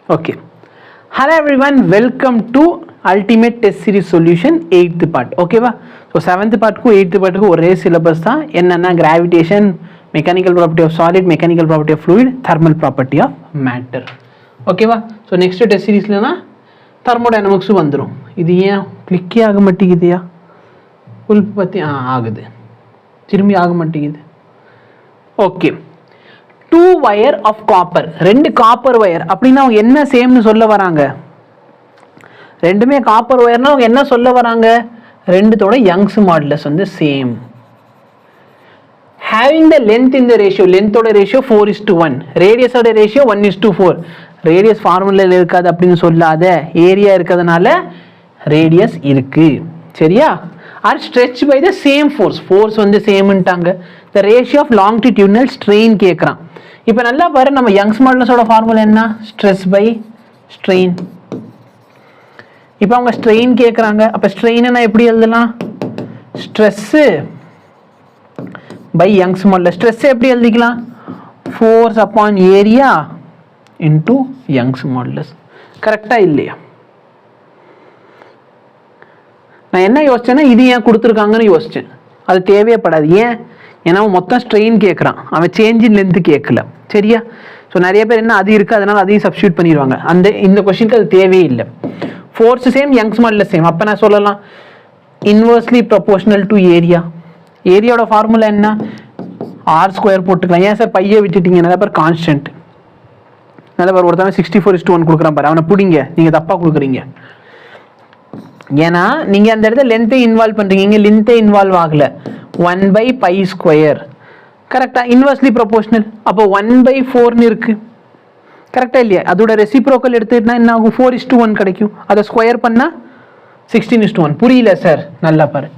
Okay. Hello everyone, welcome to Ultimate Test Series Solution 8th part. Okay va? So 7th part ku 8th part ku ஒரே syllabus தான். என்னன்னா gravitation, mechanical property of solid, mechanical property of fluid, thermal property of matter. Okay va? So next test seriesலனா thermodynamics வந்துரும். இது ஏன் click ஆக மாட்டேங்குதுயா? புல் பத்தி ஆகுது. திரும்பி ஆக மாட்டேங்குது. ஓகே. 2 wire of copper, ரெண்டு காப்பர் வயர் அப்படின்னா அவங்க என்ன சேம்னு சொல்ல வராங்க? ரெண்டுமே காப்பர் வயர்னா அவங்க என்ன சொல்ல வராங்க? ரெண்டுத்தோட யங்ஸ் மாடுலஸ் வந்து same. Having the length in the ratio, length ஓட ரேஷியோ 4:1, ரேடியஸ் ஓட ரேஷியோ 1:4. ரேடியஸ் ஃபார்முலால இருக்காது அப்படின்னு சொல்லாத, ஏரியா இருக்கிறதுனால ரேடியஸ் இருக்கு. சரியா? are stretched by the same force, force வந்து சேம்ன்ட்டாங்க. the ratio of longitudinal strain கேக்குறான். இப்போ நல்லா பாரு, நம்ம யங்ஸ் மாடுலஸோட ஃபார்முலா என்ன? Stress by strain. இப்போ அவங்க ஸ்ட்ரெயின் கேட்குறாங்க, அப்போ ஸ்ட்ரெயினை எப்படி எழுதலாம்? Stress by Young's modulus. Stress எப்படி எழுதிக்கலாம்? Force upon area into Young's modulus. கரெக்டா இல்லையா? நான் என்ன யோசிச்சேன்னா, இது ஏன் கொடுத்துருக்காங்கன்னு யோசிச்சேன். அது தேவையப்படாது. ஏன்? ஏன்னா அவன் மொத்தம் ஸ்ட்ரெயின் கேட்குறான், அவன் சேஞ்ச் இன் லென்த்து கேட்கல. சரியா? ஸோ நிறைய பேர் என்ன அது இருக்குது அதனால அதையும் சப்ஸ்டியூட் பண்ணிடுவாங்க. இந்த கொஸ்டினுக்கு அது தேவையே இல்லை. Force same, Young's modulus same. அப்போ நான் சொல்லலாம் இன்வர்ஸ்லி ப்ரொபோர்ஷனல் டு ஏரியா. ஏரியாவோட ஃபார்முலா என்ன? r² போட்டுக்கலாம். ஏன் சார் பையை விட்டுட்டீங்க? நிறைய பேர் கான்ஸ்டன்ட். நல்ல பேர் ஒருத்தவன் 64:1 கொடுக்குறான் பாரு, அவனை பிடிங்க. நீங்கள் தப்பாக கொடுக்குறீங்க. ஏன்னா நீங்கள் அந்த இடத்துல லென்த்தை இன்வால்வ் பண்ணுறீங்க, இங்கே லென்த்தை இன்வால்வ் ஆகலை. 1/π². கரெக்டா? Inversely proportional. அப்போ 1/4 இருக்கு. கரெக்டா இல்லையா? அதோட ரெசிப்ரோக்கல் எடுத்துக்கிட்டா என்ன ஆகும்? 4:1 கிடைக்கும். அதை ஸ்கொயர் பண்ணா 16:1. புரியல சார்? நல்லா பாரு,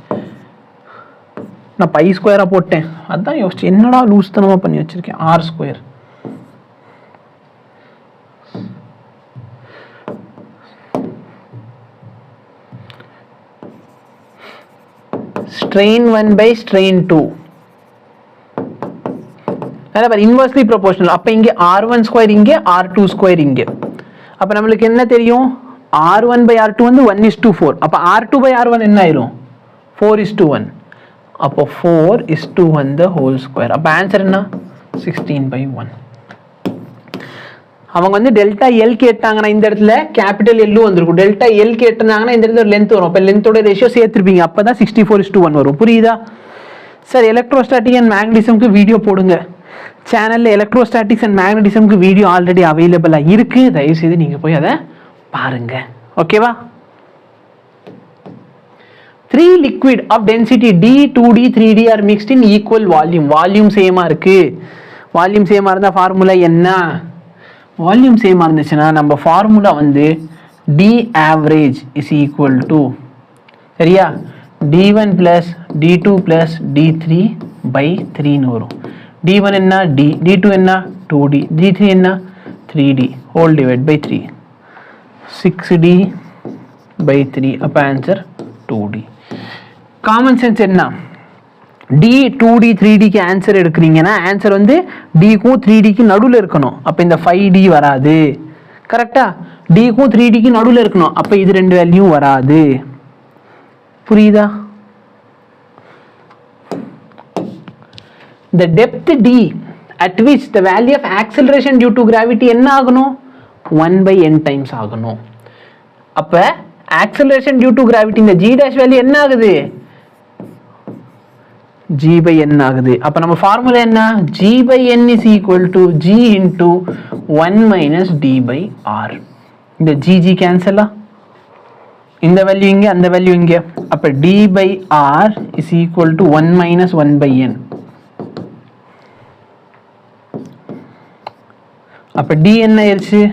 நான் π² போட்டேன். அதான் யோசிச்சு என்னடா லூஸ்தனமா பண்ணி வச்சிருக்கேன். r². strain 1/strain 2. Inversely proportional. அப்போ இங்கே r1², இங்கே r2² இங்கே. அப்போ நம்மளுக்கு என்ன தெரியும்? r1/r2 வந்து 1:4. அப்போ r2/r1 என்ன ஆயிரும்? 4:1. அப்போ 4:1 the whole square. அப்போ ஆன்சர் என்ன? 16/1. அவங்க வந்து டெல்டா எல் கேட்டாங்கன்னா இந்த இடத்துல கேபிட்டல் எல்லு வந்திருக்கும். டெல்டா எல் கேட்டிருந்தாங்கன்னா இந்த இடத்துல லென்த் வரும். அப்போ லென்த்தோட ரேஷியோ சேர்த்துருப்பீங்க. அப்போ தான் 64:1 வரும். புரியுதா சார்? எலக்ட்ரோஸ்டாட்டிக் அண்ட் மேக்னடிசம்க்கு வீடியோ போடுங்க. சேனலில் எலக்ட்ரோஸ்டாட்டிக்ஸ் அண்ட் மேக்னடிசம்க்கு வீடியோ ஆல்ரெடி அவைலபிளாக இருக்குது. தயவுசெய்து நீங்கள் போய் அதை பாருங்கள். ஓகேவா? 3 liquid of density D, 2D, 3D are mixed in equal volume. Volume சேமாக இருக்குது. வால்யூம் சேமாக இருந்தால் ஃபார்முலா என்ன? வால்யூம் சேமாக இருந்துச்சுன்னா நம்ம ஃபார்முலா வந்து D average is equal to, சரியா, D1 plus D2 plus D3/3ன்னு வரும். D1 என்ன? D. D2 என்ன? 2D. D3 என்ன? 3D whole divided by 3. 6D/3. அப்போ ஆன்சர் 2D. காமன் சென்ஸ் என்ன? D 2D 3Dக்கு ஆன்சர் எடுக்கிறீங்கன்னா ஆன்சர் வந்து Dக்கும் 3Dக்கு நடுவில் இருக்கணும். அப்போ இந்த 5D வராது. கரெக்டா? Dக்கும் 3Dக்கு நடுவில் இருக்கணும். அப்போ இது ரெண்டு வேல்யூ வராது. புரியுதா? The depth D at which the value of acceleration due to gravity என்ன ஆகணும்? 1/n times ஆகணும். அப்போ acceleration due to gravity இந்த G' வேல்யூ என்ன ஆகுது? G/n ஆகுது. அப்போ நம்ம ஃபார்முலா என்ன? G/n is equal to G into 1 - D/R. இந்த G கேன்சலா? இந்த வேல்யூ இங்கே, அந்த வேல்யூ இங்கே. அப்போ D/R is equal to 1 - 1/n. அப்போ D என்ன ஆயிடுச்சு?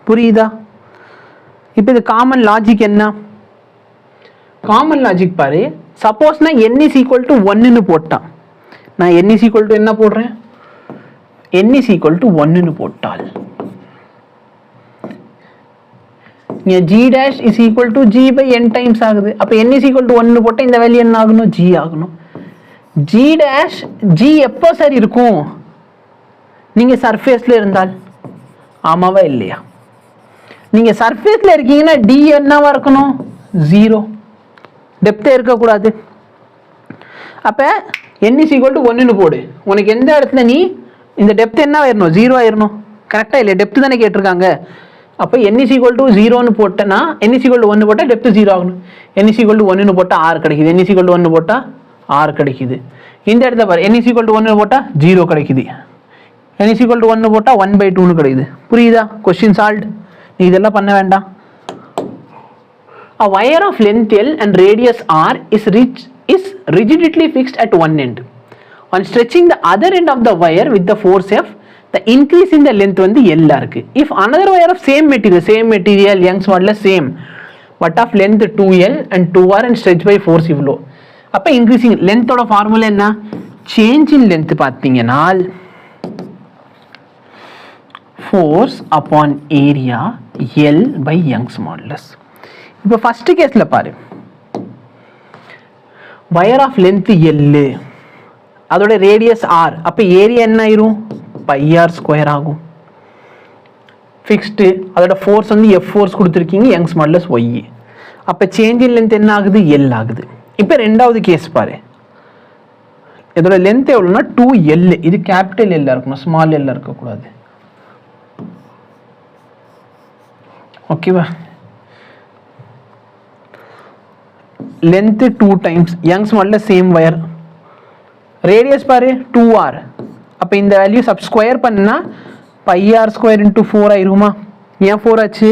புரியுதா? இப்போ இது காமன் லாஜிக் என்ன? காமன் லாஜிக் பாரு, சப்போஸ் நான் n is equal to 1ன்னு போட்டான், நான் n is equal to என்ன போடுறேன்? n is equal to 1ன்னு போட்டால் இங்கே G dash is equal to G by n times ஆகுது. அப்போ n is equal to 1 போட்டால் இந்த வேல்யூ என்ன ஆகணும்? G ஆகணும். ஜி டேஷ் ஜி எப்போ சார் இருக்கும் நீங்கள் சர்ஃபேஸில் இருந்தால்? ஆமாவா இல்லையா? நீங்கள் சர்ஃபேஸில் இருக்கீங்கன்னா டி என்னவா இருக்கணும்? 0. டெப்த்தே இருக்கக்கூடாது. அப்போ n is equal to 1ன்னு போடு. உனக்கு எந்த இடத்துல நீ இந்த டெப்த் என்ன ஆயிடணும்? 0 ஆயிடணும். கரெக்டாக இல்லை? டெப்த் தானே கேட்டிருக்காங்க. அப்போ n is equal to 0ன்னு போட்டேன்னா n is equal to 1 போட்டால் டெப்த் 0 ஆகணும். n is equal to 1ன்னு போட்டால் r கிடைக்குது. n is equal to 1 போட்டால் r கிடைக்குது. இந்த இடத்துல பாரு, n is equal to 1 போட்டால் 0 கிடைக்குது. n is equal to 1 போட்டால் 1/2ன்னு கிடைக்குது. புரியுதா? Question solved. நீ இதெல்லாம் பண்ண வேண்டாம். A wire of length L and radius R is rigidly fixed at one end. On stretching the other end of the wire with the force F, the increase in the length வந்து L இருக்கு. If another wire of same material, Young's modulus same, but of length 2L and 2R and stretch by force இவ்வளோ. அப்போ increasing length ஓட formula என்ன? change in length பார்த்தீங்கன்னா force upon area L by Young's modulus. இப்போ first கேஸில் பாரு, wire of length L, அதோட radius R. அப்போ ஏரியா என்ன ஆயிரும்? πr² ஆகும். ஃபிக்ஸ்டு. அதோட ஃபோர்ஸ் வந்து F ஃபோர்ஸ் கொடுத்துருக்கீங்க, யங்ஸ் மாடுலஸ் Y. அப்போ சேஞ்ச் இன் லென்த் என்ன ஆகுது? L ஆகுது. இப்போ ரெண்டாவது கேஸ் பாரு, இதோட லென்த் எவ்வளோனா 2L. இது கேபிட்டல் L இருக்கணும், ஸ்மால் L இருக்கக்கூடாது. ஓகேவா? length 2 times Young's modulus same wire. radius பாரு 2R. அப்ப இந்த வேல்யூ சப்ஸ்கொயர் பண்ணா πr² into 4 ஆயிருமா? ஏன் 4 ஆச்சு?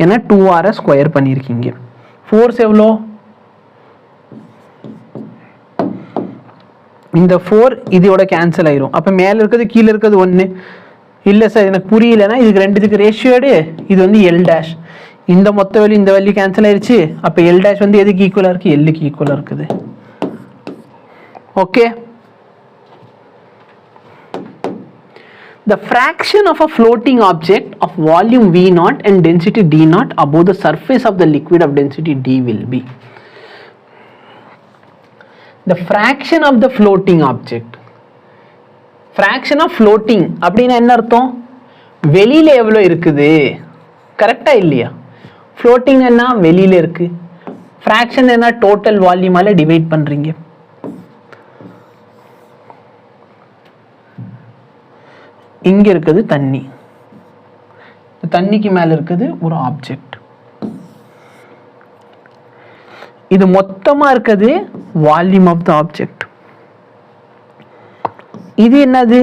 ஏன்னா 2R ஸ்கொயர் பண்ணியிருக்கீங்க. ஃபோர்ஸ் எவ்வளோ? இந்த 4 இதோட கேன்சல் ஆயிரும். அப்ப மேல இருக்கிறது கீழே இருக்கிறது 1. இல்லை சார் எனக்கு புரியலன்னா இதுக்கு ரெண்டுத்துக்கு ரேஷியோடு இது வந்து L டேஷ். இந்த மொத்த வேல்யூ இந்த வேல்யூ கேன்சல் ஆயிடுச்சு. அப்போ L டேஷ் வந்து எதுக்கு ஈக்குவலாக இருக்குது? Lக்கு ஈக்குவலாக இருக்குது. Okay. The fraction of a floating object of volume V0 and density D0 above the surface of the liquid of density D will be. The fraction of the floating object. Fraction of floating அப்படின்னா என்ன அர்த்தம்? வெளியில எவ்வளோ இருக்குது? கரெக்டா இல்லையா? Floating என்ன? வெளியில இருக்கு. ஃப்ராக்ஷன் என்ன? டோட்டல் வால்யூமால டிவைட் பண்றீங்க. இங்க இருக்குது தண்ணி, தண்ணிக்கு மேல இருக்குது ஒரு ஆப்ஜெக்ட். இது மொத்தமா இருக்குது வால்யூம் ஆஃப் த ஆப்ஜெக்ட். இது என்னது?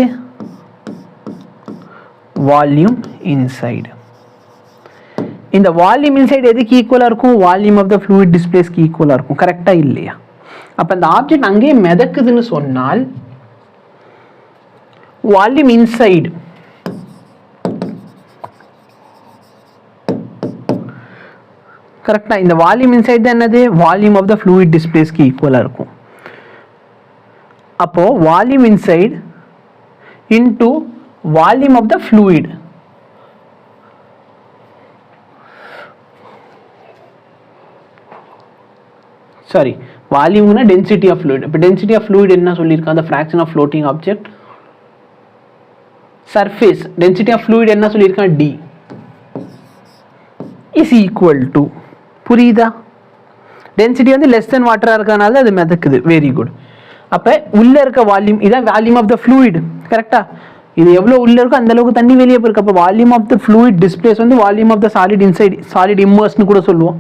Volume inside. இந்த வால்யூம் இன்சைடு எதுக்கு ஈக்குவலா இருக்கும்? வால்யூம் ஆஃப் த ஃப்ளூயிட் டிஸ்பிளேஸ்க்கு ஈக்குவலா இருக்கும். கரெக்டா இல்லையா? அப்ப இந்த ஆப்ஜெக்ட் அங்கேயே மிதக்குதுன்னு சொன்னால் வால்யூம் இன்சைடு கரெக்டா? இந்த வால்யூம் இன்சைடு தான் என்னது? வால்யூம் ஆஃப் த ஃப்ளூயிட் டிஸ்பிளேஸ்க்கு ஈக்குவலா இருக்கும். அப்போ volume inside into volume of the fluid. Sorry, வால்யூம்னா டென்சிட்டி ஆஃப் ஃப்ளூயிட். இப்போ டென்சிட்டி ஆஃப் ஃப்ளூயிட் என்ன சொல்லியிருக்காங்க? the fraction of floating object. surface density of fluid என்ன சொல்லியிருக்காங்க? D is equal to. புரியுதா? டென்சிட்டி வந்து லெஸ் தென் வாட்டராக இருக்கனால அது மிதக்குது. Very good. அப்போ உள்ளே இருக்க வால்யூம் இதான் வால்யூம் ஆஃப் த ஃப்ளூயிட். கரெக்டா? இது எவ்வளோ உள்ளே இருக்கோ அந்த அளவுக்கு தண்ணி வெளியே போயிருக்கு. அப்போ volume of the fluid displace வந்து volume of the solid inside, solid இம்மர்ஸ்னு கூட சொல்லுவோம்.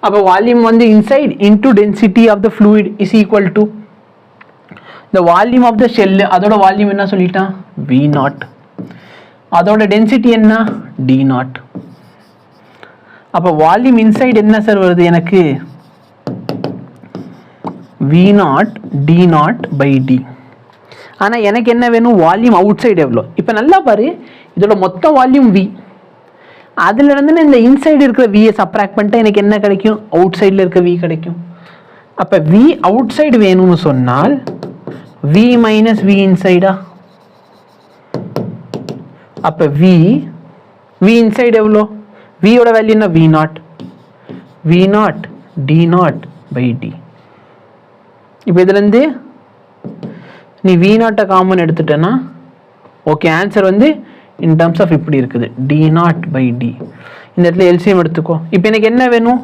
அப்போ வால்யூம் வந்து inside into density of the fluid is equal to the volume of the shell. அதோட வால்யூம் என்ன சொல்லிட்டான்? V0. அதோட டென்சிட்டி என்ன? D0. அப்போ வால்யூம் இன்சைட் என்ன சார் வருது எனக்கு? V0 D0 by D. ஆனால் எனக்கு என்ன வேணும்? வால்யூம் அவுட் சைடு எவ்வளோ? இப்போ நல்லா பாரு, இதோட மொத்த வால்யூம் V. அதுல இருந்து இந்த இன்சைடு இருக்கிற வியை சப்ராக்ட் பண்ணிட்டு எனக்கு என்ன கிடைக்கும்? அவுட் சைடில் இருக்க V கிடைக்கும். அப்போ V அவுட் சைடு வேணும்னு சொன்னால் V மைனஸ் V இன்சைடா? அப்போ V இன்சைடு எவ்வளோ? V ஓட வேல்யூ என்ன? V0. V0 D0 by D. இப்போ இதுலேருந்து நீ வி நாட்டை காமன் எடுத்துட்டேன்னா ஓகே ஆன்சர் வந்து இன் டர்ம்ஸ் ஆஃப் இப்படி இருக்குது d0/d. இந்த இடத்துல எல்சிஎம் எடுத்துக்கோ. இப்போ எனக்கு என்ன வேணும்?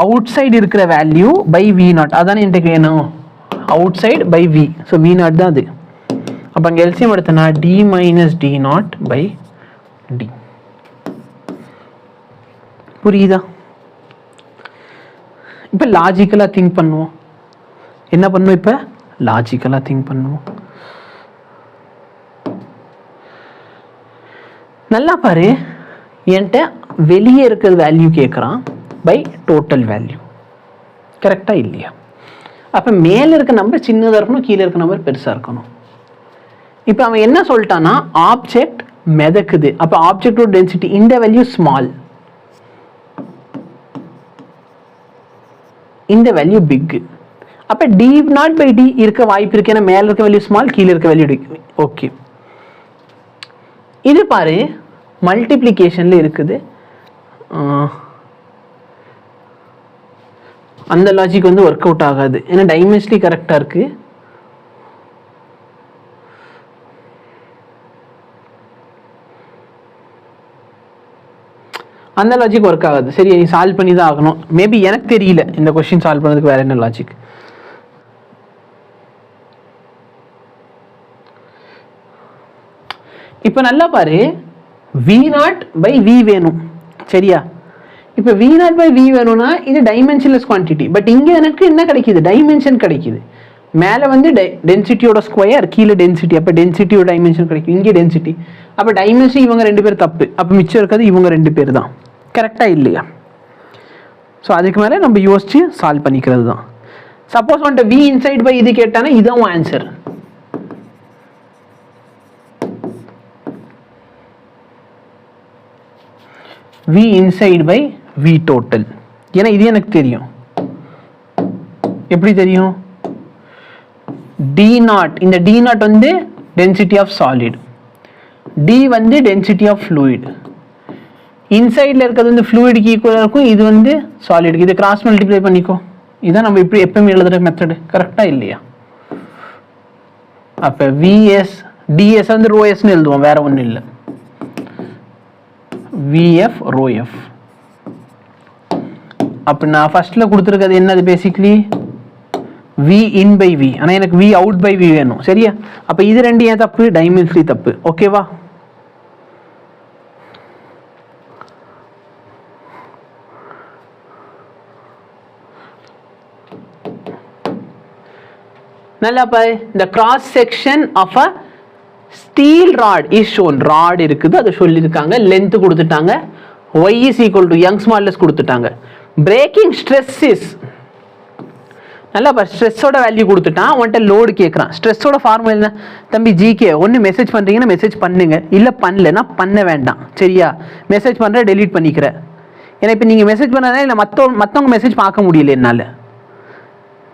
அவுட் சைடு இருக்கிற வேல்யூ பை v0, அதானே எனக்கு வேணும், outside by v. So v0 தான் அது. அப்போ அங்கே எல்சிஎம் எடுத்தனா d - d0/d. புரியுதா? இப்போ லாஜிக்கலாக திங்க் பண்ணுவோம். என்ன பண்ணுவோம்? இப்போ லாஜிக்கலாக திங்க் பண்ணுவோம். நல்லா பாரு, என்கிட்ட வெளியே இருக்கிற வேல்யூ கேட்குறான் பை டோட்டல் வேல்யூ. கரெக்டாக இல்லையா? அப்போ மேலே இருக்க நம்பர் சின்னதாக இருக்கணும், கீழே இருக்க நம்பர் பெருசாக இருக்கணும். இப்போ அவன் என்ன சொல்லிட்டான்னா ஆப்ஜெக்ட் மிதக்குது. அப்போ ஆப்ஜெக்டோட டென்சிட்டி இந்த வேல்யூ ஸ்மால், இந்த வேல்யூ பிக். அப்போ d0/d இருக்க வாய்ப்பு இருக்கு. ஏன்னா மேலே இருக்க வேல்யூ ஸ்மால், கீழே இருக்க வேல்யூ பிக். ஓகே, இது பாரு மல்டிப்ளிகேஷன்ல இருக்குது. அந்த லாஜிக் வந்து ஒர்க் அவுட் ஆகாது. ஏன்னா டைமென்ஷனலி கரெக்டாக இருக்கு. அந்த லாஜிக் ஒர்க் ஆகாது. சரி, நீ சால்வ் பண்ணி தான் ஆகணும். மேபி எனக்கு தெரியல இந்த கொஸ்டின் சால்வ் பண்ணதுக்கு வேற என்ன லாஜிக். இப்போ நல்லா பாரு, v0/v வேணும். சரியா? இப்போ v0/v வேணும்னா இது டைமென்ஷன்லெஸ் குவான்டிட்டி. பட் இங்கே எனக்கு என்ன கிடைக்குது? டைமென்ஷன் கிடைக்குது. மேலே வந்து டென்சிட்டியோட ஸ்கொயர், கீழே டென்சிட்டி. அப்போ டென்சிட்டியோட டைமென்ஷன் கிடைக்கும். இங்கே டென்சிட்டி. அப்போ டைமென்ஷன் இவங்க 2 பேர் தப்பு. அப்போ மிச்சம் இருக்காது இவங்க 2 பேர் தான். கரெக்டாக இல்லையா? ஸோ அதுக்கு மேலே நம்ம யோசிச்சு சால்வ் பண்ணிக்கிறது தான். சப்போஸ் வந்துட்டு v இன்சைட் பை இது கேட்டானா இதுதான் answer. v inside by v total. ஏன்னா இது எனக்கு தெரியும். எப்படி தெரியும்? d0, இந்த d0 வந்து density of solid, d வந்து density of fluid. இன்சைடில் இருக்கிறது வந்து ஃப்ளூயிடுக்கு ஈக்குவலாக இருக்கும், இது வந்து சாலிடுக்கு. இதை கிராஸ் மல்டிப்ளை பண்ணிக்கோ. இதான் நம்ம இப்படி எப்பவுமே எழுதுகிற மெத்தடு. கரெக்டாக இல்லையா? அப்போ vs ds வந்து ρsன்னு எழுதுவோம், வேற ஒன்றும் இல்லை. vf ρf. அப்போ நான் ஃபர்ஸ்ட்ல கொடுத்துருக்கிறது என்னது? Basically v in by v. ஆனால் எனக்கு v out by v வேணும். சரியா? அப்போ இது ரெண்டு ஏன் தப்பு? டைமென்ஷனலி தப்பு. ஓகேவா? நல்லா பாரு, the cross section of a steel rod is shown. Rod இருக்குது, அதை சொல்லியிருக்காங்க. லென்த் கொடுத்துட்டாங்க. y is equal to young smallest கொடுத்துட்டாங்க. breaking stress is, நல்லா பாரு, ஸ்ட்ரெஸ்ஸோட வேல்யூ கொடுத்துட்டான். உன்கிட்ட லோடு கேட்குறான். ஸ்ட்ரெஸ்ஸோட ஃபார்முலா என்ன? தம்பி ஜிகே, ஒன்று மெசேஜ் பண்ணுறீங்கன்னா மெசேஜ் பண்ணுங்க, இல்லை பண்ணலன்னா பண்ண வேண்டாம். சரியா? மெசேஜ் பண்ணுற டெலீட் பண்ணிக்கிற. ஏன்னா இப்போ நீங்கள் மெசேஜ் பண்ணாதான் இல்லை மற்றவங்க மெசேஜ் பார்க்க முடியல என்னால்.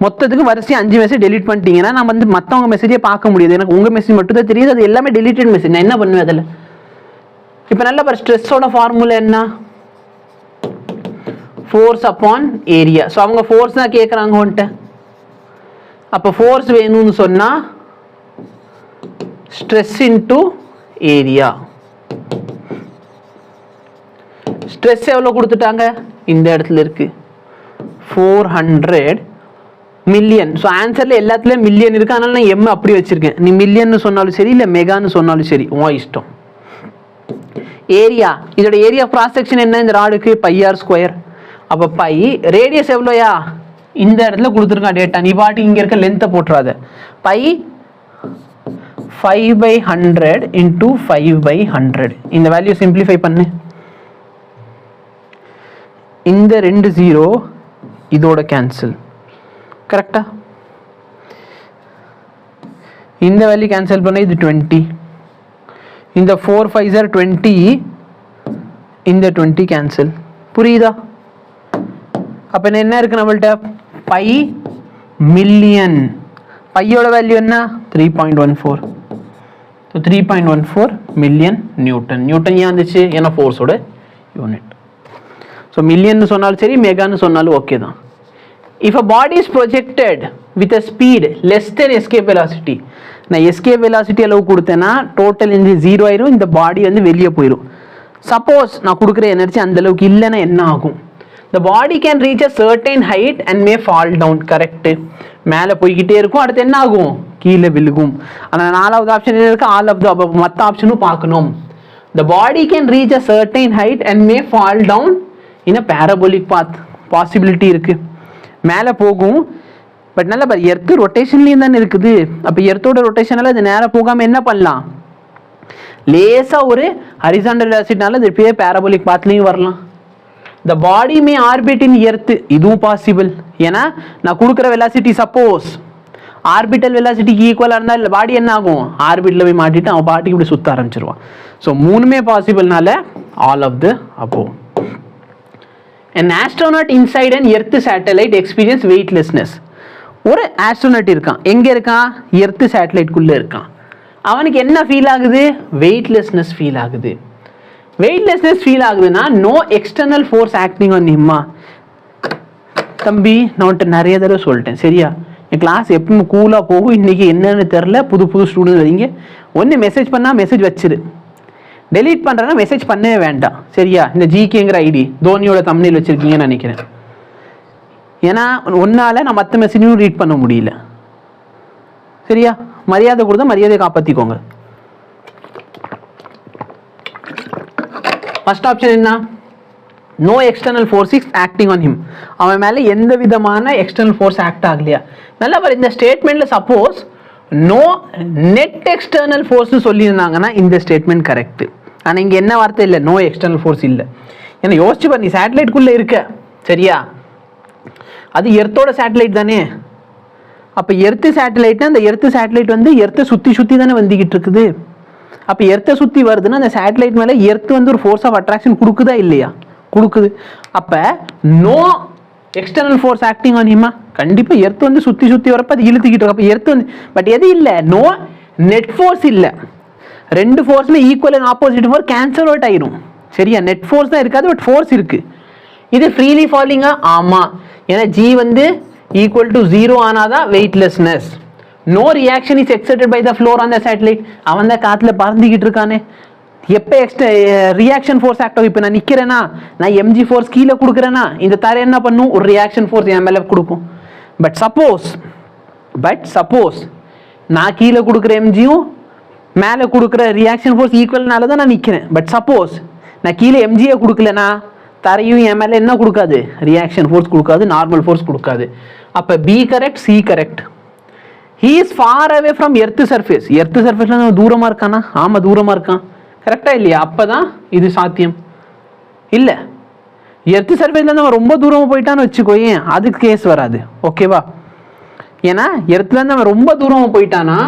மொத்தத்துக்கு வரிசை 5 மெசேஜ் டெலிட் பண்ணிட்டீங்கன்னா நான் வந்து மற்றவங்க மெசேஜே பார்க்க முடியாது. எனக்கு உங்கள் மெசேஜ் மட்டும் தான் தெரியுது. அது எல்லாமே டெலிட்டட் மெசேஜ். நான் என்ன பண்ணுவேன் அதில்? இப்போ நல்லா பாரு, ஸ்ட்ரெஸ்ஸோட ஃபார்முலா என்ன? Force upon area. ஸோ அவங்க ஃபோர்ஸ் தான் கேட்குறாங்க உன்ட்ட. அப்போ ஃபோர்ஸ் வேணும்னு சொன்னால் ஸ்ட்ரெஸ் இன்டூ ஏரியா. ஸ்ட்ரெஸ் எவ்வளோ கொடுத்துட்டாங்க? இந்த இடத்துல இருக்கு 400 மில்லியன். ஸோ ஆன்சரில் எல்லாத்துலேயும் மில்லியன் இருக்குது. அதனால நான் எம் அப்படி வச்சுருக்கேன். நீ மில்லியன்னு சொன்னாலும் சரி, இல்லை மெகான்னு சொன்னாலும் சரி, உன் இஷ்டம். ஏரியா, இதோட ஏரியா கிராஸ் செக்ஷன் என்ன? இந்த ராடுக்கு πr². அப்போ பை ரேடியஸ் எவ்வளோயா? இந்த இடத்துல கொடுத்துருக்கான் டேட்டா. நீ பாட்டு இங்கே இருக்க லென்த்தை போட்டுறாத. By 5/100 into 5/100. இந்த வேல்யூ சிம்பிளிஃபை பண்ணு. இந்த 2 0 இதோட கேன்சல். கரெக்டா? இந்த வேல்யூ கேன்சல் பண்ண இது 20. இந்த 4 5s are 20. இந்த 20 கேன்சல். புரியுதா? அப்போ என்ன இருக்கு நம்மள்ட்ட? By million. பையோட வேல்யூ என்ன? 3.14. So 3.14 million Newton. நியூட்டன் ஏன் வந்துச்சு? ஏன்னா ஃபோர்ஸோட யூனிட். ஸோ மில்லியன் சொன்னாலும் சரி, மெகான்னு சொன்னாலும் ஓகே தான். If a body is projected with a speed less than escape velocity. நான் escape velocity அளவு கொடுத்தேன்னா total energy 0 ஆயிரும், இந்த பாடி வந்து வெளியே போயிடும். சப்போஸ் நான் கொடுக்குற எனர்ஜி அந்த அளவுக்கு இல்லைன்னா என்ன ஆகும்? The body can reach a certain height and may fall down. Correct, மேலே போய்கிட்டே இருக்கும், அடுத்து என்ன ஆகும்? கீழே விழுகும். ஆனால் நாலாவது ஆப்ஷன் என்ன இருக்கு? All of the above. மற்ற ஆப்ஷனும் பார்க்கணும். The body can reach a certain height and may fall down in a parabolic path. Possibility இருக்கு, மேலே போகும். பட் நல்லா பாரு, எர்த்து ரொட்டேஷன்லேயும் தானே இருக்குது. அப்போ எர்த்தோட ரொட்டேஷனால அது நேரம் போகாமல் என்ன பண்ணலாம்? லேசாக ஒரு ஹரிசாண்டல் வெலாசிட்டினால அது பேர் பேரபோலிக் பாத்லேயும் வரலாம். த பாடி மே ஆர்பிட் இன் எர்த்து, இதுவும் பாசிபிள். ஏன்னா நான் கொடுக்குற வெலாசிட்டி சப்போஸ் ஆர்பிட்டல் வெலாசிட்டிக்கு ஈக்குவலாக இருந்தால் இல்லை, பாடி என்ன ஆகும்? ஆர்பிட்டில் போய் மாட்டிட்டு அவன் பாட்டிக்கு இப்படி சுற்ற ஆரம்பிச்சிருவான். ஸோ மூணுமே பாசிபிள்னால all of the above. An astronaut inside an earth satellite experience weightlessness. ஒரு ஆஸ்ட்ரோனட் இருக்கான், எங்கே இருக்கான்? எர்த்து சேட்டலைட்குள்ளே இருக்கான். அவனுக்கு என்ன ஃபீல் ஆகுது? வெயிட்லெஸ்னஸ் ஃபீல் ஆகுது. வெயிட்லெஸ்னஸ் ஃபீல் ஆகுதுன்னா no external force acting on ஹிம்மா. தம்பி நான் நிறைய தடவை சொல்லிட்டேன் சரியா, என் கிளாஸ் எப்பவும் கூலாக போகும். இன்றைக்கி என்னென்னு தெரில, புது புது ஸ்டூடெண்ட் வரீங்க. ஒன்று மெசேஜ் பண்ணால் மெசேஜ் வச்சிரு, டெலீட் பண்ணுறேன்னா மெசேஜ் பண்ணவே வேண்டாம் சரியா. இந்த ஜிகேங்கிற ஐடி தோனியோட தம்ப்நெயில் வச்சுருக்கீங்கன்னு நினைக்கிறேன். ஏன்னா ஒன்றால் நான் மற்ற மெசேஜும் ரீட் பண்ண முடியல சரியா. மரியாதை கொடுத்தா மரியாதையை காப்பாற்றிக்கோங்க. ஃபர்ஸ்ட் ஆப்ஷன் என்ன? No external force is acting on him. அவன் மேலே எந்த விதமான எக்ஸ்டர்னல் ஃபோர்ஸ் ஆக்ட் ஆகலையா? நல்லா பாரு, இந்த ஸ்டேட்மெண்ட்டில் சப்போஸ் நோ நெட் எக்ஸ்டர்னல் ஃபோர்ஸ்னு சொல்லியிருந்தாங்கன்னா இந்த ஸ்டேட்மெண்ட் கரெக்டு. ஆனால் இங்கே என்ன வார்த்தை இல்லை? நோ எக்ஸ்டர்னல் ஃபோர்ஸ் இல்லை. ஏன்னா யோசிச்சு பாரு, நீ சேட்டலைட்குள்ளே இருக்க சரியா, அது எர்த்தோட சேட்டலைட் தானே. அப்போ எர்த்து சேட்டலைட்னா அந்த எர்த்து சேட்டலைட் வந்து எர்த்தை சுற்றி சுற்றி தானே வந்துக்கிட்டு இருக்குது. அப்போ எர்த்தை சுற்றி வருதுன்னா அந்த சேட்டலைட் மேலே எர்த்து வந்து ஒரு ஃபோர்ஸ் ஆஃப் அட்ராக்ஷன் கொடுக்குதா இல்லையா? கொடுக்குது. அப்போ no external force acting on ஹிம்மா. கண்டிப்பாக எர்த்து வந்து சுற்றி சுற்றி வரப்போ அது இழுத்துக்கிட்டு இருக்கு. அப்போ எர்த்து வந்து பட் எது இல்லை? நோ நெட் ஃபோர்ஸ் இல்லை. ரெண்டு ஃபோர்ஸுமே equal and opposite force cancel out ஆயிரும் சரியா. நெட் ஃபோர்ஸ் தான் இருக்காது, பட் ஃபோர்ஸ் இருக்குது. இது ஃப்ரீலி ஃபாலிங்கா? ஆமாம். ஏன்னா ஜி வந்து ஈக்குவல் டு 0 ஆனாதான் weightlessness. No reaction is excited by the floor on the satellite. அவன் தான் காற்றுல பறந்துக்கிட்டு இருக்கானே. எப்போ ரியாக்ஷன் ஃபோர்ஸ் ஆக்ட் ஆகும்? இப்போ நான் நிற்கிறேன்னா, நான் எம்ஜி ஃபோர்ஸ் கீழே கொடுக்குறேன்னா இந்த தர என்ன பண்ணும்? ஒரு ரியாக்ஷன் ஃபோர்ஸ் என் மேலே கொடுக்கும். பட் சப்போஸ் நான் கீழே கொடுக்குற எம்ஜியும் மேலே கொடுக்குற ரியாக்ஷன் ஃபோர்ஸ் ஈக்குவல்னால தான் நான் நிற்கிறேன். பட் சப்போஸ் நான் கீழே எம்ஜியை கொடுக்கலனா தரையும் என் மேலே என்ன கொடுக்காது? ரியாக்ஷன் ஃபோர்ஸ் கொடுக்காது, நார்மல் ஃபோர்ஸ் கொடுக்காது. அப்போ B correct, C correct. He is far away from earth surface. Earth சர்ஃபேஸ்ல தூரமாக இருக்கானா? ஆமாம் தூரமாக இருக்கான். கரெக்டாக இல்லையா? அப்போ தான் இது சாத்தியம். இல்லை எர்த்து சர்ஃபேஸ்லேருந்து அவன் ரொம்ப தூரமாக போயிட்டான்னு வச்சுக்கோயேன், அதுக்கு கேஸ் வராது ஓகேவா. ஏன்னா எர்த்துலேருந்து அவன் ரொம்ப தூரமாக போயிட்டானா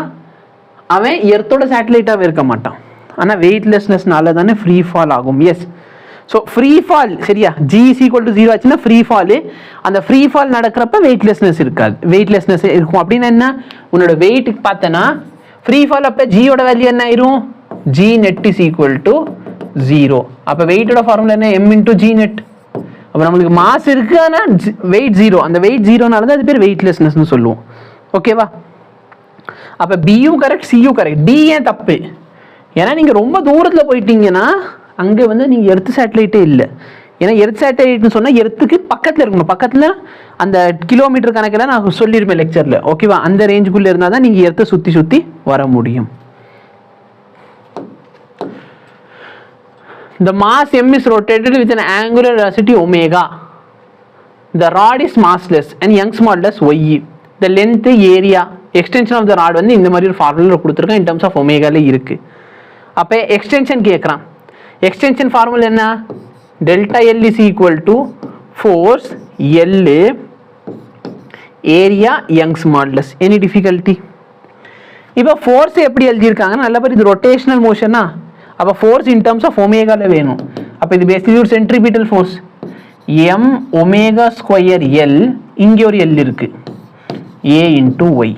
அவன் எர்த்தோட சேட்டலைட்டாகவே இருக்க மாட்டான். ஆனால் வெயிட்லெஸ்னஸ்னால தானே ஃப்ரீ ஃபால் ஆகும். எஸ், ஸோ ஃப்ரீ ஃபால் சரியா. ஜி இஸ் ஈக்குவல் டு 0 ஆச்சுன்னா ஃப்ரீ ஃபால். அந்த ஃப்ரீ ஃபால் நடக்கிறப்ப வெயிட்லெஸ்னஸ் இருக்காது, வெயிட்லெஸ்னஸ் இருக்கும். அப்படின்னு என்ன? உன்னோட வெயிட் பார்த்தனா ஃப்ரீ ஃபால் அப்போ ஜியோட வேல்யூ என்ன ஆயிரும்? G net is equal to 0. அப்போ வெயிட்டோட ஃபார்முலா என்ன? M into G net. அப்போ நம்மளுக்கு மாஸ் இருக்கு, ஆனால் வெயிட் 0. அந்த வெயிட் 0னால தான் அது பேர் வெயிட்லெஸ்னஸ்னு சொல்லுவோம் ஓகேவா. அப்போ பியும் கரெக்ட், சியும் கரெக்ட். டி ஏன் தப்பு? ஏன்னா நீங்கள் ரொம்ப தூரத்தில் போயிட்டீங்கன்னா அங்கே வந்து நீங்கள் எர்த்து சேட்டலைட்டே இல்லை. ஏன்னா எர்த் சேட்டலைட்னு சொன்னால் எர்த்துக்கு பக்கத்தில் இருக்கணும். பக்கத்தில் அந்த கிலோமீட்டர் கணக்கில் நான் சொல்லியிருப்பேன் லெக்சரில் ஓகேவா. அந்த ரேஞ்சுக்குள்ளே இருந்தால் தான் நீங்கள் எர்த்தை சுற்றி சுற்றி வர முடியும். The mass m is rotated with an angular velocity omega. The rod is massless and Young's modulus ye. The length, area, extension of the rod வந்து இந்த மாதிரி ஒரு ஃபார்முலா கொடுத்துருக்கேன். in terms of ஒமேகால இருக்கு. அப்போ எக்ஸ்டென்ஷன் கேட்குறான். எக்ஸ்டென்ஷன் ஃபார்முலா என்ன? Delta L is equal to force L area Young's modulus. Any difficulty? இப்போ ஃபோர்ஸ் எப்படி எழுதியிருக்காங்கன்னா நல்ல பேர் இது ரொட்டேஷனல் மோஷனா. அப்போ ஃபோர்ஸ் இன் டர்ம்ஸ் ஆஃப் ஒமேகாவில் வேணும். அப்போ இது பேசிக்கலி ஒரு centripetal force M omega square L. இங்கே ஒரு எல் இருக்கு, ஏ இன்டூ ஒய்.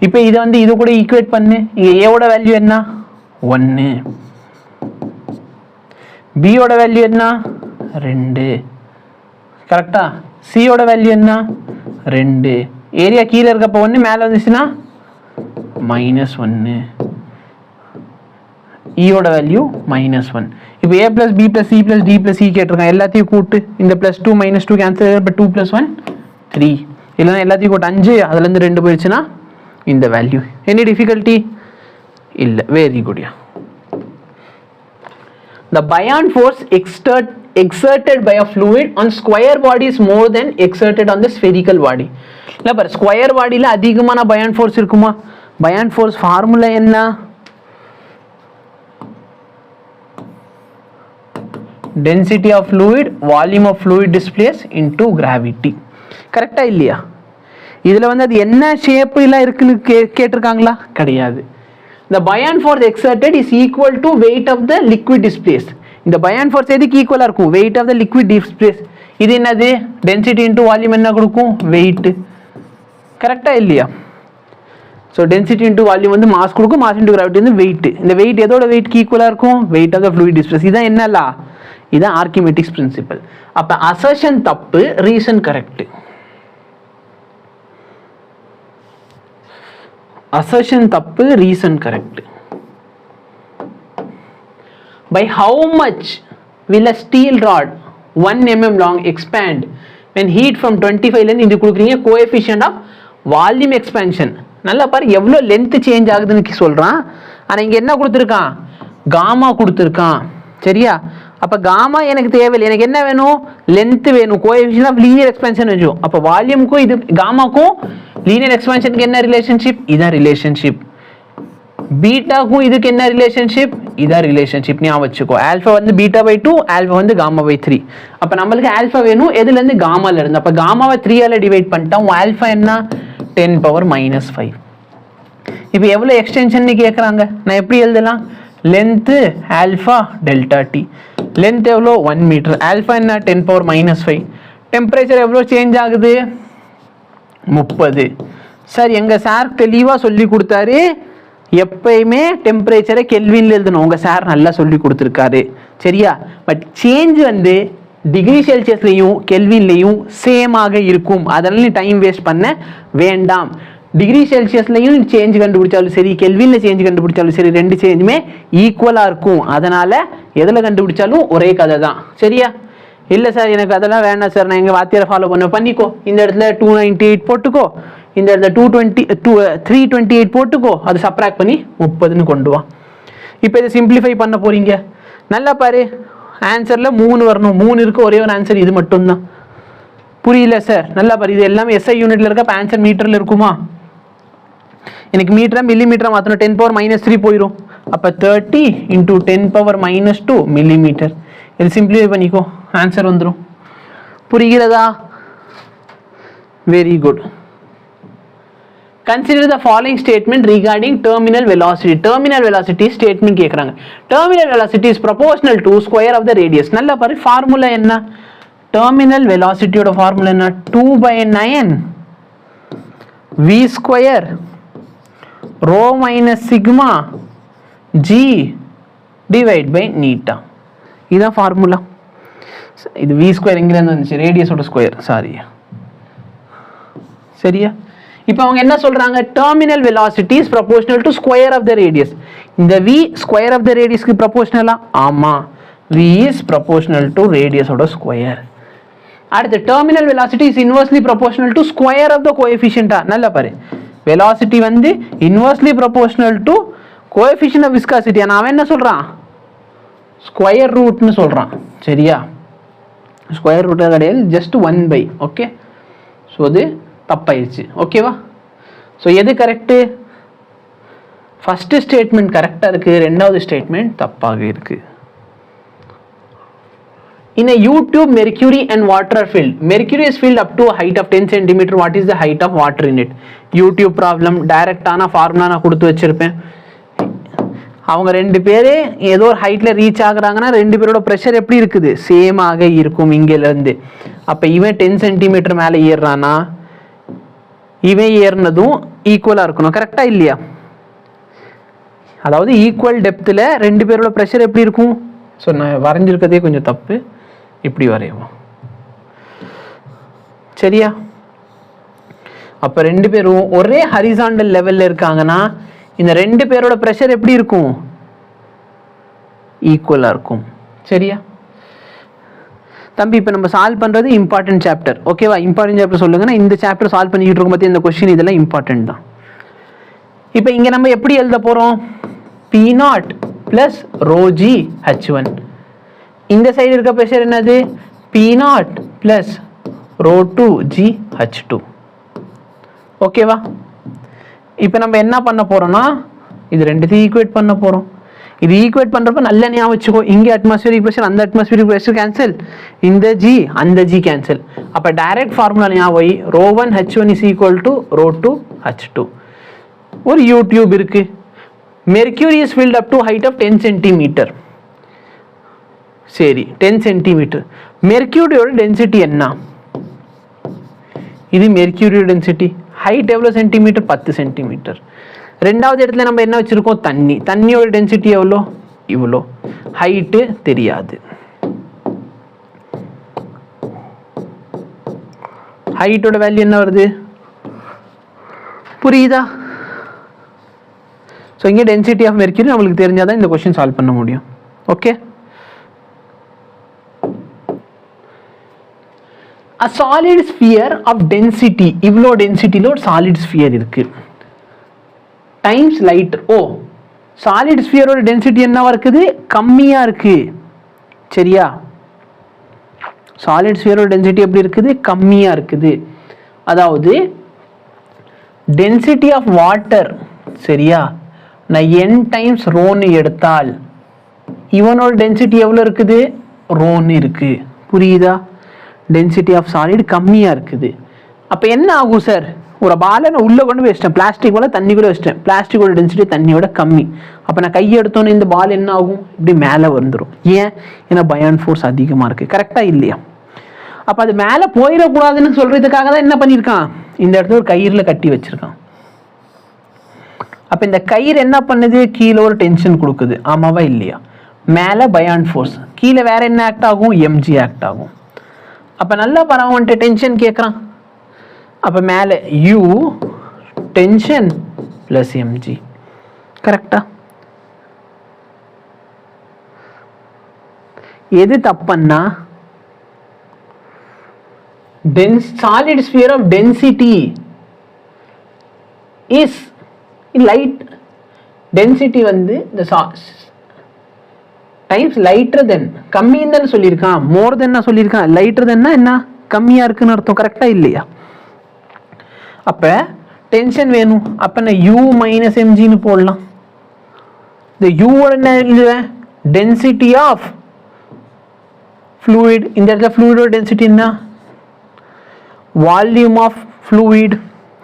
இப்போ இதை வந்து இது கூட ஈக்குவேட் பண்ணு. இங்கே ஏவோட வேல்யூ என்ன? 1. பியோட வேல்யூ என்ன? 2. கரெக்டா? சியோட வேல்யூ என்ன? 2. ஏரியா கீழே இருக்கப்போ 1 மேலே வந்துச்சுன்னா -1 ஈயோட வேல்யூ -1. இப்போ a + b + c + d + e கேட்டிருக்கான். எல்லாத்தையும் கூட்டு இந்த +2 -2 கேன்சல், இப்போ 2 + 1 3, இல்லைன்னா எல்லாத்தையும் கூட்டு 5, அதுலேருந்து 2 போயிடுச்சுன்னா இந்த வேல்யூ. எனி டிஃபிகல்ட்டி இல்லை. Very good. The buoyant force exerted by a fluid on square body is more than exerted on the spherical body. இல்ல பாரு, ஸ்கொயர் பாடியில் அதிகமான buoyant force இருக்குமா? buoyant force ஃபார்முலா என்ன? density of fluid, volume of fluid displaced into gravity. கரெக்டா இல்லையா? இதில் வந்து அது என்ன ஷேப்பில் இருக்குன்னு கேட்டிருக்காங்களா? கிடையாது. The buoyant force exerted is equal to weight of the liquid displaced. இந்த buoyant force எதுக்கு ஈக்குவலாக இருக்கும்? weight of the liquid displaced. இது என்னது? density into volume என்ன கொடுக்கும்? weight. கரெக்டா இல்லையா? ஸோ density into volume வந்து மாஸ் கொடுக்கும், மாஸ் into gravity வந்து weight. இந்த weight எதோட வெயிட்க்கு ஈக்குவலாக இருக்கும்? weight of the fluid displaced. இதான் என்னலா? இதான் ஆர்கிமெட்டிக்ஸ் பிரின்சிபல். அப்போ அசர்ஷன் தப்பு, ரீசன் கரெக்ட். assertion தப்பு, reason correct. By how much will a steel rod 1 mm long expand when heat from 25 ல இருந்து இது கொடுக்குறீங்க coefficient of volume expansion. நல்லா பாரு எவ்வளோ லென்த் சேஞ்ச் ஆகுதுன்னு சொல்றான். ஆனால் இங்கே என்ன கொடுத்துருக்கான்? காமா கொடுத்துருக்கான். சரியா? அப்போ காமா எனக்கு தேவையில்லை. எனக்கு என்ன வேணும்? லென்த் வேணும். கோஎஃபிஷியன்ட் ஆஃப் லீனியர் எக்ஸ்பென்ஷன் வச்சும். அப்போ வால்யூமுக்கும் இது காமாக்கும் லீனியர் எக்ஸ்பென்ஷனுக்கு என்ன ரிலேஷன்ஷிப்? இதான் ரிலேஷன்ஷிப். பீட்டாக்கும் இதுக்கு என்ன ரிலேஷன்ஷிப்? இதான் ரிலேஷன்ஷிப். ஞாபகம் வச்சுக்கோ. ஆல்ஃபா வந்து β/2, ஆல்ஃபா வந்து γ/3. அப்போ நம்மளுக்கு ஆல்ஃபா வேணும் எதுலேருந்து? காமால இருந்து. அப்போ காமாவை 3ஆல் டிவைட் பண்ணிட்டோம். ஆல்ஃபா என்ன? 10⁻⁻5. இப்போ எவ்வளோ எக்ஸ்டென்ஷன் கேட்குறாங்க. நான் எப்படி எழுதலாம்? Length alpha delta D. Length எவ்வளோ? 1 மீட்டர். ஆல்ஃபா என்ன? 10⁻⁻5. டெம்பரேச்சர் எவ்வளோ சேஞ்ச் ஆகுது? 30. சார் எங்கள் சார் தெளிவாக சொல்லி கொடுத்தாரு, எப்பயுமே டெம்பரேச்சரை கெல்வின்ல எழுதணும். உங்கள் சார் நல்லா சொல்லி கொடுத்துருக்காரு. சரியா? பட் சேஞ்ச் வந்து டிகிரி செல்சியஸ்லையும் கெல்வின்லையும் சேமாக இருக்கும். அதனால நீ டைம் வேஸ்ட் பண்ண வேண்டாம். டிகிரி செல்சியஸ்லையும் சேஞ்ச் கண்டுபிடிச்சாலும் சரி, கெல்வின்ல சேஞ்ச் கண்டுபிடிச்சாலும் சரி, ரெண்டு சேஞ்சுமே ஈக்குவலாக இருக்கும். அதனால எதில் கண்டுபிடிச்சாலும் ஒரே கதை தான். சரியா? இல்லை சார் எனக்கு அதெல்லாம் வேண்டாம் சார், நான் எங்கள் வாத்தியாரை ஃபாலோ பண்ணிக்கோ. இந்த இடத்துல 298 போட்டுக்கோ, இந்த இடத்துல 328 போட்டுக்கோ, அது சப்ராக்ட் பண்ணி 30ன்னு கொண்டு வா. இப்போ இதை சிம்பிளிஃபை பண்ண போறீங்க. நல்லா பாரு, ஆன்சரில் 3 வரணும். 3 இருக்கு, ஒரே ஒரு ஆன்சர் இது மட்டும்தான். புரியல சார்? நல்லா பாரு, இது எல்லாமே SI யூனிட்ல இருக்க. ஆன்சர் மீட்டரில் இருக்குமா? எனக்கு மீட்டரா மில்லிமீட்டரா மாற்றணும். 10⁻³ போயிடும். அப்போ 30 × 10⁻² மில்லிமீட்டர். இது சிம்பிளிஃபை பண்ணிக்கோ, ஆன்சர் வந்துடும். புரிகிறதா? Very good. Consider the following statement regarding terminal velocity. Terminal velocity statement கேக்குறாங்க. Terminal velocity is proportional to square of the radius. நல்லா பாரு, ஃபார்முலா என்ன? terminal velocity ஓட ஃபார்முலா என்ன? 2/9 v² rho minus sigma g divide by neta. இதுதான் formula. இது v² எங்கிருந்து வந்துச்சு? ரேடியஸோட ஸ்கொயர். சாரி. சரியா? இப்போ அவங்க என்ன சொல்றாங்க? Terminal velocity is proportional to square of the radius. இந்த v ஸ்கொயர் ஆஃப் த ரேடியஸ்க்கு ப்ரொபோர்ஷனலா? ஆமா, v இஸ் ப்ரொபோர்ஷனல் டு ரேடியஸோட ஸ்கொயர். அடுத்து terminal velocity is inversely proportional to square of the கோஎஃபிஷியன்ட்டா? நல்லா பாரு, வெலாசிட்டி வந்து inversely proportional to coefficient of viscosity. நான் அவன் என்ன சொல்றான்? ஸ்கொயர் ரூட்னு சொல்றான். சரியா? ஸ்கொயர் ரூட் கிடையாது, ஜஸ்ட் 1/. ஓகே, ஸோ அது தப்பாயிருச்சு. ஓகேவா? ஸோ எது கரெக்டு? ஃபர்ஸ்ட் ஸ்டேட்மெண்ட் கரெக்டாக இருக்கு, ரெண்டாவது ஸ்டேட்மெண்ட் தப்பாக இருக்கு. In a U-tube, mercury and water are filled. Mercury is filled up to a height of 10 cm. What is the height of water in it? U-tube problem. டைரக்டான formula நான் கொடுத்து வச்சிருப்பேன். அவங்க ரெண்டு பேர் ஏதோ ஒரு ஹைட்ல ரீச் ஆகுறாங்கன்னா ரெண்டு பேரோட ப்ரெஷர் எப்படி இருக்குது? சேமாக இருக்கும் இங்கேருந்து. அப்போ இவன் 10 cm மேலே ஏறுறானா, இவன் ஏறினதும் ஈக்குவலாக இருக்கணும். கரெக்டா இல்லையா? அதாவது ஈக்குவல் டெப்த்தில் ரெண்டு பேரோட ப்ரெஷர் எப்படி இருக்கும்? ஸோ நான் வரைஞ்சிருக்கதே கொஞ்சம் தப்பு, இப்படி வரைவோம். சரியா? அப்போ ரெண்டு பேரும் ஒரே ஹரிசாண்டல் லெவலில் இருக்காங்கன்னா இந்த ரெண்டு பேரோட ப்ரெஷர் எப்படி இருக்கும்? ஈக்குவலாக இருக்கும். சரியா தம்பி? இப்போ நம்ம சால்வ் பண்ணுறது இம்பார்ட்டன்ட் சாப்டர். ஓகேவா? இம்பார்ட்டன்ட் சாப்டர் சொல்லுங்கன்னா இந்த சாப்டர் சால்வ் பண்ணிக்கிட்டு இருக்கும் பற்றி இந்த கொஸ்டின் இதெல்லாம் இம்பார்ட்டன்ட் தான். இப்போ இங்கே நம்ம எப்படி எழுத போகிறோம்? P0 + ρg h1. இந்த சைடு இருக்க ப்ரெஷர் என்னது? P0 + ρ2g h2. ஓகேவா? இப்போ நம்ம என்ன பண்ண போகிறோம்னா இது ரெண்டுத்தையும் ஈக்குவேட் பண்ண போகிறோம். இது ஈக்குவேட் பண்ணுறப்ப நல்ல ஞாபகம் வச்சுக்கோ. இங்கே அட்மாஸ்பியரிக் ப்ரெஷர், அந்த அட்மாஸ்பியரிக் ப்ரெஷர் கேன்சல், இந்த ஜி அந்த ஜி கேன்சல். அப்போ டைரக்ட் ஃபார்முலா ஞாபகம், ρ1 h1 = ρ2 h2. ஒரு யூடியூப் இருக்கு. Mercury is filled up to height of 10 centimetre. சரி 10 சென்டிமீட்டர். மெர்க்யூரியோட டென்சிட்டி என்ன? இது மெர்க்யூரியோட டென்சிட்டி. ஹைட் எவ்வளோ சென்டிமீட்டர்? 10 சென்டிமீட்டர். ரெண்டாவது இடத்துல நம்ம என்ன வச்சிருக்கோம்? தண்ணி. தண்ணியோட டென்சிட்டி எவ்வளோ? இவ்வளோ. ஹைட்டு தெரியாது. ஹைட்டோட வேல்யூ என்ன வருது? புரியுதா? ஸோ இங்கே டென்சிட்டி ஆஃப் மெர்க்யூரி நம்மளுக்கு தெரிஞ்சாதான் இந்த கொஸ்டின் சால்வ் பண்ண முடியும். Okay. A solid sphere of density, இவ்வளோ டென்சிட்டியில் ஒரு சாலிட் ஸ்பியர் இருக்கு, டைம்ஸ் லைட். ஓ சாலிட் ஸ்பியரோட டென்சிட்டி என்னவா இருக்குது? கம்மியாக இருக்கு. சரியா? சாலிட் ஸ்பியரோட டென்சிட்டி எப்படி இருக்குது? கம்மியாக இருக்குது. அதாவது டென்சிட்டி ஆஃப் வாட்டர், சரியா, நான் n டைம்ஸ் ரோன்னு எடுத்தால் இவனோட டென்சிட்டி எவ்வளோ இருக்குது? ரோன்னு இருக்கு. புரியுதா? டென்சிட்டி ஆஃப் சாலிட் கம்மியாக இருக்குது. அப்போ என்ன ஆகும் சார்? ஒரு பாலை நான் உள்ளே கொண்டு போய் வச்சிட்டேன், பிளாஸ்டிக் போல தண்ணி கூட வச்சிட்டேன், பிளாஸ்டிக்கோட டென்சிட்டி தண்ணியோட கம்மி. அப்போ நான் கையை எடுத்தோன்னே இந்த பால் என்ன ஆகும்? இப்படி மேலே வந்துடும். ஏன்? ஏன்னா பயான் ஃபோர்ஸ் அதிகமாக இருக்குது. கரெக்டாக இல்லையா? அப்போ அது மேலே போயிடக்கூடாதுன்னு சொல்கிறதுக்காக தான் என்ன பண்ணியிருக்கான்? இந்த இடத்துல ஒரு கயிறில் கட்டி வச்சிருக்கான். அப்போ இந்த கயிறு என்ன பண்ணுது? கீழே ஒரு டென்ஷன் கொடுக்குது. ஆமாவா இல்லையா? மேலே பயான் ஃபோர்ஸ், கீழே வேற என்ன ஆக்ட் ஆகும்? எம்ஜி ஆக்ட் ஆகும். அப்போ நல்லா பரவாயில்ல டென்ஷன் கேட்குறான். அப்போ மேலே யூ டென்ஷன் ப்ளஸ் எம்ஜி. கரெக்டா? எது தப்புன்னா solid sphere of density is light. density வந்து the times lighter than, கம்மின்னு தானே சொல்லியிருக்கான், மோர் தென் சொல்லியிருக்கான். லைட்டர் தென்னா என்ன? கம்மியாக இருக்குன்னு அர்த்தம். கரெக்டாக இல்லையா? அப்போ டென்ஷன் வேணும். அப்போ நான் யூ மைனஸ் எம்ஜின்னு போடலாம். இந்த யூவோட என்ன எழுதுவேன்? Density of fluid. இந்த இடத்துல ஃப்ளூயிடோட டென்சிட்டி என்ன? Volume of fluid.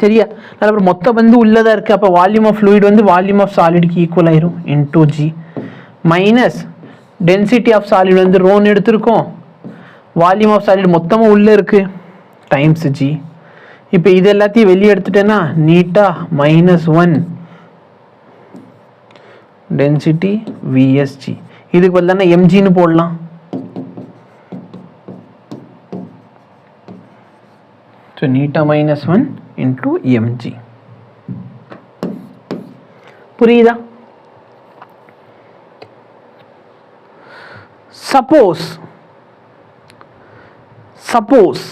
சரியா? நல்ல மொத்த வந்து உள்ளதாக இருக்குது. அப்போ வால்யூம் ஆஃப் ஃப்ளூயிட் வந்து வால்யூம் ஆஃப் சாலிடுக்கு ஈக்குவல் ஆயிரும். Into G minus density of solid வந்து ரோன்னு எடுத்திருக்கோம், வால்யூம் ஆஃப் சாலிட் மொத்தமாக உள்ளே இருக்குது, டைம்ஸ் ஜி. இப்போ இது எல்லாத்தையும் வெளியே எடுத்துட்டேன்னா நீட்டாக -1 டென்சிட்டி விஎஸ்ஜி. இதுக்கு பதில் தானே எம்ஜின்னு போடலாம். ஸோ நீட்டாக -1 இன்டூ எம்ஜி. புரியுதா? சப்போஸ்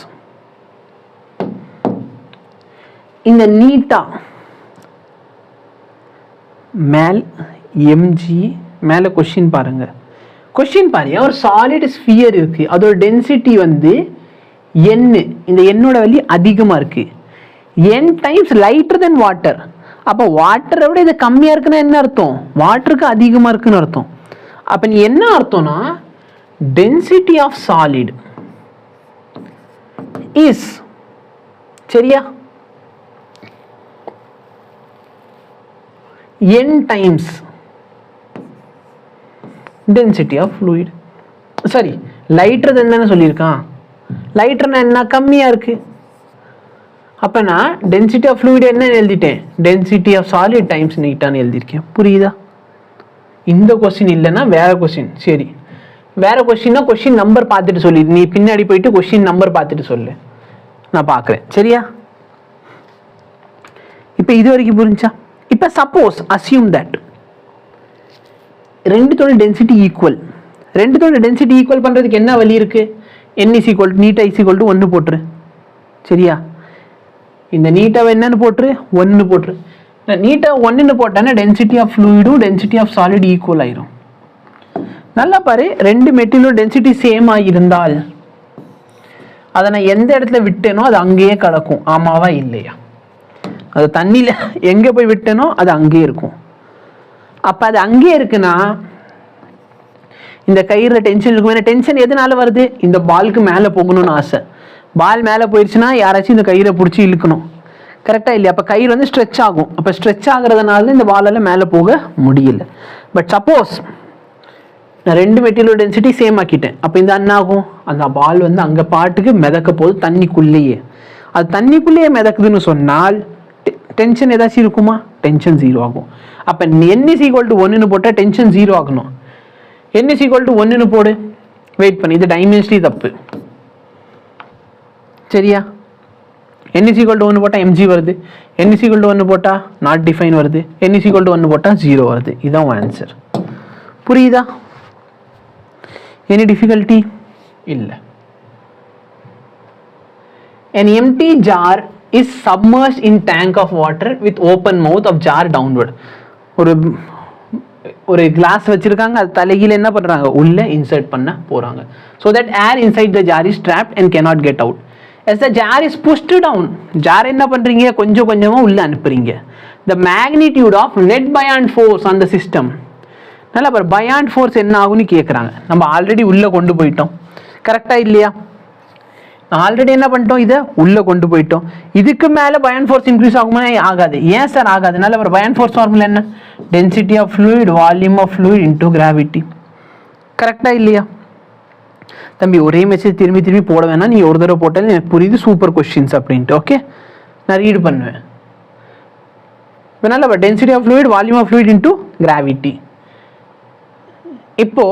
இந்த நீட்டா மேல் எம்ஜி மேலே கொஸ்டின் பாருங்க. ஒரு சாலிட் ஸ்பியர் இருக்கு, அதோட டென்சிட்டி வந்து n. இந்த என்னோட வேல்யூ அதிகமாக இருக்கு. n டைம்ஸ் லைட்டர் தென் வாட்டர். அப்போ வாட்டரை விட இது கம்மியாக இருக்குன்னா என்ன அர்த்தம்? வாட்டருக்கு அதிகமாக இருக்குன்னு அர்த்தம். அப்போ நீ என்ன அர்த்தம்னா டென்சிட்டி ஆஃப் சாலிட் இஸ், சரியா, n times density of fluid. Sorry, lighter then தானே சொல்லியிருக்கான். லைட்டர்னா என்ன? கம்மியாக இருக்கு. அப்போ நான் டென்சிட்டி ஆஃப் ஃப்ளூயிட் என்ன எழுதிட்டேன்? டென்சிட்டி ஆஃப் சாலிட் டைம்ஸ் நீட்டான்னு எழுதியிருக்கேன். புரியுதா? இந்த கொஸ்டின் இல்லைன்னா வேற கொஸ்டின். சரி, வேற கொஸ்டின்னா கொஸ்டின் நம்பர் பார்த்துட்டு சொல்லி, நீ பின்னாடி போயிட்டு கொஸ்டின் நம்பர் பார்த்துட்டு சொல்லு, நான் பார்க்குறேன். சரியா? இப்போ இது வரைக்கும் புரிஞ்சா? இப்போ சப்போஸ் அசியூம் தட் ரெண்டுத்தோட டென்சிட்டி ஈக்குவல். ரெண்டுத்தோட டென்சிட்டி ஈக்குவல் பண்ணுறதுக்கு என்ன வழி இருக்குது? n is equal to நீட்டா is equal to 1 போட்டுரு. சரியா? இந்த நீட்டாவை என்னன்னு போட்டுரு? 1 போட்டுரு. நீட்டா 1 போட்டானா டென்சிட்டி ஆஃப் ஃப்ளூயிடும் டென்சிட்டி ஆஃப் சாலிட் ஈக்குவல் ஆயிரும். நல்லா பாரு, ரெண்டு மெட்டீரியலும் டென்சிட்டி சேமாக இருந்தால் அதை நான் எந்த இடத்துல விட்டேனோ அது அங்கேயே கிடக்கும். ஆமாவா இல்லையா? அது தண்ணியில் எங்கே போய் விட்டேனோ அது அங்கேயே இருக்கும். அப்போ அது அங்கேயே இருக்குன்னா இந்த கயிறுல டென்ஷன் இருக்கும். ஏன்னா டென்ஷன் எதனால வருது? இந்த பாலுக்கு மேலே போகணும்னு ஆசை. பால் மேலே போயிடுச்சுன்னா யாராச்சும் இந்த கயிறை பிடிச்சி இழுக்கணும். கரெக்டாக இல்லையா? அப்போ கயிறு வந்து ஸ்ட்ரெச் ஆகும். அப்போ ஸ்ட்ரெச் ஆகுறதுனால இந்த பாலால் மேலே போக முடியல. பட் சப்போஸ் நான் ரெண்டு மெட்டீரியல் டென்சிட்டி சேம் ஆக்கிட்டேன், அப்போ இந்த என்ன ஆகும்? அந்த பால் வந்து அங்கே பாட்டுக்கு மிதக்க போகுது தண்ணிக்குள்ளேயே. அது தண்ணிக்குள்ளேயே மிதக்குதுன்னு சொன்னால் டென்ஷன் ஏதாச்சும் இருக்குமா? டென்ஷன் 0 ஆகும். அப்போ n is equal to 1 போட்டால் டென்ஷன் 0 ஆகணும். n is equal to 1 போடு. வெயிட் பண்ணி, இது டைமென்ஷனலி தப்பு. சரியா? n is equal to 1 போட்டால் mg வருது. n is equal to 1 போட்டால் நாட் டிஃபைன் வருது. n is equal to 1 போட்டால் 0 வருது. இதுதான் ஆன்சர். புரியுதா? எனி டிஃபிகல்ட்டி இல்லை. An empty jar is submerged in tank of water with open mouth of jar downward. ஒரு கிளாஸ் வச்சிருக்காங்க, அது தலைகீழ என்ன பண்றாங்க? உள்ள இன்சர்ட் பண்ண போறாங்க. So that air inside the jar is trapped and cannot get out. As the jar is pushed down, jar என்ன பண்றீங்க? கொஞ்சம் கொஞ்சமா உள்ள அனுப்புறீங்க. The magnitude of net buoyant force on the system. நல்லா பாரு, buoyant force என்ன ஆகும்னு கேட்குறாங்க. நம்ம ஆல்ரெடி உள்ள கொண்டு போயிட்டோம். கரெக்டா இல்லையா? ஆல்ரெடி என்ன பண்ணிட்டோம்? இதை உள்ள கொண்டு போயிட்டோம். இதுக்கு மேலே buoyant force இன்க்ரீஸ் ஆகுமா? ஆகாது. ஏன் சார் ஆகாது? நல்ல ஒரு buoyant force ஃபார்முலா என்ன? Density of fluid volume of fluid into gravity. கரெக்டா இல்லையா? தம்பி ஒரே மெசேஜ் திரும்பி திரும்பி போட வேணாம். நீ ஒரு தடவை போட்டாலும் எனக்கு புரியுது சூப்பர் கொஸ்டின்ஸ் அப்படின்ட்டு. ஓகே, நான் ரீட் பண்ணுவேன். இப்போ நல்ல density of fluid volume of fluid into gravity. இப்போ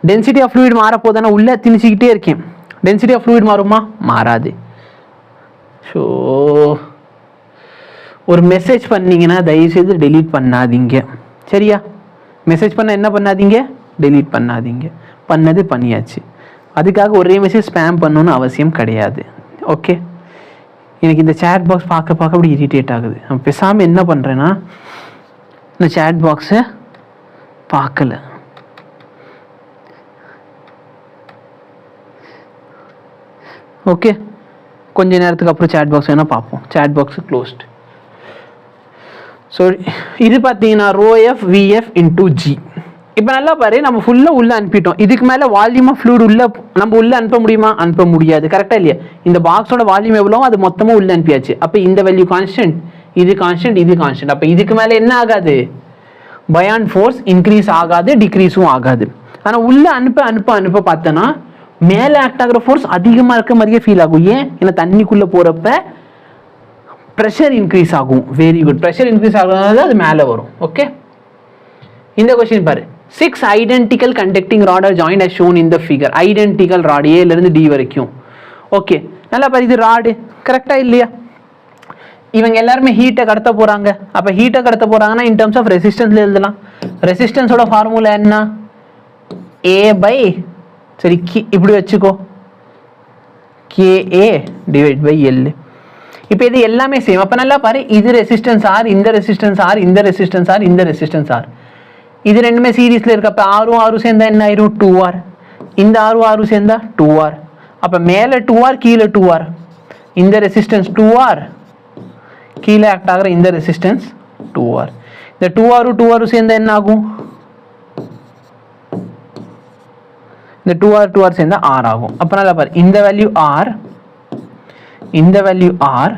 டென்சிட்டி ஆஃப் ஃப்ளூயிட் மாறப்போதானே உள்ள திணிச்சிக்கிட்டே இருக்கேன். டென்சிட்டி ஆஃப் ஃப்ளூயிட் மாறுமா? மாறாது. ஸோ ஒரு மெசேஜ் பண்ணீங்கன்னா தயவுசெய்து டெலீட் பண்ணாதீங்க. சரியா? மெசேஜ் பண்ண என்ன பண்ணாதீங்க? டெலீட் பண்ணாதீங்க. பண்ணது பண்ணியாச்சு. அதுக்காக ஒரே மெசேஜ் ஸ்பேம் பண்ணணும்னு அவசியம் கிடையாது. ஓகே, எனக்கு இந்த சேட் பாக்ஸ் பார்க்க அப்படி இரிட்டேட் ஆகுது. நான் பேசாமல் என்ன பண்ணுறேன்னா இந்த சேட் பாக்ஸை பார்க்கல. ஓகே, கொஞ்ச நேரத்துக்கு அப்புறம் சேட் பாக்ஸ் வேணால் பார்ப்போம். Chat box closed. ஸோ இது பார்த்தீங்கன்னா ρf vf இன்டூ ஜி. இப்போ நல்லா பாரு, நம்ம ஃபுல்லாக உள்ளே அனுப்பிட்டோம். இதுக்கு மேலே வால்யூம் ஆஃப் ஃப்ளூயிட் உள்ள நம்ம உள்ளே அனுப்ப முடியுமா? அனுப்ப முடியாது. கரெக்டாக இல்லையா? இந்த பாக்ஸோட வால்யூம் எவ்வளோ அது மொத்தமாக உள்ளே அனுப்பியாச்சு. அப்போ இந்த வேல்யூ கான்ஸ்டன்ட், இது கான்ஸ்டன்ட், இது கான்ஸ்டன்ட். அப்போ இதுக்கு மேலே என்ன ஆகாது? buoyant ஃபோர்ஸ் இன்க்ரீஸ் ஆகாது, டிக்ரீஸும் ஆகாது. ஆனால் உள்ளே அனுப்ப பார்த்தோன்னா மேலே ஆக்ட் ஆகிற ஃபோர்ஸ் அதிகமாக இருக்க மாதிரியே ஃபீல் ஆகும். ஏன்? ஏன்னா தண்ணிக்குள்ளே போகிறப்ப ப்ரெஷர் இன்க்ரீஸ் ஆகும். Very good. ப்ரெஷர் இன்க்ரீஸ் ஆகுறதுனால அது மேலே வரும். ஓகே, இந்த கொஸ்டின் பாரு. 6 identical conducting rod are joint as shown in the figure. Identical rod ஏலேருந்து டி வரைக்கும். ஓகே, நல்லா பாரு, இது ராடு. கரெக்டா இல்லையா? இவங்க எல்லாருமே ஹீட்டை கடத்த போகிறாங்க. அப்போ ஹீட்டை கடத்த போகிறாங்கன்னா இன் டர்ம்ஸ் ஆஃப் ரெசிஸ்டன்ஸில் எழுதலாம். ரெசிஸ்டன்ஸோட ஃபார்முலா என்ன? ஏ பை, சரி இப்படி வச்சுக்கோ, KA டிவைட் பை L. இப்போ இது எல்லாமே சேம். அப்போ நல்லா பாரு, இது ரெசிஸ்டன்ஸ் ஆர், இந்த ரெசிஸ்டன்ஸ் ஆர், இந்த ரெசிஸ்டன்ஸ் ஆர், இந்த ரெசிஸ்டன்ஸ் ஆர். இது ரெண்டுமே சீரீஸில் இருக்கு. அப்போ ஆறும் சேர்ந்தா என்ன ஆயிரும்? 2R. இந்த ஆறும் சேர்ந்தா 2R. அப்போ மேலே 2R, கீழே 2R. இந்த ரெசிஸ்டன்ஸ் 2R, கீழே ஆக்ட் ஆகிற இந்த ரெசிஸ்டன்ஸ் 2R. இந்த 2R சேர்ந்தா என்ன ஆகும்? இந்த 2R சேர்ந்தா R ஆகும். அப்போ நல்லா பாரு, இந்த வேல்யூ R, இந்த வேல்யூ R,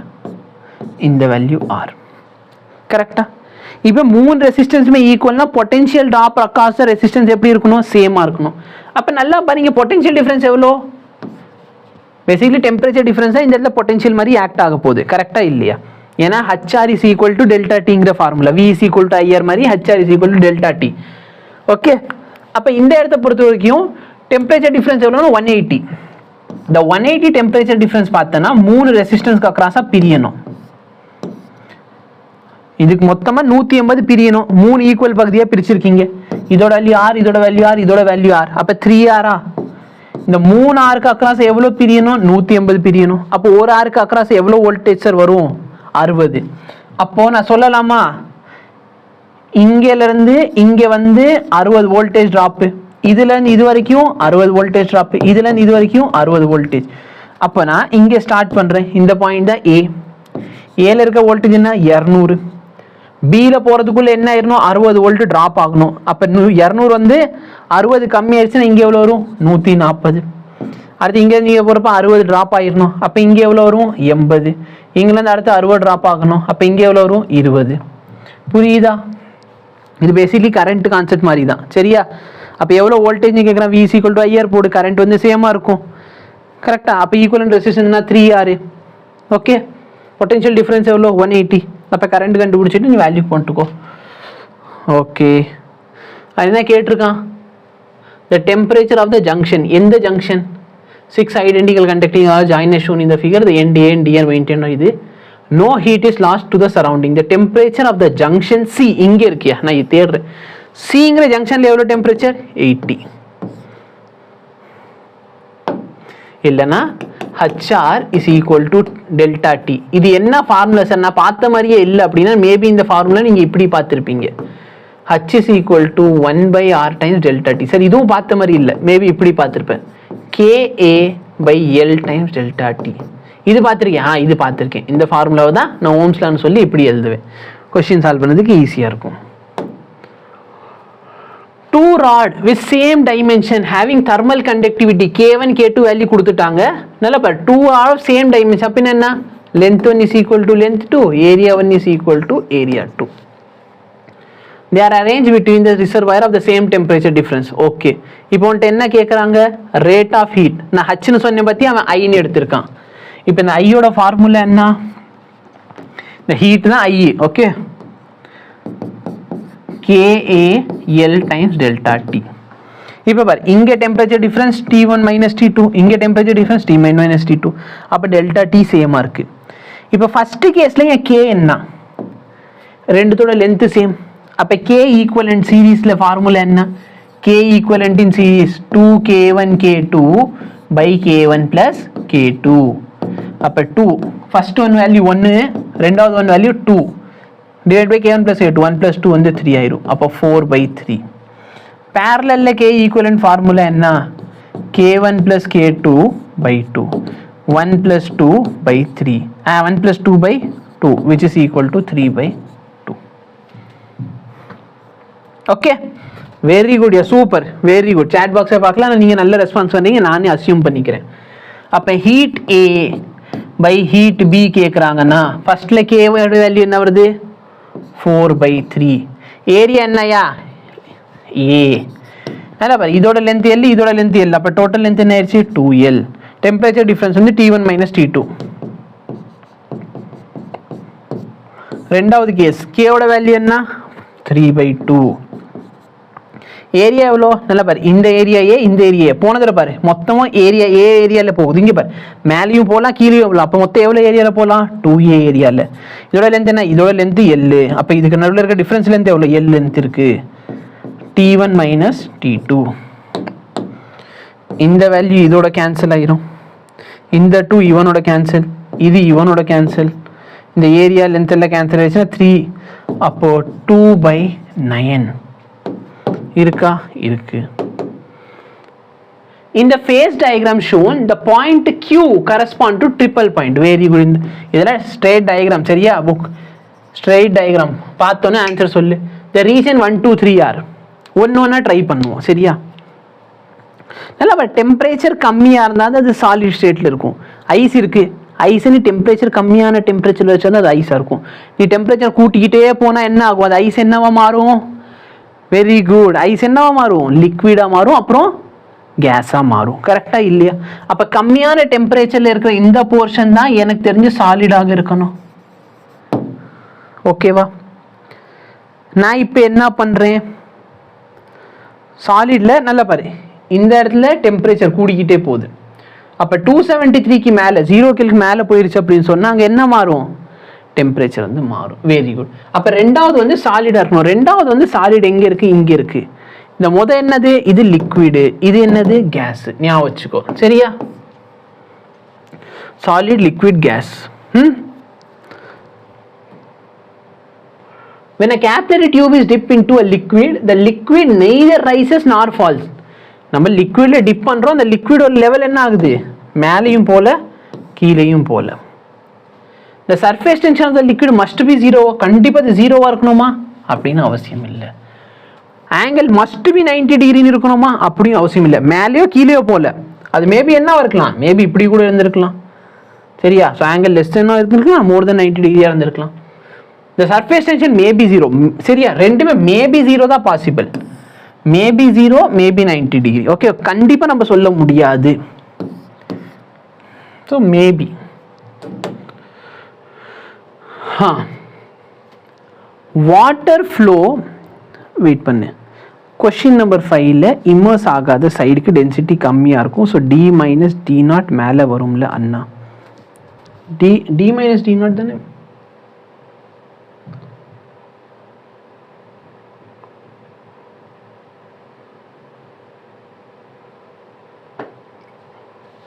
இந்த வேல்யூ R. கரெக்டா? இப்போ 3 ரெசிஸ்டன்ஸுமே ஈக்குவல்னா பொட்டன்ஷியல் ட்ராப் அக்காஸ் ரெசிஸ்டன்ஸ் எப்படி இருக்கணும்? சேமாக இருக்கணும். அப்போ நல்லா பாருங்க, பொட்டன்ஷியல் டிஃபரன்ஸ் எவ்வளோ? பேசிக்கலி டெம்பரேச்சர் டிஃபரன்ஸ் தான் இந்த இடத்துல பொட்டன்ஷியல் மாதிரி ஆக்ட் ஆக போகுது. கரெக்டாக இல்லையா? ஏன்னா HR is equal to delta Tங்கிற formula, V is equal to IR மாதிரி HR is equal to delta T. Okay, அப்போ இந்த இடத்த பொறுத்த வரைக்கும் டெம்பரேச்சர் டிஃபரன்ஸ் எவ்வளோனா 180. இந்த 180 டெம்பரேச்சர் டிஃபரன்ஸ் பார்த்தோன்னா 3 ரெசிஸ்டன்ஸ்க்கு அக்ராஸாக பிரியணும். இதுக்கு மொத்தமாக 180 பிரியணும். 3 ஈக்குவல் பகுதியாக பிரிச்சிருக்கீங்க. இதோட வேல்யூ ஆர், இதோட வேல்யூ ஆர், இதோட வேல்யூ ஆர். அப்போ 3 ஆரா? இந்த 3 ஆருக்கு அக்ராஸ் எவ்வளோ பிரியணும்? 180 பிரியணும். அப்போ ஒரு ஆருக்கு அக்ராஸ் எவ்வளோ வோல்டேஜ் சார் வரும்? 60. அப்போ நான் சொல்லலாமா, இங்கேருந்து இங்கே வந்து 60 வோல்டேஜ் ட்ராப்பு, இதுலேருந்து இது வரைக்கும் 60 வோல்டேஜ் ட்ராப்பு, இதுலேருந்து இது வரைக்கும் 60 வோல்டேஜ். அப்போ நான் இங்கே ஸ்டார்ட் பண்ணுறேன். இந்த பாயிண்ட் தான் ஏ. ஏல இருக்க வோல்டேஜ் என்ன? 200. பியில் போகிறதுக்குள்ளே என்ன ஆயிடணும்? 60 வோல்ட் ட்ராப் ஆகணும். அப்போ 200 வந்து 60 கம்மி ஆயிடுச்சுன்னா இங்கே எவ்வளோ வரும்? 140. அடுத்து இங்கே நீங்கள் போகிறப்ப 60 ட்ராப் ஆகிடணும். அப்போ இங்கே எவ்வளோ வரும்? 80. இங்கேருந்து அடுத்து 60 ட்ராப் ஆகணும். அப்போ இங்கே எவ்வளோ வரும்? 20. புரியுதா? இது பேசிக்லி கரண்ட் கான்செப்ட் மாதிரி தான். சரியா? அப்போ எவ்வளோ வோல்டேஜ் கேட்குறேன்? V = IR போடு. கரண்ட் வந்து சேமாக இருக்கும். கரெக்டாக? அப்போ ஈக்குவலன்ட் ரெசிஸ்டன்ஸ்னா 3R. ஓகே. பொட்டன்ஷியல் டிஃப்ரென்ஸ் எவ்வளோ? 180. அப்போ கரண்ட் கண்டுபிடிச்சிட்டு நீ வேல்யூ போட்டுக்கோ. ஓகே. அது என்ன கேட்டிருக்கான்? The temperature of the junction. எந்த junction? 6 identical conducting are join as shown in the figure. The end A and D are maintained. இது no heat is lost to the surrounding. The temperature of the junction C. இங்கே இருக்கியா? நான் இது தேடுறேன். Cங்கிற ஜங்ஷன்ல எவ்வளோ temperature? 80. இல்லைன்னா HR is equal to delta T. இது என்ன ஃபார்முலா சார்? நான் பார்த்த மாதிரியே இல்லை அப்படின்னா மேபி இந்த ஃபார்முலா நீங்கள் இப்படி பார்த்துருப்பீங்க. H is equal to 1/R times delta T. Sir இதுவும் பார்த்த மாதிரி இல்லை, மேபி இப்படி பார்த்துருப்பேன். KA/L times delta T. இது பார்த்துருக்கேன். இது பார்த்துருக்கேன். இந்த ஃபார்முலாவை தான் நான் ஓம்ஸ்லான்னு சொல்லி இப்படி எழுதுவேன். கொஸ்டின் சால்வ் பண்ணதுக்கு ஈஸியாக இருக்கும். 2 rod with same dimension having thermal conductivity K1 K2 value கொடுத்துட்டாங்க. நல்லா பாரு, 2 rod same dimension. அப்போ என்ன? length 1 is equal to length 2, area 1 is equal to area 2. They are arranged between the reservoir of the same temperature difference. Okay. இப்போ வந்துட்டு என்ன கேட்குறாங்க? Rate of heat. நான் ஹச்னு சொன்ன பற்றி அவன் ஐன்னு எடுத்திருக்கான். இப்போ இந்த ஐயோட ஃபார்முலா என்ன? இந்த ஹீட் தான் ஐ. Okay. KAL times delta T. இப்போ பாரு, இங்கே temperature difference T1 minus T2, இங்கே temperature difference T minus T2. அப்போ டெல்டா T சேமாக இருக்குது. இப்போ ஃபஸ்ட்டு கேஸில் என் K என்ன? ரெண்டுத்தோட லென்த்து சேம். அப்போ K ஈக்குவலண்ட் சீரீஸில் ஃபார்முலா என்ன? K equivalent in series 2K1 K2 by K1 plus K2. அப்போ 2 ஃபர்ஸ்ட் ஒன் வேல்யூ 1, ரெண்டாவது one value 2 divide by K1 plus K2. 1 plus 2 வந்து 3 ஆயிரும். அப்போ 4/3. பேரலல்ல K ஈக்குவலண்ட் ஃபார்முலா என்ன? K1 plus K2 by 2. 1 plus 2 by 3. 1 plus 2 by 2 which is equal to 3/2. Okay, very good. Super, very good. Chat பாக்ஸை பார்க்கலாம். நீங்கள் நல்ல response பண்ணீங்க, நானே அசியூம் பண்ணிக்கிறேன். அப்போ heat A by heat B கேட்குறாங்கன்னா ஃபர்ஸ்ட்டில் கேவோட வேல்யூ என்ன வருது? 4/3. ஏரியா என்னையா? A. நல்லா பாரு, இதோட லென்த் L, இதோட லென்த் L. அப்போ டோட்டல் லென்த் என்ன ஆயிடுச்சு? 2L. டெம்பரேச்சர் டிஃப்ரென்ஸ் வந்து T1 minus T2. ரெண்டாவது கேஸ் கேவோட வேல்யூ என்ன? 3/2. ஏரியா எவ்வளோ? நல்லா பாரு, இந்த ஏரியா ஏ, இந்த ஏரியா ஏ. போனதில் பாரு, மொத்தமாக ஏரியா ஏ ஏரியாவில் போகுது. இங்கே பாரு, மேலேயும் போகலாம் கீழேயும் போகலாம். அப்போ மொத்தம் எவ்வளோ ஏரியாவில் போகலாம்? 2A ஏரியாவில். இதோட லென்த் என்ன? இதோட லென்த்து L. அப்போ இதுக்கு நடுவில் இருக்க டிஃப்ரென்ஸ் லென்த் எவ்வளோ? L லென்த் இருக்குது. T1 minus T2. இந்த வேல்யூ இதோட கேன்சல் ஆயிரும். இந்த 2 இவனோட கேன்சல், இது இவனோட கேன்சல். இந்த ஏரியா லென்த் எல்லாம் கேன்சல் ஆயிடுச்சுன்னா 3. அப்போது 2/9 இருக்கா? இருக்கு. In the phase diagram shown, the point Q correspond to triple point. Very good. இதெல்லாம் straight diagram. சரியா? புக் straight diagram பார்த்தோன்னே ஆன்சர் சொல்லு. The region 1, 2, 3 are ஒன்று ட்ரை பண்ணுவோம். சரியா? நல்லா டெம்பரேச்சர் கம்மியாக இருந்தால் அது சாலிட் ஸ்டேட்டில் இருக்கும். ஐஸ் இருக்குது, ஐஸ்ன்னு டெம்பரேச்சர் கம்மியான டெம்பரேச்சரில் வச்சா அது ஐஸாக இருக்கும். நீ டெம்பரேச்சர் கூட்டிக்கிட்டே போனால் என்ன ஆகும்? அது ஐஸ் என்னவா மாறும்? Very good. ஐஸ் என்னவா மாறும்? லிக்விடாக மாறும், அப்புறம் கேஸாக மாறும். கரெக்டாக இல்லையா? அப்போ கம்மியான டெம்பரேச்சரில் இருக்கிற இந்த போர்ஷன் தான் எனக்கு தெரிஞ்சு சாலிடாக இருக்கணும். ஓகேவா? நான் இப்போ என்ன பண்ணுறேன்? சாலிடில் நல்லா பாரு, இந்த இடத்துல டெம்பரேச்சர் கூடிக்கிட்டே போகுது. அப்போ 273க்கு மேலே 0 K மேலே போயிடுச்சு அப்படின்னு சொன்னால் அங்கே என்ன மாறும்? டெம்பரேச்சர் வந்து மாறும். Very good. அப்போ ரெண்டாவது வந்து சாலிடாக இருக்கணும். ரெண்டாவது வந்து சாலிட் எங்கே இருக்குது? இங்கே இருக்குது. இந்த என்னது? இது லிக்விடு, இது என்னது? கேஸ். ஞாபகம் வச்சுக்கோ. சரியா? Solid, liquid, gas. When a capillary tube is dipped into a liquid, the liquid neither rises nor falls. நம்ம லிக்விட்ல டிப் பண்றோம், அந்த லிக்விடோட லெவல் என்ன ஆகுது? மேலேயும் போல கீழேயும் போல. The surface tension of the liquid must be 0. கண்டிப்பா அது 0வா இருக்கணுமா? அப்படின்னு அவசியம் இல்லை. ஆங்கிள் must be 90 டிகிரி இருக்கணுமா? அப்படியும் அவசியம் இல்லை. மேலேயோ கீழேயோ போல. அது மேபி என்னவா இருக்கலாம்? மேபி இப்படி கூட இருந்திருக்கலாம். சரியா? ஸோ ஆங்கிள் லெஸ் தென்னா இருந்திருக்கலாம், மோர் தென் 90 டிகிரியா இருந்திருக்கலாம். The surface tension may be 0. சரியா? ரெண்டுமே மேபி 0 தான் possible. Maybe 0, maybe 90 degree. Okay, கண்டிப்பா நம்ம சொல்ல முடியாது. So maybe. Water flow, wait பண்ணு. கொஸ்டின் நம்பர் 5ல இம்மர்ஸ் ஆகாத சைடுக்கு டென்சிட்டி கம்மியாக இருக்கும். So T minus T naught மேலே வரும்ல அண்ணா. டி மைனஸ் டி நாட் தானே?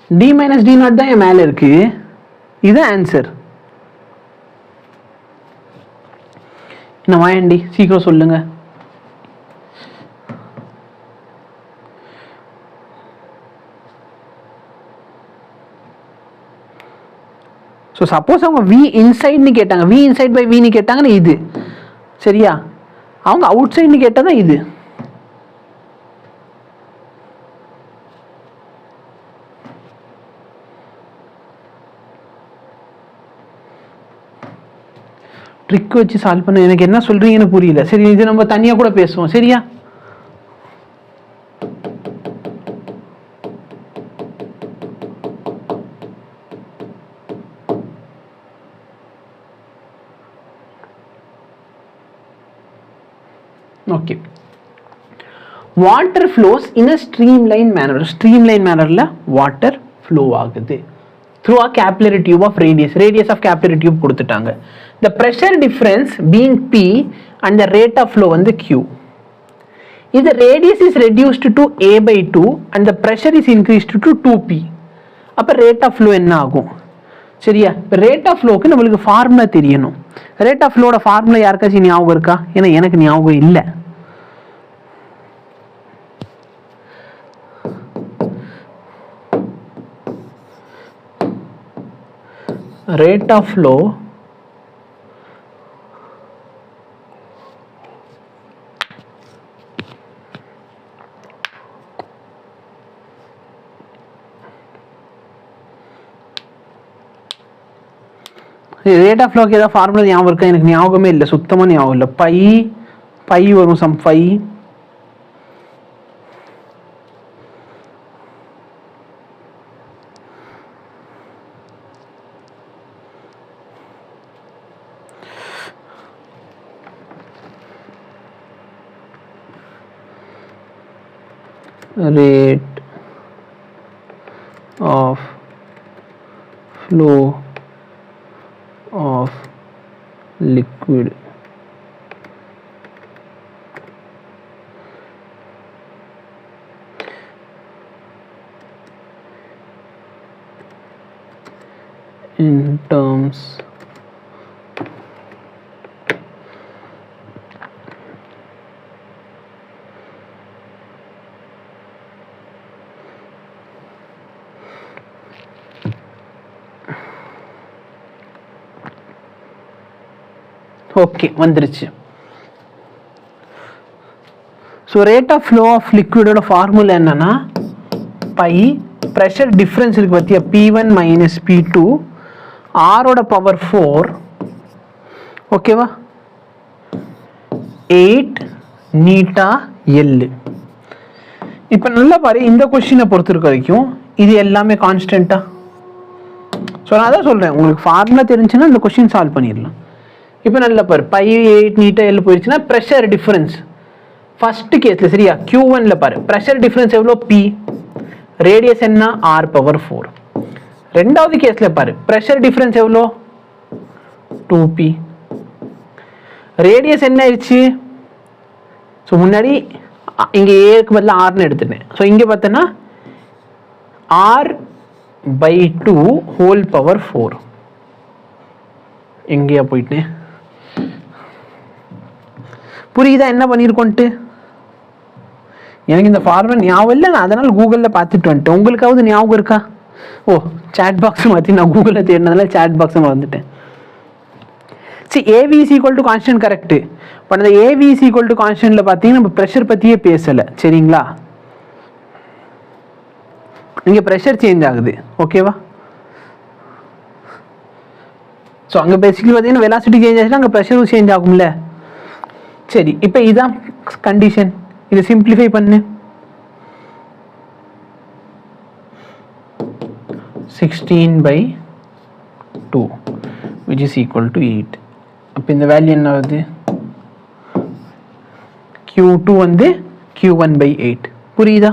டி மைனஸ் டி நாட் தான் என் மேலே இருக்கு. இது ஆன்சர். என்ன வாயண்டி, சீக்கிரம் சொல்லுங்க. ஸோ சப்போஸ் அவங்க வி இன்சைட்னு கேட்டாங்க, வி இன்சைட் பை வின்னு கேட்டாங்கன்னு இது சரியா? அவங்க அவுட் சைட்னு கேட்டால் தான் இது. ட்ரிக் வச்சு சால்வ் பண்ண எனக்கு என்ன சொல்றீங்கன்னு புரியல. சரி, இது நம்ம தனியா கூட பேசுவோம். சரியா? Okay. Water flows in a streamline manner. Streamline மேனர்ல வாட்டர் ஃப்ளோ ஆகுது through a capillary tube of radius of capillary tube கொடுத்துட்டாங்க. The pressure difference being P and the rate of flow வந்து Q. If the radius is reduced to A by 2 and the pressure is increased to 2P, அப்ப rate of flow என்ன ஆகும்? சரியா? rate of flowக்கு நம்மளுக்கு formula தெரியணும். rate of flowட formula யாருக்காச்சும் ஞாபகம் இருக்கா? ஏன்னா எனக்கு ஞாபகம் இல்லை. rate of flow rate of flow ஏதாவது ஃபார்முலா ஞாபகம் இருக்கா? எனக்கு ஞாபகமே இல்லை, சுத்தமாக ஞாபகம் இல்லை. பை வரும், some pi. rate of flow of liquid in terms okay வந்துருச்சு. So rate of flow of லிக்விடோட ஃபார்முலா என்னன்னா பை ப்ரெஷர் டிஃப்ரென்ஸ் இருக்கு பார்த்தியா, P1 மைனஸ் P2 ஆரோட பவர் 4 ஓகேவா 8 நீட்டா L. இப்போ நல்லா பாரு, இந்த கொஸ்டினை பொறுத்திருக்க வரைக்கும் இது எல்லாமே கான்ஸ்டன்ட்டா. ஸோ நான் அதான் சொல்கிறேன், உங்களுக்கு ஃபார்முலா தெரிஞ்சுன்னா இந்த கொஸ்டின் சால்வ் பண்ணிடலாம். இப்போ நல்லா பாரு, பை 8 நீட்டா L போயிடுச்சுன்னா ப்ரெஷர் டிஃபரன்ஸ் ஃபர்ஸ்ட் கேஸ்ல சரியா Q1ல பாரு, ப்ரெஷர் டிஃபரன்ஸ் எவ்வளோ P, ரேடியஸ் என்ன R பவர் 4. ரெண்டாவது கேஸ்ல பாரு, ப்ரெஷர் டிஃபரன்ஸ் எவ்வளோ 2p. ரேடியஸ் என்ன ஆயிடுச்சு? ஸோ முன்னாடி இங்கே ஏக்கு பதில் ஆர்னு எடுத்துட்டேன். ஸோ இங்கே பார்த்தோன்னா r/2 ஹோல் பவர் 4. எங்கேயா போயிட்டேன்? புரியுதா என்ன பண்ணியிருக்கோன்ட்டு? எனக்கு இந்த ஃபார்முலா ஞாபகம் இல்லை, நான் அதனால் கூகுளில் பார்த்துட்டு வந்துட்டேன். உங்களுக்காவது ஞாபகம் இருக்கா? ஓ, சேட் பாக்ஸ் மாற்றி நான் கூகுளில் தேடினதில் சேட் பாக்ஸை வந்துட்டேன். சரி, AV is equal to constant correct. இப்போ அந்த ஏவி இஸ் ஈக்குவல் டு கான்ஸ்டன்ட்டில் பார்த்தீங்கன்னா நம்ம ப்ரெஷர் பற்றியே பேசலை, சரிங்களா? இங்கே ப்ரெஷர் சேஞ்ச் ஆகுது, ஓகேவா? ஸோ அங்கே பேசிக்கலி பார்த்தீங்கன்னா வெலாசிட்டி சேஞ்ச் ஆச்சுன்னா அங்கே ப்ரெஷரும் சேஞ்ச் ஆகும்ல. சரி, இப்போ இதுதான் கண்டிஷன். இதை சிம்பிளிஃபை பண்ணு. 16/2 which is equal to 8. அப்போ இந்த வேல்யூ என்ன ஆகுது? Q2 வந்து Q1/8. புரியுதா?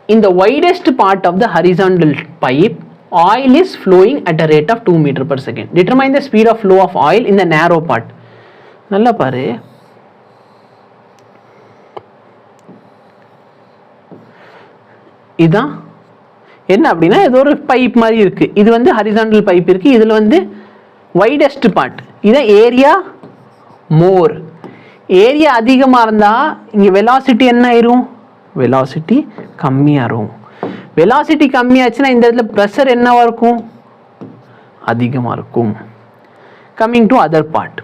In the widest part of the horizontal pipe, oil is flowing at a rate of 2 meter per second. Determine the speed of flow of oil in the narrow part. நல்லா பாரு. இதான் என்ன அப்படின்னா ஏதோ ஒரு pipe மாதிரி இருக்கு. இது வந்து ஹரிசாண்டல் பைப் இருக்கு. இதுல வந்து வைடஸ்ட் பார்ட், இதான் ஏரியா மோர். ஏரியா அதிகமாக இருந்தால் இங்கே வெலாசிட்டி என்ன ஆயிரும்? வெலாசிட்டி கம்மியாகும். வெலாசிட்டி கம்மியாச்சுன்னா இந்த இடத்துல ப்ரெஷர் என்னவா இருக்கும்? அதிகமாக இருக்கும். Coming to other part,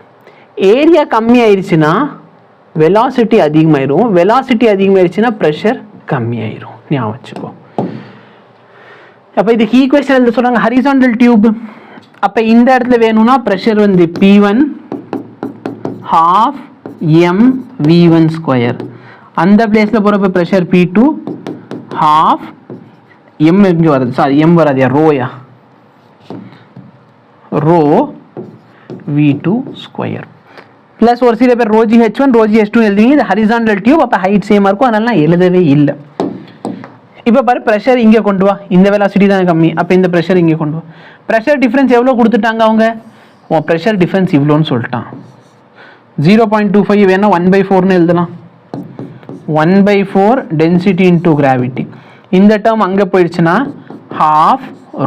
area கம்மியாயிருச்சுன்னா வெலாசிட்டி அதிகமாயிரும். வெலாசிட்டி அதிகமாயிருச்சுன்னா ப்ரெஷர் கம்மியாயிரும். ஞாபகம் வச்சுக்கோ. அப்போ இதுக்கு ஈக்குவேஷன் எழுத சொல்றாங்க ஹரிசாண்டல் டியூப். அப்போ இந்த இடத்துல வேணும்னா ப்ரெஷர் வந்து P1 half mv1². அந்த பிளேஸில் போகிறப்ப ப்ரெஷர் P2 half m. இங்கே வருது, சாரி m வராதியா, ரோயா, ரோ v2² ப்ளஸ் ஒரு சில பேர் ரோஜி H1 ரோஜி H2 எழுதிங்க. இது ஹரிசாண்டல் டியூப், அப்போ ஹைட் சேமாக இருக்கும், அதனால நான் எழுதவே இல்லை. இப்போ பாரு, ப்ரெஷர் இங்கே கொண்டு வா. இந்த வெலாசிட்டி தான் கம்மி, அப்போ இந்த ப்ரெஷர் இங்கே கொண்டு வா. ப்ரெஷர் டிஃப்ரென்ஸ் எவ்வளோ கொடுத்துட்டாங்க அவங்க? உன் ப்ரெஷர் டிஃப்ரென்ஸ் இவ்வளோன்னு சொல்லிட்டான். 0.25 வேணா 1/4ன்னு எழுதலாம். 1/4 டென்சிட்டி இன்டூ கிராவிட்டி. இந்த டேர்ம் அங்கே போயிடுச்சுன்னா half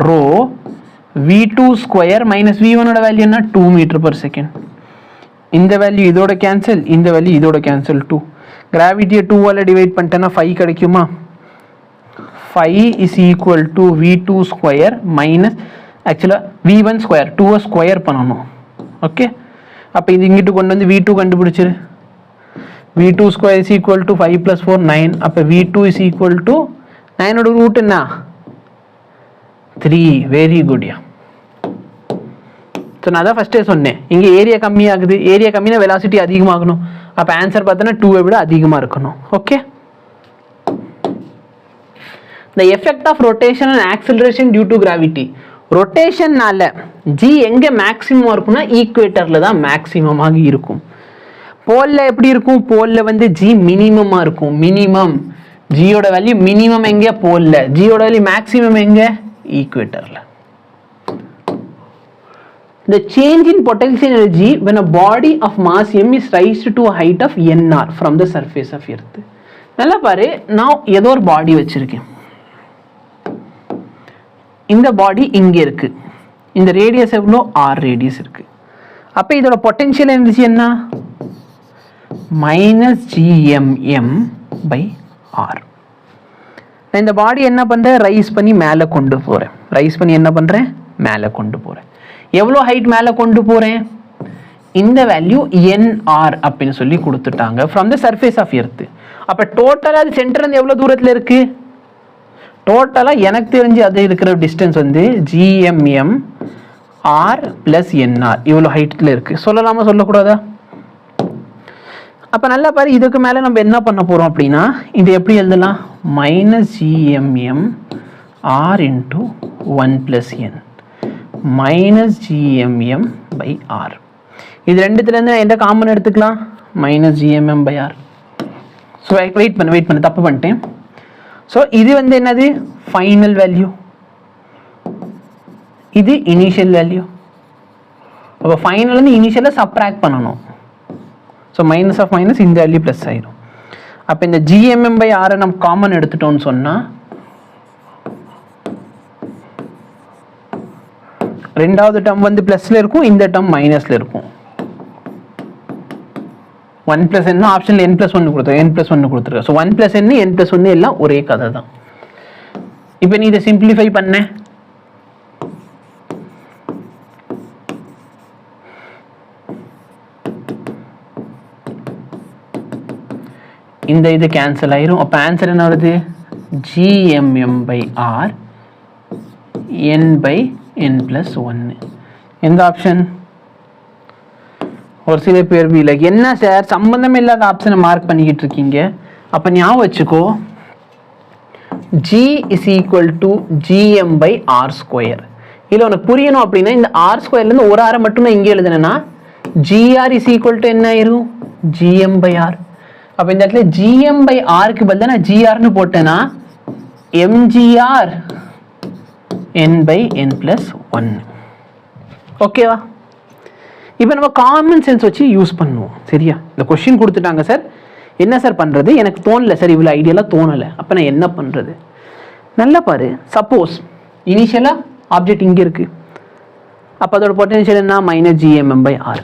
ரோ v2² மைனஸ் v1ஓட வேல்யூ என்ன? 2 மீட்டர் பர் செகண்ட். இந்த வேல்யூ இதோட கேன்சல், இந்த வேல்யூ இதோட கேன்சல். 2 கிராவிட்டியை 2ஆல் டிவைட் பண்ணிட்டேன்னா 5 கிடைக்குமா? 5 is equal to v2² minus ஆக்சுவலாக v1², 2 ஸ்கொயர் பண்ணணும். ஓகே, அப்போ இது இங்கிட்டு கொண்டு வந்து v2 கண்டுபிடிச்சிரு. v2² is equal to 5 + 4 9. அப்போ v2 is equal to 9ஓட ரூட் என்ன? 3. வெரி குட்யா. ஸோ நான் தான் ஃபஸ்ட்டே சொன்னேன், இங்கே ஏரியா கம்மியாகுது. ஏரியா கம்மினா வெலாசிட்டி அதிகமாகணும். அப்போ ஆன்சர் பார்த்தோன்னா 2ஐ விட அதிகமாக இருக்கணும். Okay, the effect of rotation and acceleration due to gravity. ரொட்டேஷன்னால g எங்கே மேக்ஸிமம் இருக்கும்னா ஈக்குவேட்டரில் தான் மேக்ஸிமமாக இருக்கும். போலில் எப்படி இருக்கும்? போலில் வந்து g மினிமமாக இருக்கும். மினிமம் ஜியோட வேல்யூ மினிமம் எங்கே? போலில். ஜியோட வேல்யூ மேக்ஸிமம் எங்கே? ஈக்குவேட்டரில். The change in potential energy when a body of mass m is raised to a height of nr from the surface of earth. நல்லா பாரு, நான் ஏதோ ஒரு பாடி வச்சிருக்கேன். இந்த பாடி இங்கே இருக்கு. இந்த ரேடியஸ் எவ்வளோ? r ரேடியஸ் இருக்கு. அப்போ இதோட பொட்டென்ஷியல் எனர்ஜி என்ன? -gmm/r. நான் இந்த பாடி என்ன பண்ணுறேன்? ரைஸ் பண்ணி மேலே கொண்டு போகிறேன். ரைஸ் பண்ணி என்ன பண்ணுறேன்? மேலே கொண்டு போகிறேன். எவ்வளோ ஹைட் மேலே கொண்டு போகிறேன்? இந்த வேல்யூ nr அப்படின்னு சொல்லி கொடுத்துட்டாங்க from the surface of earth. அப்போ டோட்டலாக அது சென்டர்லேருந்து எவ்வளோ தூரத்தில் இருக்குது? டோட்டலாக எனக்கு தெரிஞ்சு அது இருக்கிற டிஸ்டன்ஸ் வந்து gmm r + nr. இவ்வளோ ஹைட்டில் இருக்குது. சொல்லலாமா சொல்லக்கூடாதா? அப்போ நல்லா பாரு, இதுக்கு மேலே நம்ம என்ன பண்ண போகிறோம் அப்படின்னா இது எப்படி எழுதலாம்? -gmm r × 1 + n -gmm/r. இது ரெண்டுத்துலேருந்து எந்த காமன் எடுத்துக்கலாம்? -gmm/r. ஸோ வெயிட் பண்ணு, தப்பு பண்ணிட்டேன். ஸோ இது வந்து என்னது? Final value. இது இனிஷியல் வேல்யூ. அப்போ ஃபைனல் இனிஷியலாக சப்ராக்ட் பண்ணணும். ஸோ மைனஸ் ஆஃப் மைனஸ் இந்த வேல்யூ ப்ளஸ் ஆயிடும். அப்போ இந்த GMM/R நம்ம காமன் எடுத்துட்டோம்னு சொன்னால் ரெண்டாவது டேர்ம் வந்து ப்ளஸில் இருக்கும், இந்த டேர்ம் மைனஸில் இருக்கும். 1 + n ஆப்ஷனில் n+1 கொடுத்துருக்கேன், n+1 கொடுத்துருக்கேன். ஸோ 1 + n n+1 எல்லாம் ஒரே கதை தான். இப்போ நீ இதை சிம்பிளிஃபை பண்ண இந்த இது கேன்சல் ஆயிரும். அப்போ ஆன்சர் என்ன வருது? GMM/R n/n+1. எந்த ஆப்ஷன்? ஒரு சில பேர் லைக் என்ன சார் சம்பந்தம் இல்லாத ஆப்ஷனை மார்க் பண்ணிக்கிட்டு இருக்கீங்க. அப்போ ஞாபகம் வச்சுக்கோ, G is equal to GM/R². இல்லை உனக்கு புரியணும் அப்படின்னா இந்த R²லேருந்து ஒரு ஆரை மட்டும் நான் இங்கே எழுதுனேன்னா GR is equal to என்ன ஆயிரும்? GM/R. அப்போ இந்த இடத்துல GM/Rக்கு பதிலாக நான் GRன்னு போட்டேன்னா MGR n/n+1. ஓகேவா? இப்போ நம்ம காமன் சென்ஸ் வச்சு யூஸ் பண்ணுவோம். சரியா? இந்த கொஸ்டின் கொடுத்துட்டாங்க சார், என்ன சார் பண்ணுறது? எனக்கு தோணலை சார், இவ்வளோ ஐடியாலாம் தோணலை. அப்போ நான் என்ன பண்ணுறது? நல்லா பாரு. சப்போஸ் இனிஷியலாக ஆப்ஜெக்ட் இங்கே இருக்குது, அப்போ அதோட பொட்டன்ஷியல் என்ன? -GMM/R.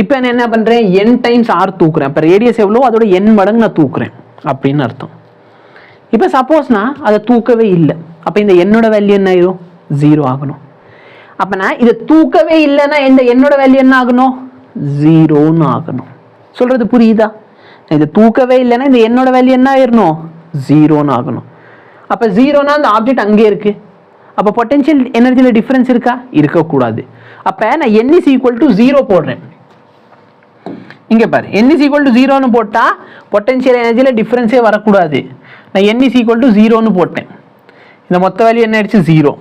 இப்போ நான் என்ன பண்ணுறேன்? n times R தூக்குறேன். அப்போ ரேடியஸ் எவ்வளோ அதோட n மடங்கு நான் தூக்குறேன் அப்படின்னு அர்த்தம். இப்போ சப்போஸ் நான் அதை தூக்கவே இல்லை, அப்போ இந்த என்னோட வேல்யூ என்ன ஆயிரும்? 0 ஆகணும். அப்போ நான் இதை தூக்கவே இல்லைன்னா இந்த என்னோட வேல்யூ என்ன ஆகணும்? 0ன்னு ஆகணும். சொல்கிறது புரியுதா? இதை தூக்கவே இல்லைன்னா இந்த என்னோட வேல்யூ என்ன ஆயிரணும்? 0ன்னு ஆகணும். அப்போ 0னா அந்த ஆப்ஜெக்ட் அங்கே இருக்குது. அப்போ பொட்டன்ஷியல் எனர்ஜியில் டிஃப்ரென்ஸ் இருக்கா? இருக்கக்கூடாது. அப்போ நான் n is equal to 0 போடுறேன். இங்கே பாரு, n is equal to 0ன்னு போட்டால் பொட்டன்ஷியல் எனர்ஜியில் டிஃப்ரென்ஸே வரக்கூடாது. நான் n is equal to 0ன்னு போட்டேன். இந்த மொத்த வேல்யூ என்ன ஆயிடுச்சு? 0.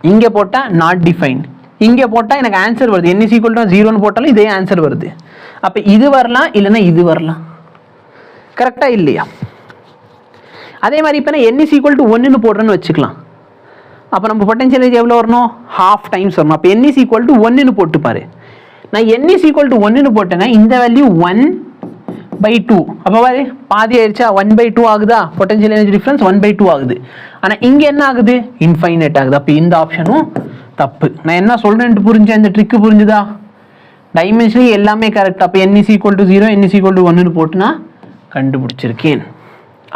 இங்கே போட்டால் நாட் டிஃபைன், இங்கே போட்டால் எனக்கு ஆன்சர் வருது. n is equal to 0ன்னு போட்டாலும் இதே ஆன்சர் வருது. அப்போ இது வரலாம், இல்லைன்னா இது வரலாம். கரெக்டாக இல்லையா? அதே மாதிரி இப்போ நான் n is equal to 1ன்னு போடுறேன்னு வச்சுக்கலாம். அப்போ நம்ம பொட்டன்ஷியல் எனர்ஜி எவ்வளோ வரணும்? ½ டைம்ஸ் வரணும். அப்போ n is equal to 1ன்னு போட்டுப்பாரு. நான் n is equal to 1ன்னு போட்டேன்னா இந்த வேல்யூ 1/2. அப்போ பாரு, பாதி ஆயிடுச்சா? 1/2 ஆகுதா? பொட்டன்ஷியல் எனர்ஜி டிஃபரன்ஸ் 1/2 ஆகுது. ஆனால் இங்கே என்ன ஆகுது? இன்ஃபைனைட் ஆகுது. அப்போ இந்த ஆப்ஷனும் தப்பு. நான் என்ன சொல்கிறேன்ட்டு புரிஞ்சேன்? இந்த ட்ரிக்கு புரிஞ்சுதா? டைமென்ஷனலி எல்லாமே கரெக்ட். அப்போ n is equal to 0, n is equal to 1ன்னு போட்டு நான் கண்டுபிடிச்சிருக்கேன்.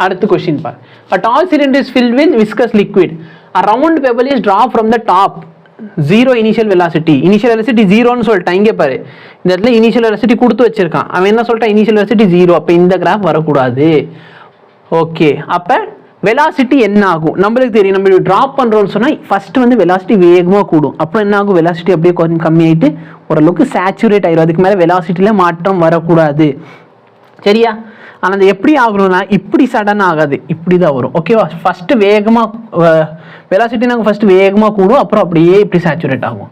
அடுத்த கொஸ்டின் பார். A tall cylinder is filled with viscous liquid. A round pebble is dropped from the top. 0 initial velocity. Initial velocity 0ன்னு சொல்லிட்டான். இங்கே பாரு, இந்த இடத்துல இனிஷியல் வெலாசிட்டி கொடுத்து வச்சிருக்கான். அவன் என்ன சொல்லிட்டான்? Initial velocity 0. அப்போ இந்த கிராஃப் வரக்கூடாது. ஓகே, அப்போ வெலாசிட்டி என்ன ஆகும்? நம்மளுக்கு தெரியும், நம்ம ட்ராப் பண்ணுறோம்னு சொன்னால் ஃபர்ஸ்ட் வந்து வெலாசிட்டி வேகமாக கூடும். அப்புறம் என்ன ஆகும்? வெலாசிட்டி அப்படியே கொஞ்சம் கம்மியாயிட்டு ஓரளவுக்கு சேச்சுரேட் ஆயிடும். அதுக்கு மேலே வெலாசிட்டியில் மாற்றம் வரக்கூடாது. சரியா? ஆனால் அது எப்படி ஆகணும்னா இப்படி சடன் ஆகாது, இப்படி தான் வரும். ஓகேவா? ஃபஸ்ட்டு வேகமாக வெலாசிட்டி நாங்கள் ஃபஸ்ட்டு வேகமாக கூடும், அப்புறம் அப்படியே இப்படி சேச்சுரேட் ஆகும்.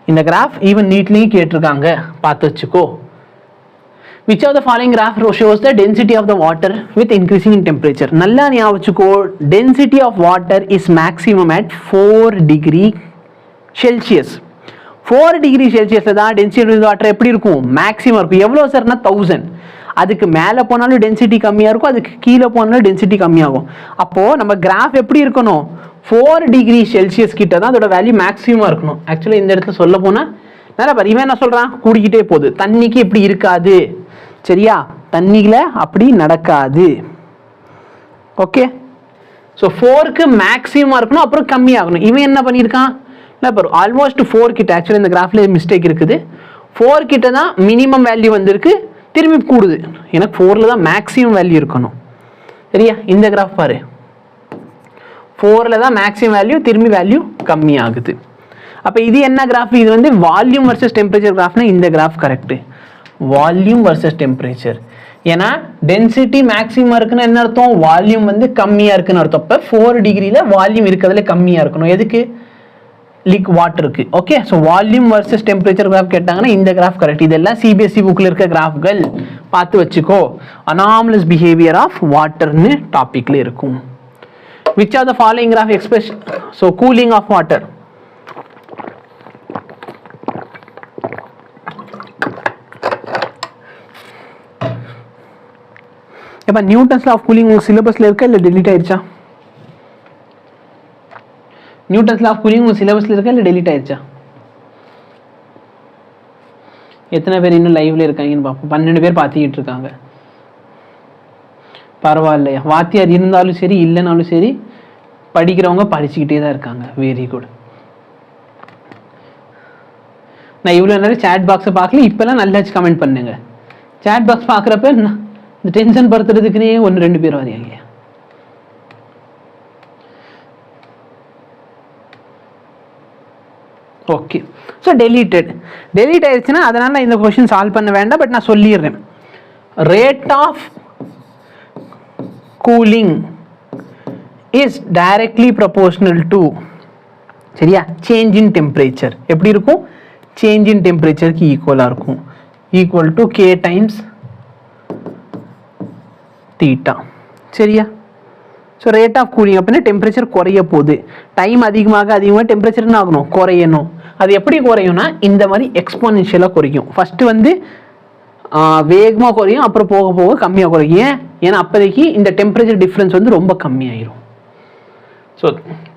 இந்த கிராஃப் ஈவன் நீட்லேயும் கேட்டிருக்காங்க, பார்த்து வச்சுக்கோ. Which of the following graph shows the density of the water with increasing in temperature? நல்லா ஞாபகம் வச்சுக்கோ, density of water is maximum at 4 degree Celsius. 4 degree Celsius தான் density of water எப்படி இருக்கும்? மேக்ஸிமம் இருக்கும். எவ்வளோ சார்னா 1000. அதுக்கு மேலே போனாலும் டென்சிட்டி கம்மியாக இருக்கும், அதுக்கு கீழே போனாலும் டென்சிட்டி கம்மியாகும். அப்போது நம்ம கிராஃப் எப்படி இருக்கணும்? 4 டிகிரி செல்சியஸ் கிட்ட தான் அதோட வேல்யூ மேக்ஸிமமாக இருக்கணும். ஆக்சுவலி இந்த இடத்துல சொல்ல போனால் நிறைய பேர் இவன் என்ன சொல்கிறான்? கூடிக்கிட்டே போகுது. தண்ணிக்கு இப்படி இருக்காது. சரியா? தண்ணியில் அப்படி நடக்காது. ஓகே, ஸோ 4க்கு மேக்ஸிமமாக இருக்கணும், அப்புறம் கம்மியாகணும். இவன் என்ன பண்ணியிருக்கான்? இல்லை பாரு, ஆல்மோஸ்ட் 4 கிட்ட. ஆக்சுவலி இந்த கிராஃபில் மிஸ்டேக் இருக்குது. 4 கிட்ட தான் மினிமம் வேல்யூ வந்திருக்கு, திரும்பி கூடுது. எனக்கு 4ல் தான் மேக்ஸிமம் வேல்யூ இருக்கணும். சரியா? இந்த கிராஃப் பாரு, 4ல் தான் மேக்ஸிமம் வேல்யூ, திரும்பி வேல்யூ கம்மி ஆகுது. அப்போ இது என்ன கிராஃப்? இது வந்து வால்யூம் வர்சஸ் டெம்பரேச்சர் கிராஃப்னா இந்த graph correct. Volume versus temperature. ஏன்னா டென்சிட்டி மேக்ஸிமம் இருக்குன்னு என்ன அர்த்தம்? வால்யூம் வந்து கம்மியாக இருக்குன்னு அர்த்தம். அப்போ 4 டிகிரியில் வால்யூம் இருக்கிறதுல கம்மியாக இருக்கணும். எதுக்கு? வாட்டருக்கு. Okay, so volume versus temperature graph கேட்டாங்கன்னா இந்த கிராஃப் கரெக்ட். இதெல்லாம் சிபிஎஸ்சி புக்கில் இருக்க கிராஃப்கள், பார்த்து வச்சுக்கோ. அனாமலஸ் பிஹேவியர் ஆஃப் வாட்டர்னு டாப்பிக்கில் இருக்கும். which of the following graph express so cooling of water? அப்ப நியூட்டன்ஸ் லா ஆஃப் கூலிங் உங்க சிலபஸ்ல இருக்கா இல்ல டெலீட் ஆயிருச்சா? நியூட்டன்ஸ் லா ஆஃப் கூலிங் உங்க சிலபஸ்ல இருக்கா இல்ல டெலீட் ஆயிருச்சா? எத்தனை பேர் இன்னும் லைவ்ல இருக்காங்கன்னு பார்ப்போம். 12 பேர் பார்த்துக்கிட்டு இருக்காங்க. பரவாயில்லையா, வாத்தியார் இருந்தாலும் சரி இல்லைனாலும் சரி படிக்கிறவங்க படிச்சுக்கிட்டே தான் இருக்காங்க. Very good. நான் இவ்வளோ நேரம் சேட் பாக்ஸை பார்க்கல, இப்போல்லாம் நல்லா கமெண்ட் பண்ணுங்க. சேட் பாக்ஸ் பார்க்குறப்ப இந்த டென்ஷன் படுத்துறதுக்குன்னே 1-2 பேர் வரையாங்க. ஓகே, ஸோ டெலீட் ஆயிடுச்சுன்னா அதனால நான் இந்த கொஸ்டின் சால்வ் பண்ண வேண்டாம். பட் நான் சொல்லிடுறேன், rate of cooling is directly proportional to, சரியா, சேஞ்ச் இன் டெம்பரேச்சர். எப்படி இருக்கும்? சேஞ்ச் இன் டெம்பரேச்சருக்கு ஈக்குவலாக இருக்கும். Equal to K times theta. சரியா? ஸோ ரேட் ஆஃப் கூலிங் அப்படின்னா டெம்பரேச்சர் குறைய போகுது. டைம் அதிகமாக டெம்பரேச்சர் என்ன ஆகணும்? குறையணும். அது எப்படி குறையும்னா இந்த மாதிரி எக்ஸ்போனென்ஷியலாக குறையும். ஃபர்ஸ்ட் வந்து வேகமாக குறையும், அப்புறம் போக போக கம்மியாக குறையும். ஏன்னா அப்போதைக்கு இந்த டெம்பரேச்சர் டிஃப்ரென்ஸ் வந்து ரொம்ப கம்மியாயிரும். ஸோ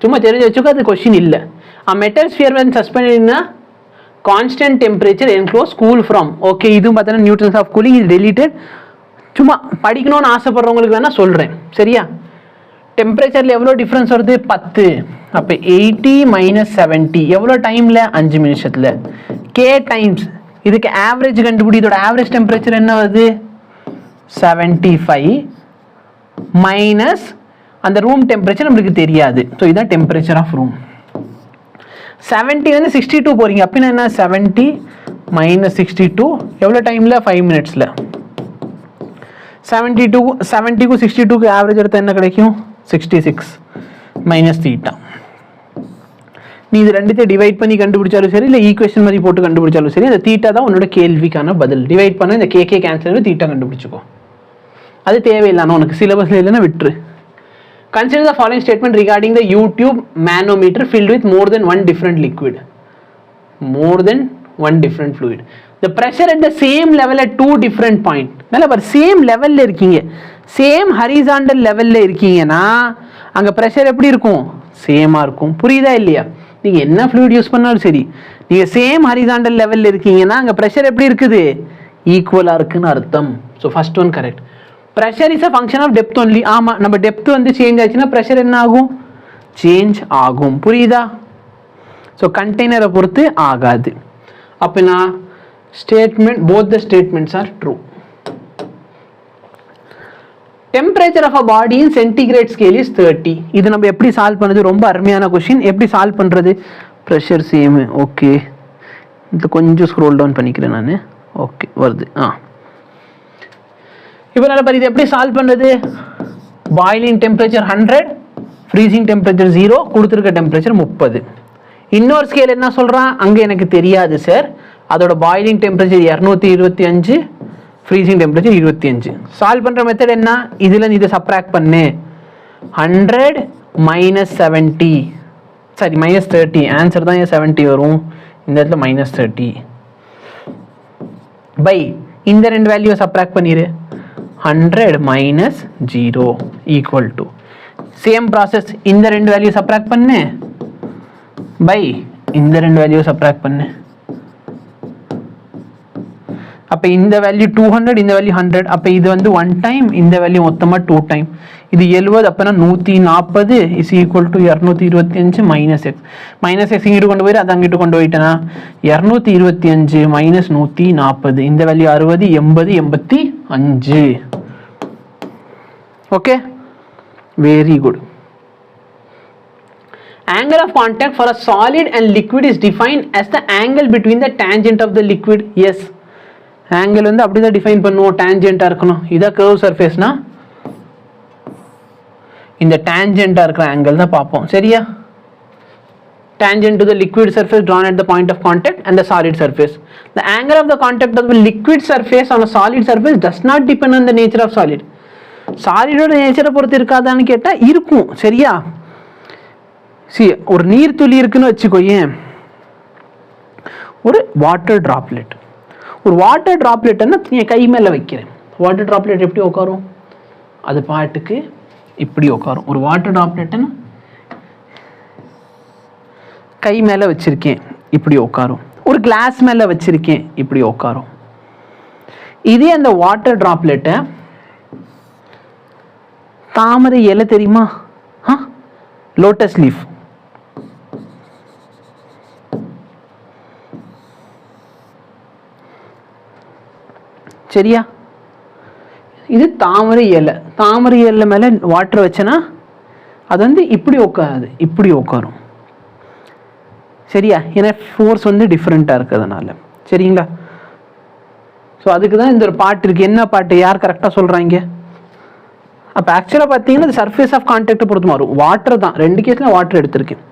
சும்மா தெரிஞ்சு வச்சுக்கோ, அது கொஸ்டின் இல்லை. Metal sphere when suspended in a constant temperature enclosed cool from. Okay, இதுவும் பார்த்தோன்னா Newton's of cooling is deleted. சும்மா படிக்கணும்னு ஆசைப்படுறவங்களுக்கு வேணா சொல்கிறேன். சரியா? டெம்பரேச்சரில் எவ்வளோ டிஃப்ரென்ஸ் வருது? 10. அப்போ 80 - 70 எவ்வளோ டைமில்? 5 நிமிஷத்தில். கே டைம்ஸ் இதுக்கு ஆவரேஜ் கண்டுபிடி. இதோட ஆவரேஜ் டெம்பரேச்சர் என்ன வருது? 75 மைனஸ் அந்த ரூம் டெம்பரேச்சர் நம்மளுக்கு தெரியாது. ஸோ இதுதான் டெம்பரேச்சர் ஆஃப் ரூம். 70 வந்து 62 போகிறீங்க. அப்படின்னா என்ன? 70 - 62 எவ்வளோ டைமில்? 5 மினிட்ஸில். 70க்கும் 62க்கு ஆவரேஜ் எடுத்தால் என்ன கிடைக்கும்? 66 மைனஸ் தீட்டா. நீ இது ரெண்டுத்தையும் டிவைட் பண்ணி கண்டுபிடிச்சாலும் சரி, இல்லை ஈக்குவேஷன் மாதிரி போட்டு கண்டுபிடிச்சாலும் சரி, அந்த தீட்டா தான் உன்னோட கேள்விக்கான பதில். டிவைட் பண்ண இந்த கேகே கேன்சல் தீட்டா கண்டுபிடிச்சிக்கோ. அது தேவையில்லாமல் உனக்கு சிலபஸ்ல இல்லைன்னா விட்டுரு. Consider the following statement regarding the U-tube manometer filled with more than one different liquid. More than one different fluid. The pressure at the same level at two different point. நல்ல பாரு, same லெவல்ல இருக்கீங்க, same horizontal லெவல்ல இருக்கீங்கன்னா அங்க pressure எப்படி இருக்கும்? சேமா இருக்கும். புரியுதா இல்லையா? நீங்க என்ன ஃப்ளூயிட் யூஸ் பண்ணாலும் சரி, நீங்க சேம் ஹரிசாண்டல் லெவல்ல இருக்கீங்கன்னா அங்க பிரஷர் எப்படி இருக்குது? ஈக்குவலா இருக்குன்னு அர்த்தம். So first one correct. pressure is a function of depth only. ஆமா, நம்ம டெப்த் வந்து சேஞ்ச் ஆச்சுன்னா pressure என்ன ஆகும்? சேஞ்ச் ஆகும். புரியுதா? ஸோ கண்டெய்னரை பொறுத்து ஆகாது. அப்படின்னா statement, both the statements are true. temperature of a body in centigrade scale is 30. இது நம்ம எப்படி சால்வ் பண்ணுறது? ரொம்ப அருமையான கொஸ்டின். எப்படி சால்வ் பண்ணுறது? Pressure same. ஓகே, இதில் கொஞ்சம் ஸ்க்ரோல் டவுன் பண்ணிக்கிறேன் நான். ஓகே, வருது. இப்போ நல்ல பாரு, இது எப்படி சால்வ் பண்ணுறது? பாயிலிங் டெம்பரேச்சர் 100, ஃப்ரீசிங் டெம்பரேச்சர் 0, கொடுத்துருக்க டெம்பரேச்சர் 30. இன்னொரு ஸ்கேல் என்ன சொல்கிறான்? அங்கே எனக்கு தெரியாது சார், அதோட boiling temperature 225, freezing temperature 25. Solve பண்ணுற மெத்தட் என்ன? இதில் இதை சப்ராக்ட் பண்ணு. 100 - 70, சாரி -30. ஆன்சர் தான் 70 வரும். இந்த இடத்துல -30 பை இந்த ரெண்டு வேல்யூவை சப்ராக்ட் பண்ணிடு. 100 - 0 ஈக்குவல் டு சேம் ப்ராசஸ். இந்த ரெண்டு வேல்யூ சப்ராக்ட் பண்ணு பை இந்த ரெண்டு வேல்யூ சப்ராக்ட் பண்ணு. அப்போ இந்த வேல்யூ 200, இந்த வேல்யூ 100. அப்போ இது வந்து 1 டைம், இந்த வேல்யூ மொத்தமாக 2 டைம். இது 70, அப்போனா 140 is equal to 225 minus X. Minus X இங்கிட்டு கொண்டு போயிட்டு அதை அங்கிட்டு கொண்டு போயிட்டேன்னா 225 மைனஸ் 140. இந்த value 60, 80, 85. Okay, very good. Angle of contact for a solid and liquid is defined as the angle between the tangent of the liquid. Yes, angle வந்து அப்படி தான் டிஃபைன் பண்ணுவோம், டேஞ்சென்ட்டாக இருக்கணும். இதான் கர்வ் சர்ஃபேஸ்னா இந்த டேஞ்சென்ட்டாக இருக்கிற ஆங்கிள் தான் பார்ப்போம். சரியா? tangent to the liquid surface drawn at the point of contact and the solid surface. The angle of the contact of the liquid surface on a solid surface does not depend on the nature of solid. சாலிடோட நேச்சரை பொறுத்து இருக்காதான்னு கேட்டால் இருக்கும். சரியா? ஒரு நீர் துளி இருக்குன்னு வச்சுக்கோயேன், ஒரு வாட்டர் டிராப்லெட். ஒரு வாட்டர் டிராப்லெட்னா நீ கை மேலே வைக்கிறேன், வாட்டர் டிராப்லெட் எப்படி உட்காரும்? அது பாட்டுக்கு இப்படி உட்காரும். ஒரு வாட்டர் டிராப்லெட்னா கை மேலே வச்சிருக்கேன், இப்படி உட்காரும். ஒரு கிளாஸ் மேலே வச்சிருக்கேன், இப்படி உட்காரும். இதே அந்த வாட்டர் டிராப்லெட்டை தாமரை இலை தெரியுமா? Lotus leaf. சரியா? இது தாமரை இலை. தாமரை இலை மேலே வாட்டர் வச்சனா அது வந்து இப்படி உட்காராது, இப்படி உட்காரும். சரியா? ஏன்னா ஃபோர்ஸ் வந்து டிஃப்ரெண்ட்டாக இருக்கிறதுனால. சரிங்களா? ஸோ அதுக்கு தான் இந்த ஒரு பாட்டு இருக்குது. என்ன பாட்டு? யார் கரெக்டாக சொல்கிறாங்க? அப்போ ஆக்சுவலாக பார்த்தீங்கன்னா இது சர்ஃபேஸ் ஆஃப் கான்டாக்டை பொறுத்து மாறும். வாட்டர் தான், ரெண்டு கேஸில் வாட்டர் எடுத்திருக்கேன்.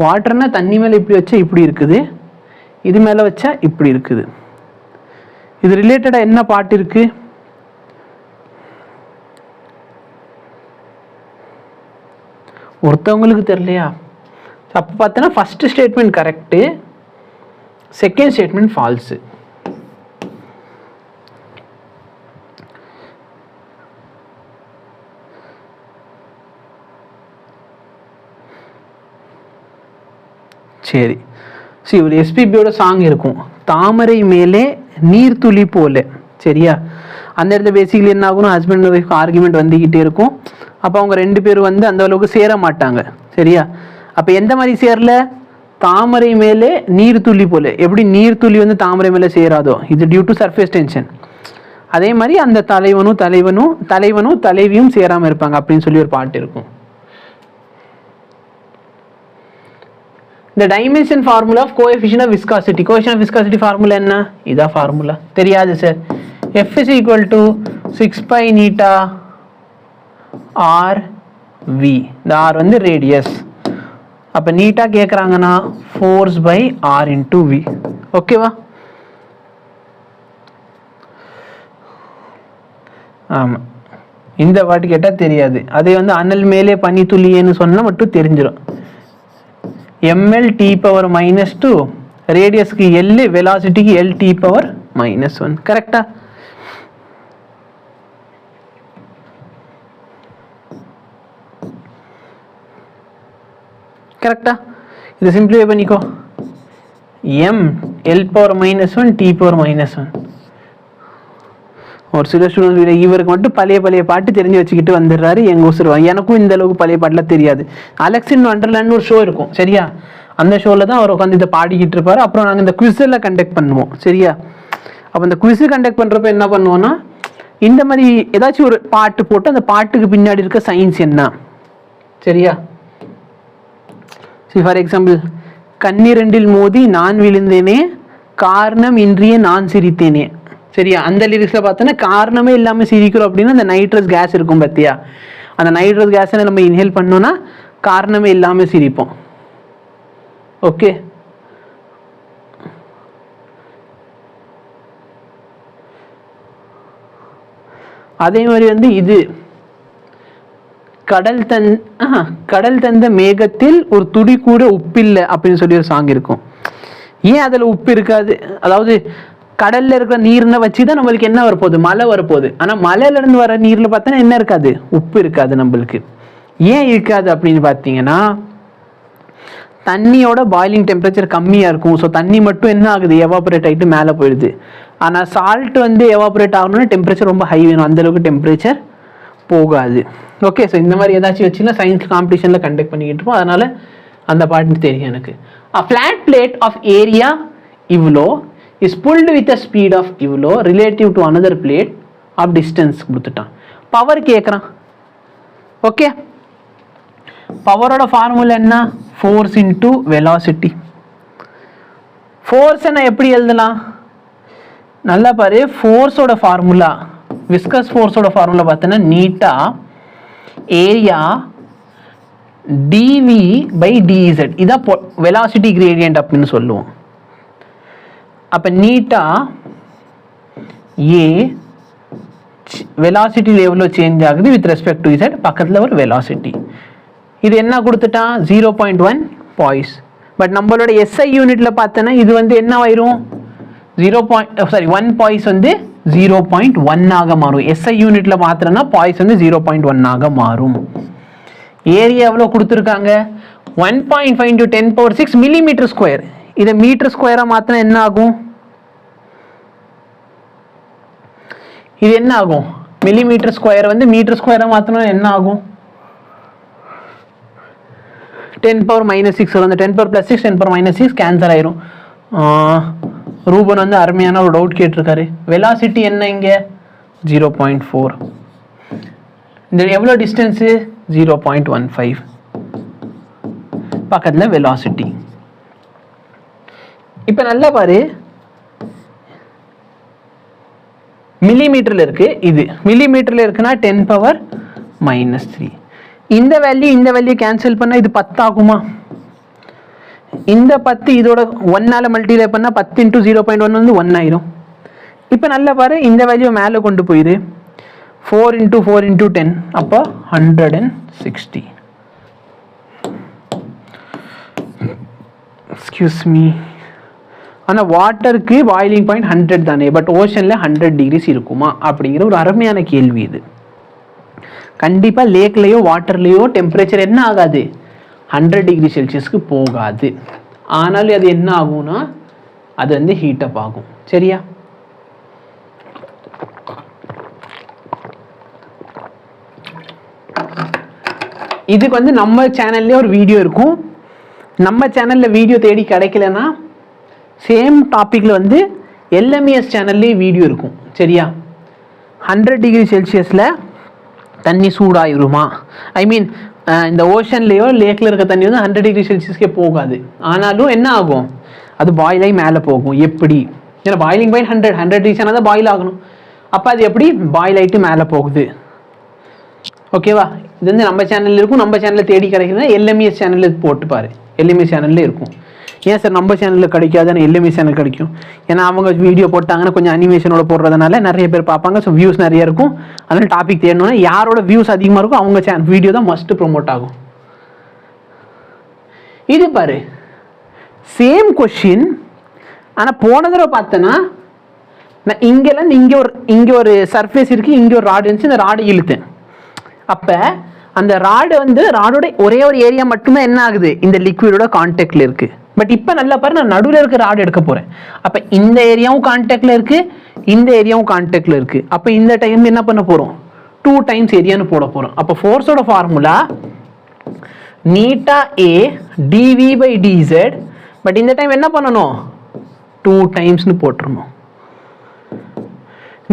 வாட்டர்னா தண்ணி மேலே இப்படி வச்சா இப்படி இருக்குது, இது மேலே வச்சா இப்படி இருக்குது. இது ரிலேட்டடாக என்ன பாட்டு இருக்குது? ஒருத்தவங்களுக்கு தெரியலையா? அப்போ பார்த்தோன்னா first statement correct, second statement falls. சரி, சரி. ஒரு எஸ்பிபியோட சாங் இருக்கும், தாமரை மேலே நீர்த்துளி போல. சரியா? அந்த இடத்துல பேசிக்கலி என்ன ஆகணும், ஹஸ்பண்ட் அண்ட் ஒய்ஃப் ஆர்குமெண்ட் வந்துக்கிட்டே இருக்கும். அப்போ அவங்க ரெண்டு பேரும் வந்து அந்த அளவுக்கு சேர மாட்டாங்க. சரியா? அப்போ எந்த மாதிரி சேரல? தாமரை மேலே நீர்த்துளி போல. எப்படி நீர்த்துளி வந்து தாமரை மேலே சேராதோ, இது டியூ டு சர்ஃபேஸ் டென்ஷன். அதே மாதிரி அந்த தலைவனும் தலைவியும் சேராமல் இருப்பாங்க அப்படின்னு சொல்லி ஒரு பாட்டு இருக்கும். The dimension formula of coefficient of viscosity. Coefficient of viscosity formula என்ன? இதா formula. தெரியாது sir. F is equal to 6 pi neta R V. இந்த R வந்து radius. அப்ப நீட்டா கேக்குறாங்கன்னா force by R into V. ஓகேவா? ஆமா, இந்த வாட்டி கேட்டா தெரியாது. அதே வந்து அனல் மேலே பனி துளியேன்னு சொன்னா மட்டும் தெரிஞ்சிடும். ml t power minus 2, radius की l, velocity की l t power minus 1. கரெக்டா? கரெக்டா? இதை சிம்பிளிஃபை பண்ணிக்கோ. m l power minus 1 t power minus 1. ஒரு சில ஸ்டூடெண்ட் இவருக்கு மட்டும் பழைய பாட்டு தெரிஞ்சு வச்சுக்கிட்டு வந்துடுறாரு. எங்க ஊசுருவாங்க. எனக்கும் இந்த அளவுக்கு பழைய பாட்டுலாம் தெரியாது. அலெக்ஸ் இன் வண்டர்லேண்ட் ஒரு ஷோ இருக்கும். சரியா? அந்த ஷோவில் தான் அவர் உட்காந்து இதை பாடிக்கிட்டு இருப்பாரு. அப்புறம் நாங்கள் இந்த குவிஸில் கண்டக்ட் பண்ணுவோம். சரியா? அப்போ இந்த குவிஸு கண்டக்ட் பண்ணுறப்ப என்ன பண்ணுவோம்னா, இந்த மாதிரி ஏதாச்சும் ஒரு பாட்டு போட்டு அந்த பாட்டுக்கு பின்னாடி இருக்க சயின்ஸ் என்ன. சரியா? சரி, ஃபார் எக்ஸாம்பிள், கண்ணிரண்டில் மோதி நான் விழுந்தேனே, காரணம் இன்றிய நான் சிரித்தேனே. சரியா? அந்த லிரிக்ஸில் பார்த்தோன்னா காரணமே இல்லாமல் சிரிக்கிறோம் அப்படின்னா அந்த நைட்ரஸ் கேஸ் இருக்கும் பார்த்தியா, அந்த நைட்ரஸ் கேஸை நம்ம இன்ஹேல் பண்ணோன்னா காரணமே இல்லாமல் சிரிப்போம். ஓகே? அதே மாதிரி வந்து இது கடல் தந்த மேகத்தில் ஒரு துடி கூட உப்பில்லை அப்படின்னு சொல்லி ஒரு சாங் இருக்கும். ஏன் அதில் உப்பு இருக்காது? அதாவது கடல்ல இருக்கிற நீர்னை வச்சுதான் நம்மளுக்கு என்ன வரப்போகுது, மழை வரப்போகுது. ஆனா மலையில இருந்து வர நீர்ல பார்த்தோன்னா என்ன இருக்காது, உப்பு இருக்காது நம்மளுக்கு. ஏன் இருக்காது அப்படின்னு பார்த்தீங்கன்னா, தண்ணியோட பாயிலிங் டெம்பரேச்சர் கம்மியா இருக்கும். ஸோ தண்ணி மட்டும் என்ன ஆகுது, எவாபரேட் ஆகிட்டு மேலே போயிடுது. ஆனால் சால்ட் வந்து எவாபரேட் ஆகணும்னா டெம்பரேச்சர் ரொம்ப ஹை வேணும், அந்த அளவுக்கு டெம்பரேச்சர் போகாது. ஓகே? ஸோ இந்த மாதிரி ஏதாச்சும் வச்சுன்னா சயின்ஸ் காம்படிஷனில் கண்டக்ட் பண்ணிக்கிட்டு இருப்போம். அதனால அந்த பாட்டு தெரியும் எனக்கு. A flat plate of area இவ்வளோ is pulled with a speed of இவ்வளோ relative to another plate of distance கொடுத்துட்டான். பவர் கேட்குறான். ஓகே? பவரோட ஃபார்முலா என்ன? Force into velocity. ஃபோர்ஸை நான் எப்படி எழுதலாம்? நல்லா பாரு, ஃபோர்ஸோட ஃபார்முலா, விஸ்கஸ் ஃபோர்ஸோட ஃபார்முலா பார்த்தோன்னா நீட்டா ஏரியா dv by dz. இதான் வெலாசிட்டி கிரேடியன்ட் அப்படின்னு சொல்லுவோம். அப்ப நீட்டா a வெலாசிட்டியில் எவ்வளோ சேஞ்ச் ஆகுது வித் ரெஸ்பெக்ட் டு z பக்கத்தில் ஒரு வெலாசிட்டி. இது என்ன கொடுத்துட்டான் 0.1 பாய்ஸ். பட் நம்மளோட SI யூனிட்ல பார்த்தோன்னா இது வந்து என்ன ஆயிரும் 1 பாய்ஸ் வந்து 0.1 ஆக மாறும். SI யூனிட்ல மாத்திரம்னா பாய்ஸ் வந்து 0.1 ஆக மாறும். ஏரியா எவ்வளோ கொடுத்துருக்காங்க 1.5 into 10⁶ மில்லிமீட்டர் ஸ்கொயர். இதை மீட்டர் ஸ்கொயரா மாத்தினா என்ன ஆகும்? இது என்ன ஆகும்? மில்லிமீட்டர் ஸ்கொயர் வந்து மீட்டர் ஸ்கொயரா மாத்தினா என்ன ஆகும்? 10⁻⁻6 வரும். அந்த 10⁻+6 10⁻⁻6 கேன்சல் ஆயிரும். ரூபன் வந்து அருமையான ஒரு டவுட் கேட்டிருக்காரு. வெலாசிட்டி என்ன இங்க 0.4. இந்த எவ்வளோ டிஸ்டன்ஸு 0.15 பக்கத்தில் வெலாசிட்டி. இப்போ நல்லா பாரு மில்லிமீட்டர்ல இருக்கு. இது மில்லிமீட்டர்ல இருக்குன்னா 10⁻⁻3. இந்த வேல்யூ கேன்சல் பண்ணா இது 10 ஆகுமா? இந்த 10 இதோட 1ஆல மல்டிப்ளை பண்ணா 10 into 0.1 வந்து 1 ஆயிரும். இப்போ நல்லா பாரு இந்த வேல்யூ மேலே கொண்டு போயிரு 4 into 4 into 10 அப்போ 160. Excuse me. ஆனால் வாட்டருக்கு பாயிலிங் பாயிண்ட் 100 தானே, பட் ஓஷனில் 100 டிகிரிஸ் இருக்குமா அப்படிங்கிற ஒரு அருமையான கேள்வி இது. கண்டிப்பாக லேக்லேயோ வாட்டர்லேயோ டெம்பரேச்சர் என்ன ஆகாது 100 டிகிரி செல்சியஸ்க்கு போகாது. ஆனாலும் அது என்ன ஆகும்னா அது வந்து ஹீட்டப் ஆகும். சரியா? இதுக்கு வந்து நம்ம சேனல்லே ஒரு வீடியோ இருக்கும். நம்ம சேனலில் வீடியோ தேடி கிடைக்கலன்னா சேம் டாப்பிக்கில் வந்து LMES சேனல்லே வீடியோ இருக்கும். சரியா? 100 டிகிரி செல்சியஸில் தண்ணி சூடாயிருமா? ஐ மீன் இந்த ஓஷன்லேயோ லேக்கில் இருக்க தண்ணி வந்து 100 டிகிரி செல்சியஸ்க்கே போகாது. ஆனாலும் என்ன ஆகும் அது பாயில் ஆகி மேலே போகும். எப்படி? ஏன்னா பாயிலிங் பாயிண்ட் 100 டிகிரி ஆனால் தான் பாயில் ஆகணும். அப்போ அது எப்படி பாயில் ஆகிட்டு மேலே போகுது? ஓகேவா? இது வந்து நம்ம சேனலில் இருக்கும். நம்ம சேனலில் தேடி கிடைக்கிறதுனா LMES சேனலில் போட்டுப்பாரு. LMES சேனல்லே இருக்கும். ஏன் சார் நம்ம சேனலில் கிடைக்காது ஆனால் LMES சேனல் கிடைக்கும்? ஏன்னா அவங்க வீடியோ போட்டாங்கன்னா கொஞ்சம் அனிமேஷனோட போடுறதுனால நிறைய பேர் பார்ப்பாங்க. ஸோ வியூஸ் நிறைய இருக்கும். அதனால் டாபிக் தேடணும்னா யாரோட வியூஸ் அதிகமாக இருக்கும் அவங்க வீடியோ தான் மஸ்ட் ப்ரொமோட் ஆகும். இது பாரு சேம் கொஸ்டின். ஆனால் போன தடவை பார்த்தேன்னா நான் இங்கெல்லாம் இங்கே ஒரு சர்ஃபேஸ் இருக்குது, இங்கே ஒரு ராடு இருந்துச்சு. இந்த ராடு இழுத்தேன். அப்போ அந்த ராடு வந்து ராடோட ஒரே ஒரு ஏரியா மட்டும்தான் என்ன ஆகுது இந்த லிக்விடோட கான்டாக்ட்ல இருக்கு. பட் இப்போ நல்லா பாரு நான் நடுவில் இருக்க ராடு எடுக்க போறேன். அப்போ இந்த ஏரியாவும் கான்டாக்ட்ல இருக்கு, இந்த ஏரியாவும் கான்டாக்ட்ல இருக்கு. அப்போ இந்த டைம் என்ன பண்ண போறோம் 2 times ஏரியான்னு போட போறோம். அப்போ ஃபோர்ஸோட ஃபார்முலா நீட்டா A dV/dz. பட் இந்த டைம் என்ன பண்ணணும் 2 timesனு போட்டுருணும்.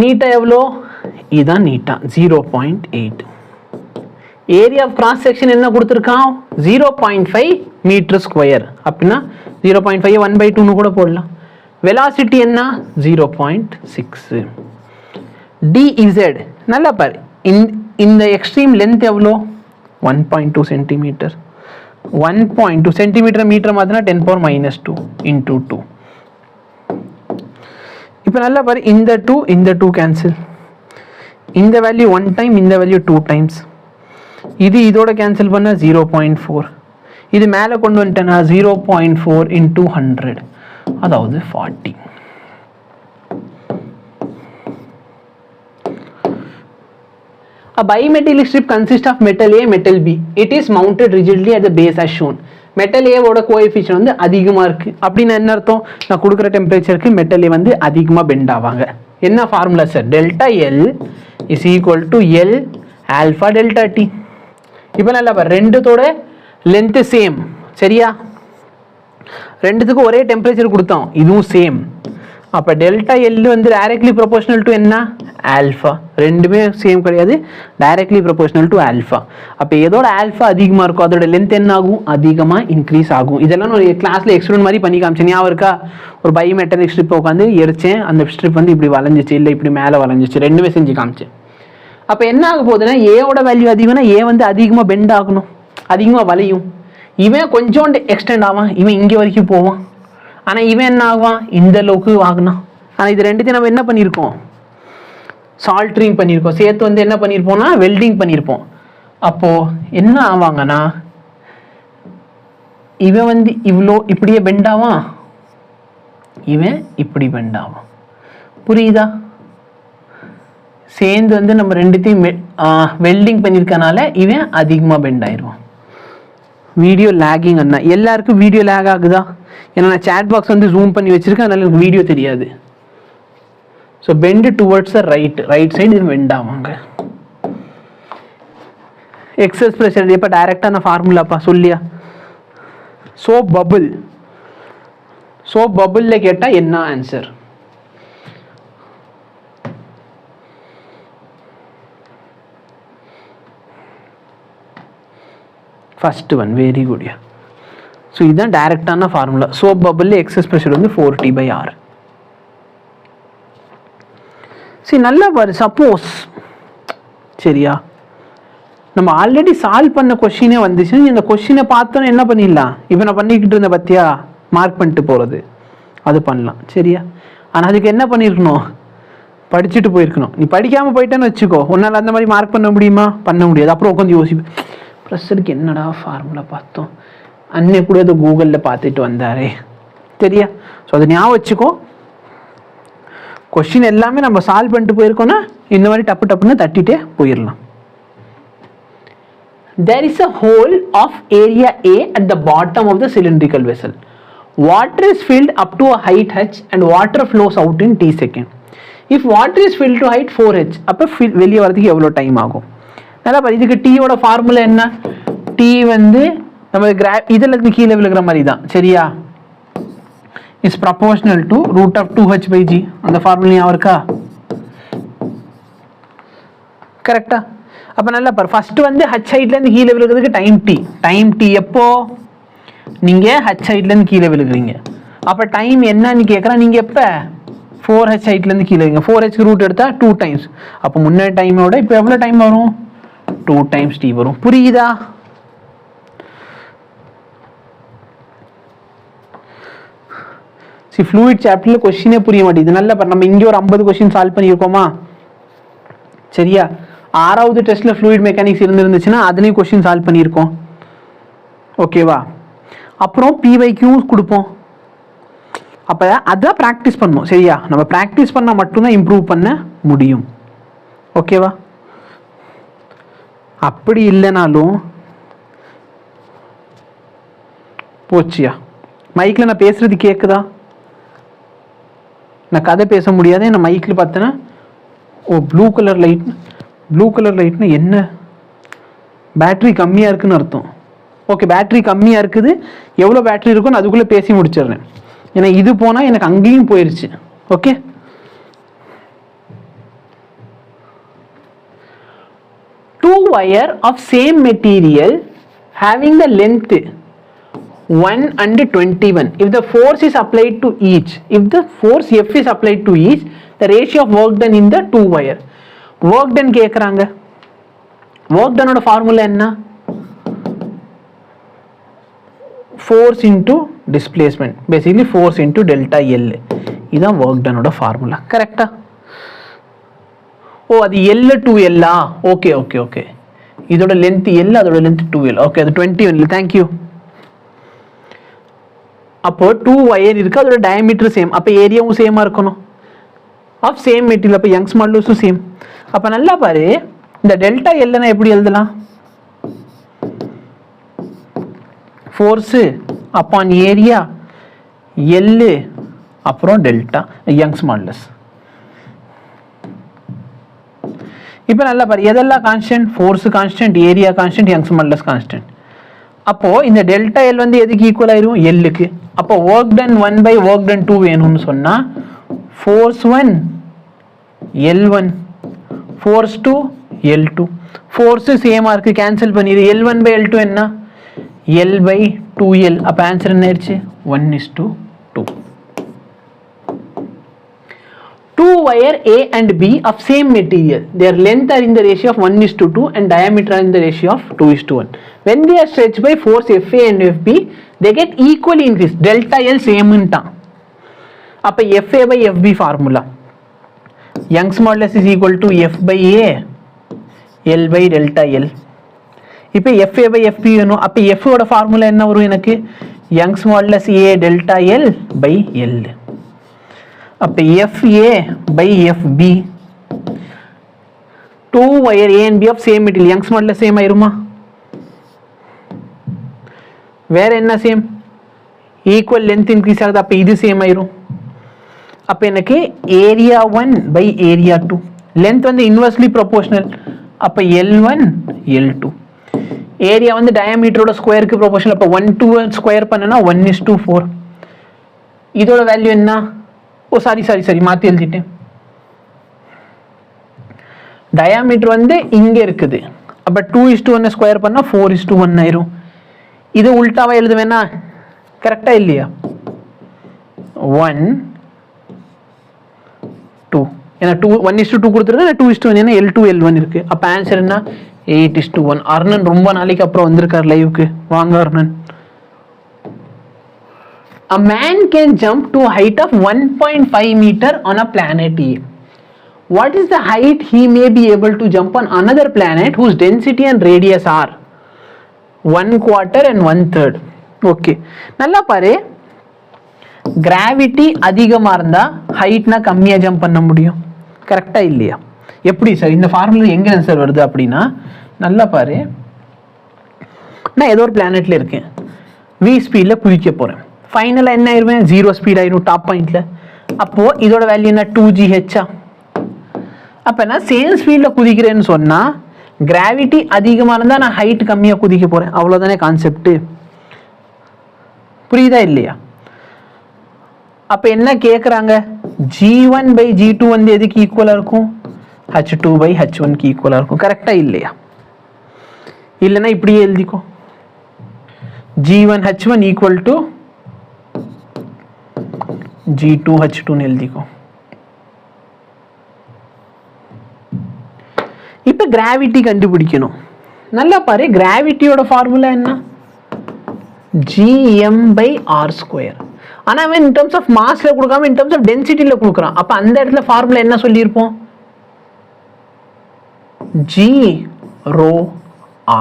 நீட்டா எவ்வளோ? இதுதான் நீட்டா 0.8. ஏரியா ஆஃப் கிராஸ் செக்ஷன் என்ன கொடுத்துருக்கான் 0.5 மீட்டர் ஸ்கொயர். அப்படின்னா 0.5 1/2 கூட போடலாம். வெலாசிட்டி என்ன 0.6. dz நல்லா பாரு இந்த எக்ஸ்ட்ரீம் லென்த் எவ்வளோ 1.2 சென்டிமீட்டர். 1.2 சென்டிமீட்டர் மீட்டர் மாத்தினா 10⁻⁻2 into 2. இப்போ நல்லா பாரு இந்த 2 கேன்சல். இந்த வேல்யூ 1 time, இந்த வேல்யூ 2 times. இது இதோட கேன்சல் பண்ண 0.4. இது மேலே கொண்டு வந்துட்டேன்னா 0.4 into 100 அதாவது 40. A bimetallic strip consists of metal A, metal B. It is mounted rigidly at the base as shown. Metal ஏவோட கோஎஃபிஷியன்ட் வந்து அதிகமாக இருக்குது. அப்படின்னு என்ன அர்த்தம்? நான் கொடுக்குற டெம்பரேச்சருக்கு மெட்டல் ஏ வந்து அதிகமாக பெண்ட் ஆவாங்க. என்ன formula sir? Delta L is equal to L alpha delta T. இப்போ நல்லா பாரு ரெண்டுத்தோட லென்த்து சேம். சரியா? ரெண்டுத்துக்கும் ஒரே டெம்பரேச்சர் கொடுத்தோம், இதுவும் சேம். அப்போ டெல்டா எல் வந்து டைரக்ட்லி ப்ரொபோஷனல் டு என்ன ஆல்ஃபா. ரெண்டுமே சேம் கிடையாது, டைரக்ட்லி ப்ரொபோஷனல் டு ஆல்ஃபா. அப்போ எதோட ஆல்ஃபா அதிகமாக இருக்கும் அதோட லென்த் என்ன ஆகும் அதிகமாக இன்க்ரீஸ் ஆகும். இதெல்லாம் நான் கிளாஸில் எக்ஸ்பிரிமெண்ட் மாதிரி பண்ணி காமிச்சேன். ஞாபகம் இருக்கா? ஒரு பயோமெட்டலிக் ஸ்ட்ரிப் உட்காந்து எரிச்சேன், அந்த ஸ்ட்ரிப் வந்து இப்படி வளைஞ்சிச்சு இல்லை இப்படி மேலே வளைஞ்சிச்சு, ரெண்டுமே செஞ்சு காமிச்சேன். அப்போ என்ன ஆக போகுதுன்னா ஏவோட வேல்யூ அதிகம்னா ஏ வந்து அதிகமாக பெண்ட் ஆகணும், அதிகமாக வளையும். இவன் கொஞ்சோண்டு எக்ஸ்டெண்ட் ஆவான், இவன் இங்கே வரைக்கும் போவான். ஆனால் இவன் என்ன ஆகுவான் இந்த அளவுக்கு ஆகுனா. ஆனால் இது ரெண்டுத்தையும் நம்ம என்ன பண்ணியிருக்கோம் சால்ட்ரிங் பண்ணியிருக்கோம், சேர்த்து வந்து என்ன பண்ணியிருப்போம்னா வெல்டிங் பண்ணியிருப்போம். அப்போது என்ன ஆவாங்கன்னா இவன் வந்து இவ்வளோ இப்படியே பெண்ட் ஆவான், இவன் இப்படி பெண்ட் ஆவான். புரியுதா? சேர்ந்து வந்து நம்ம ரெண்டுத்தையும் வெல்டிங் பண்ணியிருக்கனால இவன் அதிகமாக பெண்ட் ஆயிடுவான். வீடியோ லேகிங் அண்ணா, எல்லாருக்கும் வீடியோ லேக் ஆகுதா? ஏன்னா நான் சேட் பாக்ஸ் வந்து ஜூம் பண்ணி வச்சிருக்கேன், அதனால எனக்கு வீடியோ தெரியாது. So bend towards right side இது பெண்ட் ஆவாங்க. எக்ஸஸ் ப்ரெஷர் இப்போ டைரக்டான ஃபார்முலாப்பா சொல்லியா? சோப் பபுளில் கேட்டால் என்ன answer? First one very good. So இதுதான் டைரக்டான ஃபார்முலா. சோப் பபுளில் எக்ஸஸ் ப்ரெஷர் வந்து 4T/R. சரி நல்லா பாரு. சப்போஸ் சரியா நம்ம ஆல்ரெடி சால்வ் பண்ண கொஸ்டினே வந்துச்சுன்னா இந்த கொஸ்டினை பார்த்தோன்னு என்ன பண்ணிடலாம், இப்போ நான் பண்ணிக்கிட்டு இருந்த பத்தியா மார்க் பண்ணிட்டு போகிறது, அது பண்ணலாம். சரியா? ஆனால் அதுக்கு என்ன பண்ணியிருக்கணும், படிச்சுட்டு போயிருக்கணும். நீ படிக்காமல் போயிட்டேன்னு வச்சுக்கோ, உன்னால் அந்த மாதிரி மார்க் பண்ண முடியுமா? பண்ண முடியாது. அப்புறம் உட்காந்து யோசிப்பேன், ப்ரெஷருக்கு என்னடா ஃபார்முலா பார்த்தோம், அன்னை கூட அதை கூகுளில் பார்த்துட்டு வந்தாரே. சரியா? ஸோ அதை ஞாபகம் வச்சுக்கோ. கொஸ்டின் எல்லாமே நம்ம சால்வ் பண்ணிட்டு போயிருக்கோம்னா இந்த மாதிரி டப்புன்னு தட்டிட்டே போயிடலாம். There is a hole of area A at the bottom of the cylindrical vessel. Water is filled up to a height h and water flows out in t second. If water is filled to height 4h, அப்போ வெளியே வரதுக்கு எவ்வளோ time ஆகும்? நல்லா பாரு. இதுக்கு டீயோட formula என்ன? D வந்து நம்ம இதில் இருந்து கீழே விழுகிற மாதிரி தான். சரியா? Is proportional to √2h/g. அந்த ஃபார்முலா இருக்கா? கரெக்டா? அப்போ நல்லா பாரு. ஃபர்ஸ்ட் வந்து ஹச் ஹைட்லேருந்து கீழே விழுகிறதுக்கு டைம் டி எப்போ நீங்கள் ஹச் ஹைட்லேருந்து கீழே விழுகிறீங்க. அப்போ டைம் என்னன்னு கேட்குறேன். நீங்கள் எப்போ 4h ஹைட்லேருந்து கீழே விழுங்க, 4h ரூட் எடுத்தால் 2 டைம்ஸ். அப்போ முன்னாடி டைமோட இப்போ எவ்வளோ டைம் வரும்? 2 டைம்ஸ் டி வரும். புரியுதா? சரி, ஃப்ளூயிட் சாப்டரில் கொஸ்டினே புரிய மாட்டேங்குது. நல்லா பாரு. நம்ம இங்கே ஒரு 50 கொஸ்டின் சால்வ் பண்ணியிருக்கோமா? சரியா? 6வது டெஸ்ட்ல ஃப்ளூயிட் மெக்கானிக்ஸ் இருந்துச்சுன்னா அதுலேயும் கொஸ்டின் சால்வ் பண்ணியிருக்கோம். ஓகேவா? அப்புறம் PYQ கொடுப்போம். அப்போ அதான் ப்ராக்டிஸ் பண்ணணும். சரியா? நம்ம ப்ராக்டிஸ் பண்ணால் மட்டும்தான் இம்ப்ரூவ் பண்ண முடியும். ஓகேவா? அப்படி இல்லைனாலும் போச்சியா. மைக்கில் நான் பேசுறது கேட்குதா? நான் கதை பேச முடியாது. நான் மைக்கில் பார்த்தேன்னா ப்ளூ கலர் லைட்னா என்ன? பேட்டரி கம்மியாக இருக்குன்னு அர்த்தம். ஓகே, பேட்டரி கம்மியாக இருக்குது. எவ்வளோ பேட்டரி இருக்குன்னு அதுக்குள்ளே பேசி முடிச்சிடுறேன். ஏன்னா இது போனால் எனக்கு அங்கேயும் போயிடுச்சு. Okay, two wire of same material having the length 1 and 21. If the force is applied to each, if the force F is applied to each, the ratio of work done in the two wire. Work done கேக்குறாங்க. work done ஓட formula என்ன? force into displacement, basically force into delta L. இதான் work done ஓட formula. கரெக்டா? அது L to L. Okay. இதோட length L, அதோட length 2L. Okay, அது 21. தேங்க்யூ. அப்போ 2 வயர் இருக்கு, அதோட டயமீட்டர் சேம். அப்போ ஏரியாவும் சேமா இருக்கணும். ஆஃப் சேம் மெட்டீரியல், அப்போ யங்ஸ் மாடுலஸும் சேம். அப்போ நல்லா பாரு, இந்த டெல்டா எல்னா எப்படி எழுதலாம்? ஃபோர்ஸு அப்பான் ஏரியா எல்லு அப்புறம் டெல்டா யங்ஸ் மாடுலஸ். இப்போ நல்லா பாரு, எதெல்லாம் constant? Force constant, area constant, Young's modulus constant. அப்போ இந்த டெல்டா எல் வந்து எதுக்கு ஈக்குவல் ஆயிரும்? எல்லுக்கு. அப்போ work done 1 by work done 2 வேணும்னு சொன்னா force 1 L1, force 2 L2. Force சேமா இருக்கு, கேன்சல் பண்ணிடு. L1 பை L2 என்ன? L by 2L. அப்போ ஆன்சர் என்ன ஆயிடுச்சு? 1:2. 2 wire A and B of same material, their length are in the ratio of 1:2 and diameter are in the ratio of 2:1. When they are stretched by force FA and FB, they get equally increased. Delta L same ன்ட்டான். அப்ப FA by FB formula. Young's modulus is equal to F by A, L by delta L. இப்போ FA by FB வேணும். அப்போ F ஓட formula என்ன வரும் எனக்கு? Young's modulus A delta L by L. அப்போ FA by FB, 2 wire A and B of same material. Young's modulus same ஆயிருமா? வேற என்ன சேம்? ஈக்குவல் லென்த் இன்க்ரீஸ் ஆகுது, அப்போ இது சேம் ஆயிரும். அப்போ எனக்கு ஏரியா 1 by ஏரியா 2, லென்த் வந்து இன்வெர்ஸ்லி ப்ரொபோர்ஷனல், அப்போ L1 L2. ஏரியா வந்து டயாமீட்டரோட ஸ்கொயருக்கு ப்ரொபோர்ஷனல், அப்போ 1 2 ஸ்கொயர் பண்ணனா 1:4. இதோட வேல்யூ என்ன? ஓ சாரி மாற்றி எழுதிட்டேன். டயாமீட்டர் வந்து இங்கே இருக்குது, அப்போ 2:1 ஸ்கொயர் பண்ணால் 4:1 ஆயிரும். இது உல்டாவா எழுதுவேன்னா கரெக்டா இல்லையா? 1 2, ஏன்னா 1:2 கொடுத்துருக்கு, 2:1 ஏன்னா L2 L1 இருக்கு. அப்ப ஆன்சர் என்ன? 8:1. அர்ணன் ரொம்ப நாளைக்கு அப்புறம் வந்திருக்கார் லைவுக்கு. வாங்க அர்ணன். A man can jump to a height of 1.5 meter on a planet A. What is the height he may be able to jump on another planet whose density and radius are 1/4 and 1/3? Okay, நல்லா பாரு. Gravity அதிகமா இருந்தா ஹைட்னா கம்மியா jump பண்ண முடியும், கரெக்டா இல்லையா? எப்படி சார் இந்த ஃபார்முலா எங்க சார் வருது அப்படின்னா, நல்லா பாரு. நான் ஏதோ ஒரு பிளானட்ல இருக்கேன், v ஸ்பீட்ல குதிக்க போறேன். ஃபைனலா என்ன ஆயிருவேன்? 0 ஸ்பீட் ஆயிரும் டாப் பாயிண்ட்ல. அப்போ இதோட வேல்யூ என்ன? 2gh. அப்ப நான் சேம் ஸ்பீட்ல குதிக்கிறேன்னு சொன்னா கிராவிட்டி அதிகமா இருந்தா நான் ஹைட் கம்மியா குதிக்க போறேன், அவ்வளவுதானே கான்செப்ட். புரியுதா இல்லையா? அப்ப என்ன கேக்குறாங்க? g1 by g2 வந்து எதுக்கு ஈக்குவலா இருக்கும்? h2 by h1 க்கு ஈக்குவலா இருக்கும், கரெக்டா இல்லையா? இல்லைன்னா இப்படியே எழுதிக்கோ, g1 h1 equal to g2 h2 எழுதிக்கோ. இப்ப கிராவிட்டி கண்டுபிடிக்கணும். நல்லா பாரு, கிராவிட்டியோட ஃபார்முலா என்ன? gm by r square. ஆனா அவன் in terms of massல கொடுக்காம in terms of densityல கொடுக்குறான். அப்ப அந்த இடத்துல ஃபார்முலா என்ன சொல்லியிருப்போம்? g rho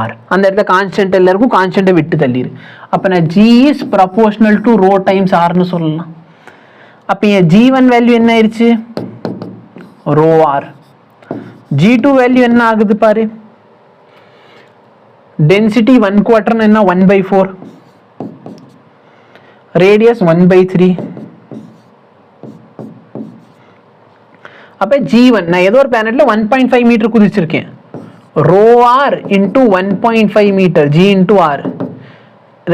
r. அந்த இடத்துல கான்ஸ்டன்ட் எல்லாம் இருக்கும், கான்ஸ்டன்ட்டை விட்டு தள்ளிரு. அப்ப நான் g is proportional to rho times r னு சொல்லலாம். அப்ப இங்க g1 வேல்யூ என்ன ஆயிருச்சு? rho r. g2 வேல்யூ என்ன ஆகுது பாரு, டென்சிட்டி 1/4 என்ன? 1/4. ரேடியஸ் 1/3. அப்ப g1 நான் ஏதோ ஒரு பிளானட்ல 1.5 மீட்டர் குதிச்சிருக்கேன். rho r into 1.5 metre g into r.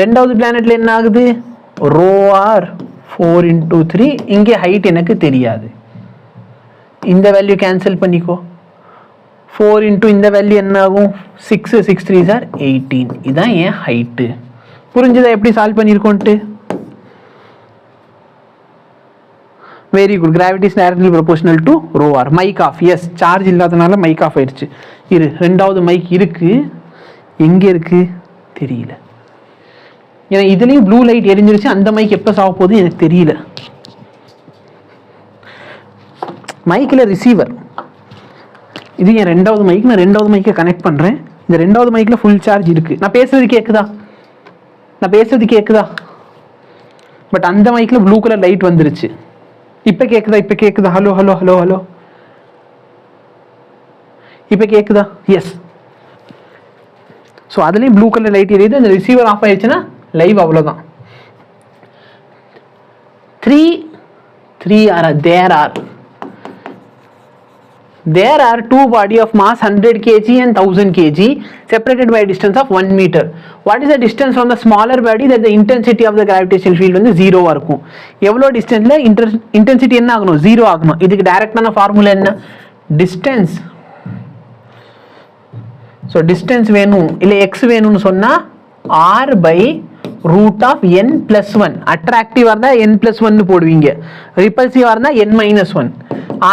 ரெண்டாவது பிளானட்ல என்ன ஆகுது? rho r 4 into 3. இங்கே ஹைட் எனக்கு தெரியாது, இந்த வேல்யூ கேன்சல் பண்ணிக்கோ. 4 into இந்த வேல்யூ என்ன ஆகும்? 6 6 3s are 18. இதான் ஏன் ஹைட். புரிஞ்சுதா எப்படி சால்வ் பண்ணிருக்கோன்ட்டு? Very good. Gravity is directly proportional to rho R. Mic off. Yes, charge இல்லாதனால மைக் ஆஃப் ஆயிடுச்சு. இரு, ரெண்டாவது மைக் இருக்கு, எங்க இருக்கு தெரியல. ஏன்னா இதுலயும் ப்ளூ லைட் எரிஞ்சிருச்சு, அந்த மைக் எப்போ சாக போகுது எனக்கு தெரியல. மைக்கில் ரிசீவர் இது என் ரெண்டாவது மைக். நான் ரெண்டாவது மைக்கை கனெக்ட் பண்றேன். இந்த ரெண்டாவது மைக்ல ஃபுல் சார்ஜ் இருக்கு. நான் பேசுறது கேக்குதா? பட் அந்த மைக்ல ப்ளூ கலர் லைட் வந்துருச்சு. இப்ப கேக்குதா? ஹலோ ஹலோ ஹலோ ஹலோ, இப்ப கேக்குதா? எஸ். ஸோ அதுலேயும் ப்ளூ கலர் லைட் எரியுது. அந்த ரிசீவர் ஆஃப் ஆயிடுச்சுன்னா லைவ் அவ்வளோதான். There are two body of mass 100 kg and 1000 kg separated by a distance of 1 meter. What is the distance from the smaller body that the intensity of the gravitational field வந்து 0 இருக்கும்? எவ்வளோ டிஸ்டன்ஸ்ல intensity என்ன ஆகணும்? 0 ஆகணும். இதுக்கு டைரக்டான formula என்ன? Distance. So distance வேணும் இல்லை எக்ஸ் வேணும்னு சொன்னா r by root of n plus 1. அட்ராக்டிவா இருந்தா n plus 1 போடுவீங்க, ரிப்பல்சிவா இருந்தா n minus 1.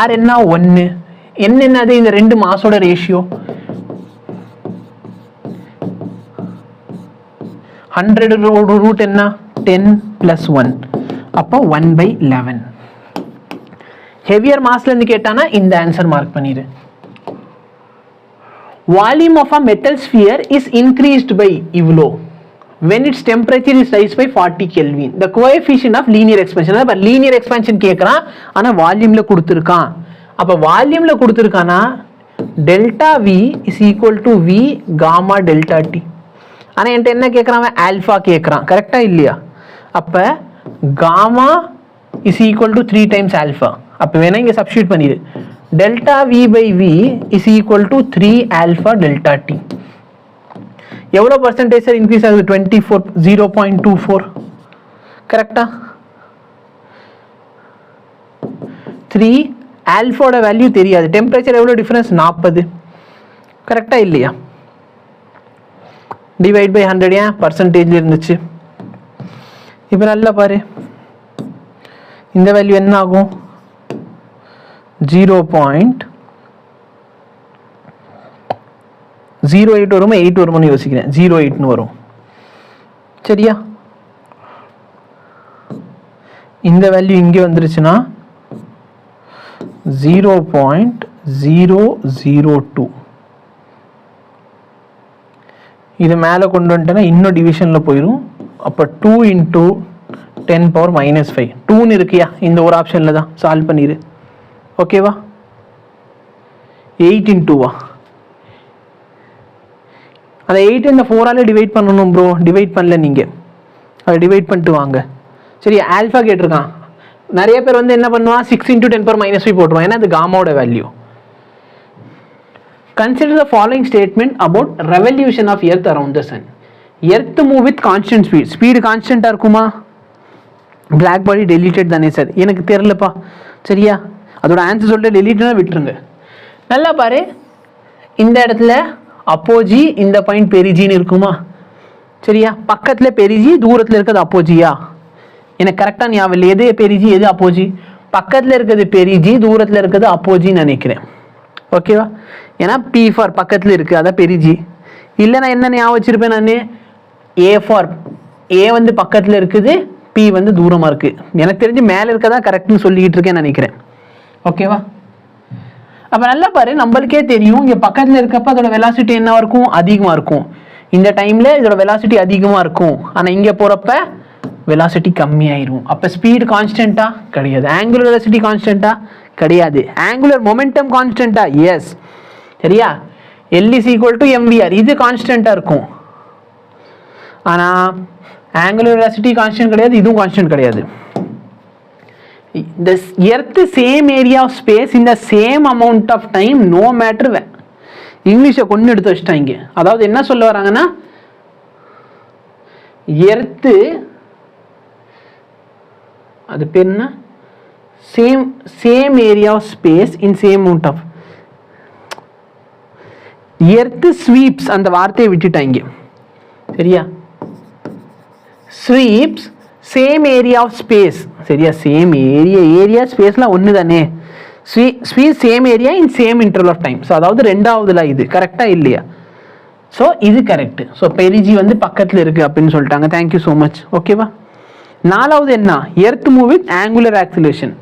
r என்ன? 1. n என்னது? இந்த ரெண்டு மாஸோட ரேஷியோ. 100 ரூட் என்ன? 10 plus 1. அப்போ 1/11. ஹெவியர் மாஸ்ல இருந்து கேட்டானா இந்த ஆன்சர் மார்க் பண்ணிரு. Volume of a metal sphere is increased by இவ்ளோ when its temperature is raised by 40 Kelvin. The coefficient of linear expansion. அப்ப linear expansion கேக்குறான், ஆனா வால்யூம்ல கொடுத்திருக்கான். அப்ப வால்யூம்ல கொடுத்திருக்கானா delta V is equal to V gamma delta T. ஆனா என்கிட்ட என்ன கேக்குறான், alpha கேக்குறான். கரெக்டா இல்லையா? அப்ப gamma is equal to 3 times alpha. அப்ப வேணா இங்க சப்ஸ்டிட்யூட் பண்ணிடு. delta V by V is equal to 3 alpha delta T. எவ்வளோ பர்சன்டேஜ் சார் இன்க்ரீஸ் ஆகுது? 24, 0.24. கரெக்டா? 3 ஆல்ஃபாவோட வேல்யூ தெரியாது. டெம்பரேச்சர் எவ்வளோ டிஃபரன்ஸ்? 40. கரெக்டா இல்லையா? டிவைட் பை 100 ஏன் பர்சன்டேஜ் இருந்துச்சு. இப்போ நல்லா பாரு, இந்த வேல்யூ என்ன ஆகும்? 0.08 வருமா 8 வருமானு யோசிக்கிறேன். 0.8 வரும். சரியா? இந்த வேல்யூ இங்கே வந்துருச்சுன்னா 0.002. இது மேலே கொண்டு வந்துட்டேன்னா இன்னும் டிவிஷனில் போயிடும். அப்போ 2 into 10 power minus 5. 2ன்னு இருக்கியா இந்த ஒரு ஆப்ஷனில் தான். சால்வ் பண்ணிடு. ஓகேவா? 8 into அந்த 8 இந்த 4ஆல டிவைட் பண்ணணும் ப்ரோ. டிவைட் பண்ணல நீங்கள், அதை டிவைட் பண்ணிட்டு வாங்க. சரி, ஆல்ஃபா கேட்டிருக்கான். நிறைய பேர் வந்து என்ன பண்ணுவான், 6 into 10 power minus 5 போட்டுருவான். ஏன்னா அது காமாவோட value. Consider the following statement about revolution of earth around the sun. Earth move with constant speed. Speed constant இருக்குமா? black body deleted தானே சார்? எனக்கு தெரியலப்பா. சரியா? அதோட ஆன்சர் சொல்லிட்டு டெலீட்னா விட்டுருங்க. நல்லா பாரு, இந்த இடத்துல அப்போஜி, இந்த பாயிண்ட் பெரிஜின்னு இருக்குமா? சரியா? பக்கத்தில் பெரிஜி, தூரத்தில் இருக்கிறது அப்போஜியா? எனக்கு கரெக்டாக ஞாபகம் இல்லை. எது பெரிஜி எது அப்போஜி? பக்கத்தில் இருக்கிறது பெரிஜி, தூரத்தில் இருக்கிறது அப்போஜின்னு நினைக்கிறேன். ஓகேவா? ஏன்னா பி ஃபார் பக்கத்தில் இருக்குது, அதான் பெரிஜி. இல்லை நான் என்ன ஞாபகம் வச்சுருப்பேன், நான் ஏ ஃபார் ஏ வந்து பக்கத்தில் இருக்குது, பி வந்து தூரமாக இருக்குது. எனக்கு தெரிஞ்சு மேலே இருக்கதான் கரெக்ட்னு சொல்லிக்கிட்டு இருக்கேன்னு நினைக்கிறேன். ஓகேவா? அப்போ நல்லா பாரு, நம்மளுக்கே தெரியும் இங்கே பக்கத்தில் இருக்கப்ப அதோட வெலாசிட்டி என்ன இருக்கும்? அதிகமாக இருக்கும். இந்த டைமில் இதோட வெலாசிட்டி அதிகமாக இருக்கும், ஆனால் இங்கே போகிறப்ப வெலாசிட்டி கம்மியாயிரும். அப்போ ஸ்பீடு கான்ஸ்டன்ட்டா? கிடையாது. ஆங்குலர் வெலாசிட்டி கான்ஸ்டன்ட்டா? கிடையாது. ஆங்குலர் மொமெண்டம் கான்ஸ்டன்ட்டா? எஸ். சரியா? L is equal to mvr. இது கான்ஸ்டன்ட்டா இருக்கும். ஆனால் ஆங்குலர் வெலாசிட்டி கான்ஸ்டன்ட் கிடையாது, இதுவும் கான்ஸ்டன்ட் கிடையாது. The earth same area of space in the same amount of time no matter when. இங்கிலீஷை கொண்டு எடுத்து வச்சுட்டாங்க. அதாவது என்ன சொல்ல வராங்கன்னா, எர்த்து அது பேர் என்ன, same area of space in same amount of. Earth sweeps அந்த வார்த்தையை விட்டுட்டாங்க. சரியா? Sweeps same area of space. சரியா? சேம் ஏரியா ஸ்பேஸ்லாம் ஒன்று தானே. Sweep same area in same interval of time. So அதாவது ரெண்டாவதுல இது கரெக்டாக இல்லையா? ஸோ இது கரெக்ட். ஸோ பெரிஜி வந்து பக்கத்தில் இருக்குது அப்படின்னு சொல்லிட்டாங்க. Thank you so much. ஓகேவா? நாலாவது என்ன, earth move with angular oscillation.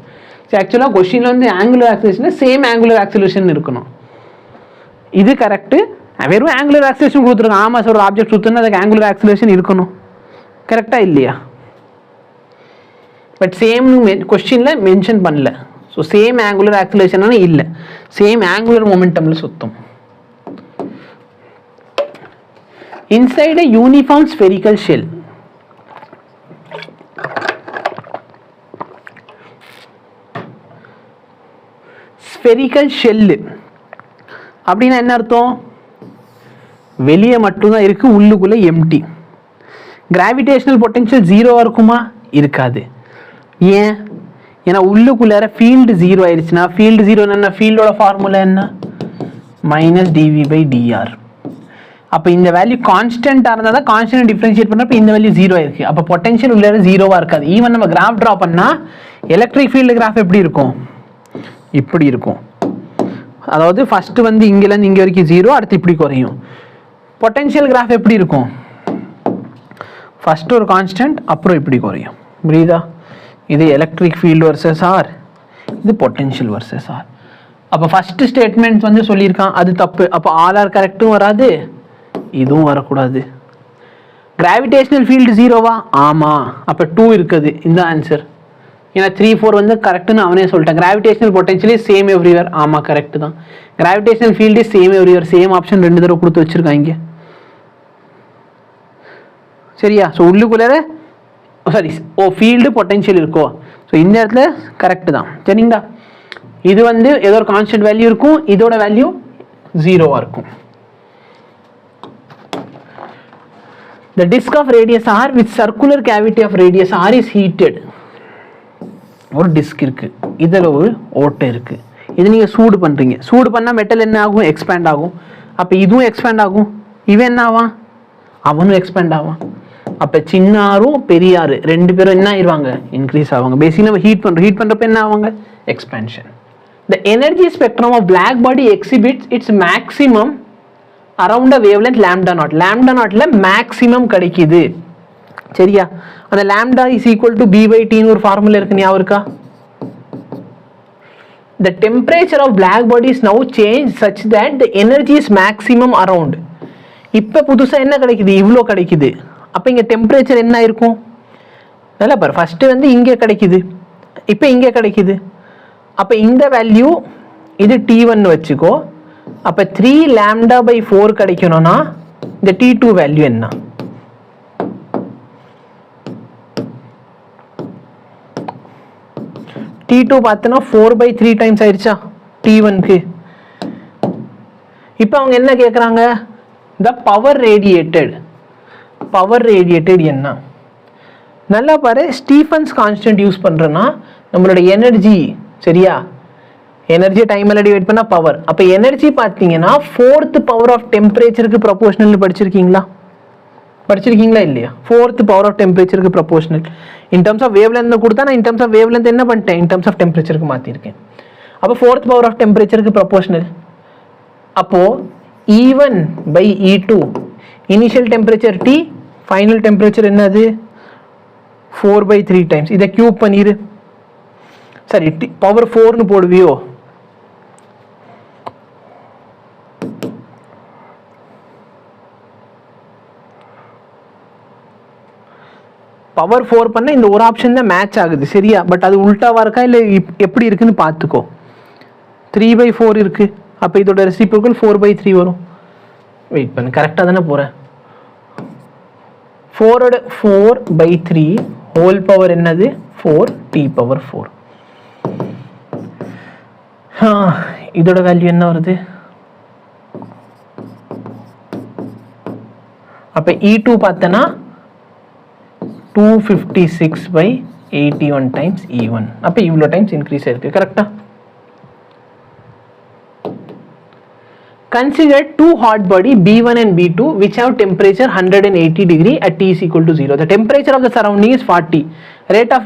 ஆக்சுவலாக கொஸ்டினில் வந்து angular oscillation same angular oscillation இருக்கணும். இது கரெக்டு. வெறும் ஆங்குலர் ஆக்சிலேஷன் கொடுத்துருக்காங்க. ஆமாம் சார், ஒரு ஆப்ஜெக்ட் சுற்றுனா அதுக்கு ஆங்குலர் ஆக்சிலேஷன் இருக்கணும். கரெக்டாக இல்லையா? பட் சேம்னு கொஸ்டினில் மென்ஷன் பண்ணல. ஸோ சேம் ஆங்குலர் ஆக்சிலேஷன் இல்லை, சேம் ஆங்குலர் மொமெண்டமில் சுற்றும். Inside a uniform spherical shell. Spherical shell அப்படின்னா என்ன அர்த்தம்? வெளியே மட்டும்தான் இருக்கு, உள்ளுக்குள்ள எம்டி. கிராவிடேஷனல் பொட்டன்ஷியல் ஜீரோவா இருக்குமா? இருக்காது. ஏன்? ஏன்னா உள்ளுக்குள்ளார ஃபீல்டு ஜீரோ ஆயிடுச்சுன்னா, ஃபீல்டு ஜீரோ என்ன, ஃபீல்டோட ஃபார்முலா என்ன, மைனஸ் டிவி பை டிஆர். அப்போ இந்த வேல்யூ கான்ஸ்டன்டாக இருந்தால் தான் கான்ஸ்டன்ட் டிஃபரன்ஷியேட் பண்ணுறப்ப இந்த வேல்யூ ஜீரோ ஆயிருக்கு. அப்போ பொட்டன்ஷியல் உள்ளார ஜீரோவாக இருக்காது. ஈவன் நம்ம கிராஃப் ட்ரா பண்ணால் எலக்ட்ரிக் ஃபீல்டு கிராஃப் எப்படி இருக்கும்? இப்படி இருக்கும். அதாவது ஃபர்ஸ்ட் வந்து இங்கேருந்து இங்கே வரைக்கும் ஜீரோ, அடுத்து இப்படி குறையும். பொட்டன்ஷியல் கிராஃப் எப்படி இருக்கும்? ஃபர்ஸ்ட் ஒரு கான்ஸ்டன்ட், அப்புறம் இப்படி குறையும். புரியுதா? இது எலக்ட்ரிக் ஃபீல்டு வர்சஸ் ஆர், இது பொட்டன்ஷியல் வர்சஸ் ஆர். அப்போ ஃபர்ஸ்ட் ஸ்டேட்மெண்ட் வந்து சொல்லியிருக்கான் அது தப்பு. அப்போ ஆல் ஆர் கரெக்டும் வராது, இதுவும் வரக்கூடாது. கிராவிடேஷனல் ஃபீல்டு ஜீரோவா? ஆமாம். அப்போ 2 இருக்குது இந்த ஆன்சர். ஏன்னா 3, 4 வந்து கரெக்டுன்னு அவனே சொல்லிட்டான். Gravitational potential same everywhere. ஆமாம் கரெக்டு தான். Gravitational field same everywhere. Same option 2 தடவை கொடுத்து வச்சுருக்காங்க. சரியா? ஸோ உள்ளுக்குள்ளே சாரி ஃபீல்டு பொட்டன்ஷியல் இருக்கோ, ஸோ இந்த இடத்துல கரெக்டு தான். சரிங்களா? இது வந்து ஏதோ ஒரு கான்ஸ்டன்ட் வேல்யூ இருக்கும், இதோட வேல்யூ ஜீரோவாக இருக்கும். The disk of radius r with circular cavity of radius r is heated. ஒரு டிஸ்க் இருக்கு, இதில் ஒரு ஓட்டை இருக்கு. இது நீங்கள் சூடு பண்ணுறீங்க. சூடு பண்ணால் மெட்டல் என்ன ஆகும்? எக்ஸ்பேண்ட் ஆகும். அப்போ இதுவும் எக்ஸ்பேண்ட் ஆகும். இவன் என்ன ஆவான்? அவனும் எக்ஸ்பேண்ட் ஆவான். அப்போ சின்ன ஆரும் பெரிய ஆறு 2 பேரும் என்ன ஆயிடுவாங்க? இன்க்ரீஸ் ஆவாங்க. பேசிக்கலி நம்ம ஹீட் பண்ணுறோம். ஹீட் பண்ணுறப்ப என்ன ஆவாங்க? Expansion. The energy spectrum of black body exhibits its maximum around a wavelength lambda naught. Lambda naughtல மேக்ஸிமம் கிடைக்குது. சரியா? அந்த lambda is equal to b by t ன்னு ஒரு ஃபார்முலா இருக்கு, ஞாபகம் இருக்கா? The temperature of black body is now changed such that the energy is maximum around. இப்போ புதுசாக என்ன கிடைக்குது? இவ்வளோ கிடைக்குது. அப்போ இங்கே டெம்பரேச்சர் என்ன இருக்கும்? நல்லா பாரு, ஃபஸ்ட்டு வந்து இங்கே கிடைக்குது, இப்போ இங்கே கிடைக்குது. அப்போ இந்த வேல்யூ இது T1 வச்சுக்கோ. அப்போ 3 lambda by 4 கிடைக்கணும்னா இந்த T2 வேல்யூ என்ன? T2 பார்த்தோன்னா 4 by 3 டைம்ஸ் ஆயிடுச்சா T1க்கு. இப்போ அவங்க என்ன கேட்குறாங்க? the power radiated. Power radiated என்ன? நல்லா பாரு, ஸ்டீஃபன்ஸ் கான்ஸ்டன்ட் யூஸ் பண்ணுறோன்னா நம்மளோட எனர்ஜி, சரியா? எனர்ஜியை டைமில் டிவைட் பண்ணால் பவர். அப்போ எனர்ஜி பார்த்தீங்கன்னா 4th பவர் ஆஃப் டெம்பரேச்சருக்கு ப்ரொபோஷனல் படிச்சிருக்கீங்களா? இல்லையா? 4th பவர் ஆஃப் டெம்பரேச்சருக்கு proportional. In terms of wavelength கொடுத்தா நான் in terms of wavelength என்ன பண்ணிட்டேன்? இன் டர்ம்ஸ் ஆஃப் டெம்பரேச்சருக்கு மாற்றிருக்கேன். அப்போ 4th பவர் ஆஃப் டெம்பரேச்சருக்கு ப்ரொபோஷனல். அப்போது E1 by E2, initial temperature T, final temperature என்னது? 4 by 3 டைம்ஸ். இதை கியூப் பண்ணிடு. சரி, பவர் 4ன்னு போடுவியோ? பவர் 4 பண்ண இந்த ஒரு ஆப்ஷன் தான் மேட்ச் ஆகுது, சரியா? பட் அது உல்டாவா இருக்கா இல்லை எப்படி இருக்குன்னு பார்த்துக்கோ. 3 by 4 இருக்கு. அப்போ இதோட ரெசிப்ரோக்கல் 4 by 3 வரும். வெயிட் பண்ணு, கரெக்டாக தானே போகிறேன். 4 by 3 ஹோல் பவர் என்னது? 4t power 4. இதோட வேல்யூ என்ன வருது? அப்போ E2 பார்த்தனா 256 by 81 டைம்ஸ் E1. அப்போ இவ்வளோ டைம்ஸ் இன்க்ரீஸ் ஆயிருக்கு. கரெக்டா? Consider 2 hot body B1 and B2 which have temperature 180 degree at T is equal to 0. The temperature of the surrounding is 40. Rate of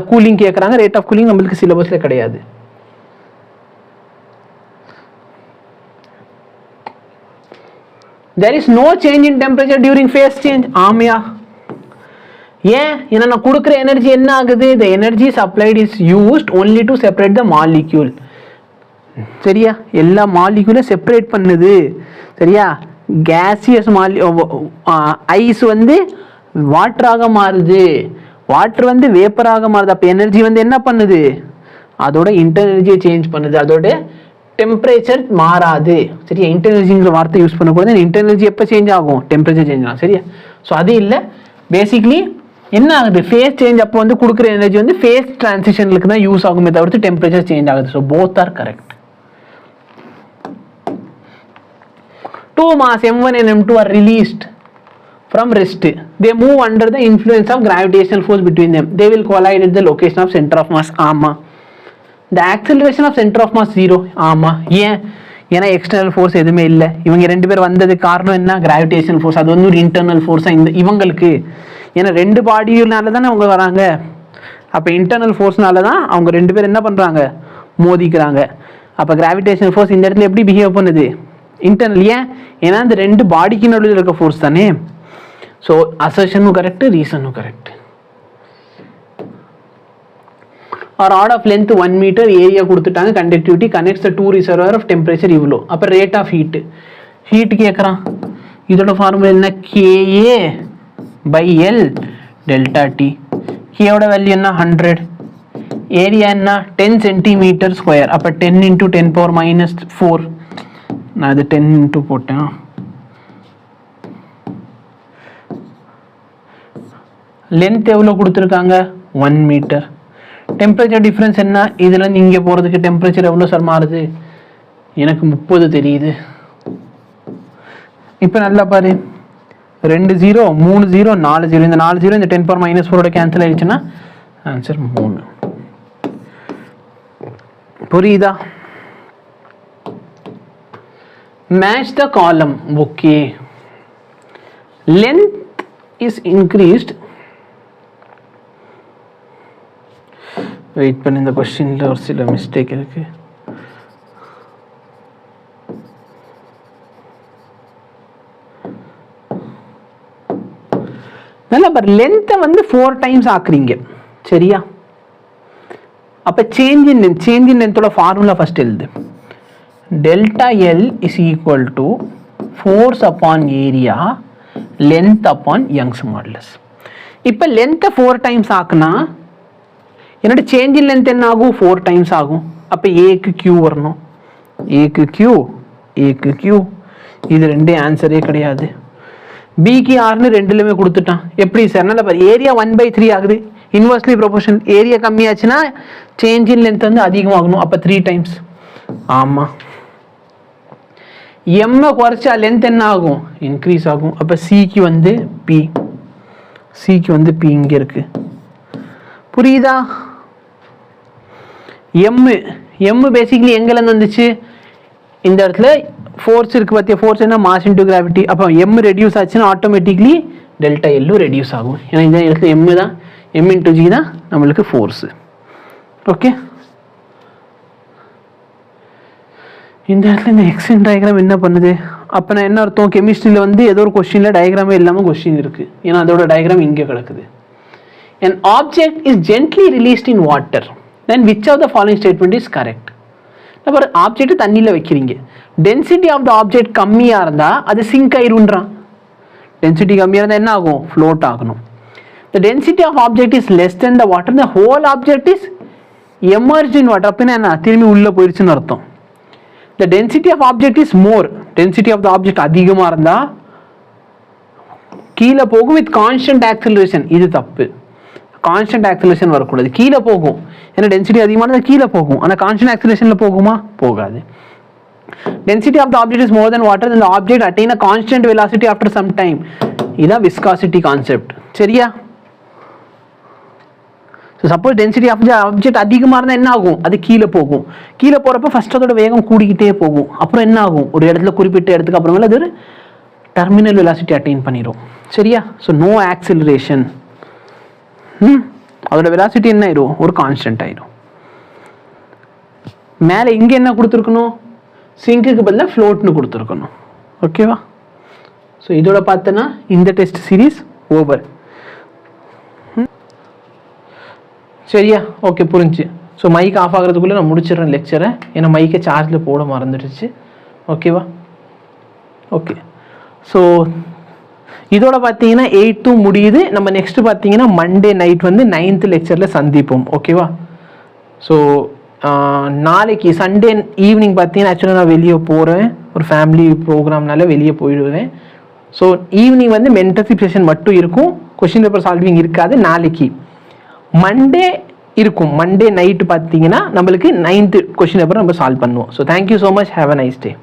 cooling கேட்குறாங்க. Rate of cooling நம்மளுக்கு சிலபஸில் கிடையாது. There is no change in temperature during phase change. ஆமையா? ஏன்? ஏன்னா நான் கொடுக்குற energy என்ன ஆகுது? The energy supplied is used only to separate the molecule. சரியா? எல்லா மாலிக்யூலும் செப்பரேட் பண்ணுது, சரியா? கேசியஸ் ஐஸ் வந்து வாட்டராக மாறுது, வாட்டர் வந்து வேப்பராக மாறுது. அப்போ எனர்ஜி வந்து என்ன பண்ணுது? அதோட இன்டர்னல் எனர்ஜியை சேஞ்ச் பண்ணுது, அதோட டெம்பரேச்சர் மாறாது, சரியா? இன்டர்னல் எனர்ஜிங்கிற வார்த்தை யூஸ் பண்ணக்கூடாது. இன்டர்னல் எனர்ஜி எப்போ சேஞ்ச் ஆகும்? டெம்பரேச்சர் சேஞ்ச் ஆகும், சரியா? ஸோ அது இல்லை. பேசிக்லி என்ன ஆகுது? ஃபேஸ் சேஞ்ச் அப்போ வந்து கொடுக்குற எனர்ஜி வந்து ஃபேஸ் டிரான்சிஷனுக்கு தான் யூஸ் ஆகுமே தவிர்த்து டெம்பரேச்சர் சேஞ்ச் ஆகுது. So both are correct. 2 mass M1 and M2 are released from rest. They move under the influence of gravitational force between them. They will collide at the location of center of mass. ஆமா. The acceleration of center of mass 0. ஆமா. ஏன்? ஏன்னா external force எதுவுமே இல்லை. இவங்க 2 பேர் வந்ததுக்கு காரணம் என்ன? Gravitational force. அது வந்து ஒரு இன்டர்னல் ஃபோர்ஸாக இந்த இவங்களுக்கு. ஏன்னா 2 பாடினால தானே அவங்க வராங்க. அப்போ இன்டர்னல் ஃபோர்ஸ்னால தான் அவங்க 2 பேர் என்ன பண்ணுறாங்க? மோதிக்கிறாங்க. அப்போ கிராவிடேஷனல் ஃபோர்ஸ் இந்த இடத்துல எப்படி பிஹேவ் பண்ணுது? இன்டர்னல். ஏன்? ஏன்னா இந்த 2 பாடிக்கு நடுவில் இருக்க ஃபோர்ஸ் தானே. ஸோ அசர்ஷனும் கரெக்டு, ரீசனும் correct. or rod of length 1 meter, area கொடுத்துட்டாங்க, conductivity connects the two reservoir of temperature இவ்வளோ. அப்போ rate of heat கேட்குறான். இதோட ஃபார்முலா என்ன? KA by L delta T. K ஓட வேல்யூ என்ன? 100. ஏரியா என்ன? 10 சென்டிமீட்டர் ஸ்கொயர். அப்போ 10 into 10 power minus 4. நான் அது 10 into போட்டேன். லென்த் எவ்வளோ கொடுத்துருக்காங்க? 1 மீட்டர். டெம்பரேச்சர் டிஃப்ரென்ஸ் என்ன? இதுலேருந்து இங்கே போகிறதுக்கு டெம்பரேச்சர் எவ்வளோ சார் மாறுது? எனக்கு 30 தெரியுது. இப்போ நல்லா பாரு, 2 0 3 0 4 0. இந்த 4 0 இந்த 10 power minus 4 கேன்சல் ஆயிடுச்சுன்னா ஆன்சர் 3. புரியுதா? Match the column. Okay, length is increased. Wait பண்ணி, இந்த கொஸ்டின்ல ஒரு சில மிஸ்டேக் இருக்கு. நல்லா பாரு, லென்த்தை வந்து 4 times ஆக்குறீங்க, சரியா? அப்ப சேஞ்ச் இன் லென்த்தோட ஃபார்முலா ஃபர்ஸ்ட் எழுது. Delta L is equal to force upon area length upon Young's modulus. இப்போ லென்த்தை 4 times ஆக்குனா என்னோட சேஞ்ச் இன் லென்த் என்ன ஆகும்? 4 times ஆகும். அப்போ ஏக்கு கியூ வரணும். ஏக்கு கியூ இது ரெண்டே ஆன்சரே கிடையாது. பிக்கு ஆர்னு ரெண்டுலையுமே கொடுத்துட்டான். எப்படி சார்? நல்லா பாரு, ஏரியா 1/3 ஆகுது, இன்வெர்ஸ்லி ப்ரொபோர்ஷன். ஏரியா கம்மியாச்சுன்னா சேஞ்ச் இன் லென்த் வந்து அதிகமாகணும். அப்போ 3 times. ஆமாம், எம்மை குறைச்சா லென்த் என்ன ஆகும்? இன்க்ரீஸ் ஆகும். அப்போ சிக்கு வந்து பி இங்கே இருக்கு. புரியுதா? எம் பேசிக்கலி எங்கேருந்து வந்துச்சு? இந்த இடத்துல ஃபோர்ஸ் இருக்கு பார்த்தியா? ஃபோர்ஸ் என்ன? Mass into gravity. அப்போ எம் ரெடியூஸ் ஆச்சுன்னா ஆட்டோமேட்டிக்லி டெல்டா எல்லும் ரெடியூஸ் ஆகும். ஏன்னா இந்த இடத்துல எம் தான், எம் இன்டு ஜி தான் நம்மளுக்கு ஃபோர்ஸு. ஓகே, இந்த இடத்துல இந்த எக்ஸ்டென்ட் டயக்ராம் என்ன பண்ணுது? அப்போ நான் என்ன அர்த்தம்? கெமிஸ்ட்ரியில் வந்து ஏதோ ஒரு கொஸ்டினில் டயக்ராமே இல்லாமல் கொஸ்டின் இருக்குது. ஏன்னா அதோட டயக்ராம் இங்கே கிடக்குது. An object is gently released in water. Then which of the following statement is correct? நம்ம ஒரு ஆப்ஜெக்ட் தண்ணியில் வைக்கிறீங்க, டென்சிட்டி ஆஃப் த ஆப்ஜெக்ட் கம்மியாக இருந்தால் அது சிங்க் ஆயிருன்றான். டென்சிட்டி கம்மியாக இருந்தால் என்ன ஆகும்? ஃப்ளோட் ஆகணும். The density of object is less than the water. The whole object is emerged in water. அப்படின்னா என்ன? திரும்பி உள்ளே போயிடுச்சுன்னு அர்த்தம். The density of object is more. Density of the object அதிகமாக இருந்தால் கீழே போகும் with constant acceleration. இது தப்பு. கான்ஸ்டன்ட் ஆக்சிலரேஷன் வரக்கூடாது, கீழே போகும். ஏன்னா டென்சிட்டி அதிகமானது கீழே போகும். ஆனால் கான்ஸ்டன்ட் ஆக்சிலரேஷனில் போகுமா? போகாது. Density of the object is more than water. இந்த object attain a constant velocity after some time. இதுதான் விஸ்காசிட்டி கான்செப்ட், சரியா? So suppose density of the object அதிகமாக இருந்தால் என்ன ஆகும்? அது கீழே போகும். கீழே போகிறப்ப ஃபர்ஸ்ட் அதோட வேகம் கூடிக்கிட்டே போகும். அப்புறம் என்ன ஆகும்? ஒரு இடத்துல குறிப்பிட்ட இடத்துக்கு அப்புறமேல அது ஒரு டெர்மினல் வெலாசிட்டி அட்டைன் பண்ணிடும், சரியா? So no acceleration. அதோட வெலாசிட்டி என்ன ஆயிடும்? ஒரு கான்ஸ்டன்ட் ஆயிடும். மேலே இங்கே என்ன கொடுத்துருக்கணும்? சிங்குக்கு பதிலாக ஃப்ளோட்னு கொடுத்துருக்கணும். ஓகேவா? ஸோ இதோட பார்த்தோன்னா இந்த டெஸ்ட் சீரீஸ் ஓவர். சரியா? ஓகே, புரிஞ்சு. ஸோ மைக் ஆஃப் ஆகிறதுக்குள்ளே நான் முடிச்சிடுறேன் லெக்சரை. ஏன்னா மைக்கை சார்ஜில் போட மறந்துடுச்சு. ஓகேவா? ஓகே, ஸோ இதோட பார்த்தீங்கன்னா 8th முடியுது. நம்ம நெக்ஸ்ட் பார்த்தீங்கன்னா மண்டே நைட் வந்து 9th லெக்சரில் சந்திப்போம். ஓகேவா? ஸோ நாளைக்கு சண்டே ஈவினிங் பார்த்தீங்கன்னா ஆக்சுவலாக நான் வெளியே போகிறேன், ஒரு ஃபேமிலி ப்ரோக்ராம்னால வெளியே போயிடுவேன். ஸோ ஈவினிங் வந்து மென்டர்ஷிப் செஷன் மட்டும் இருக்கும், கொஸ்டின் பேப்பர் சால்விங் இருக்காது. நாளைக்கு மண்டே இருக்கும். மண்டே நைட்டு பார்த்தீங்கன்னா நம்மளுக்கு 9th கொஸ்டின் பேப்பர் நம்ம சால்வ் பண்ணுவோம். So thank you so much, have a nice day.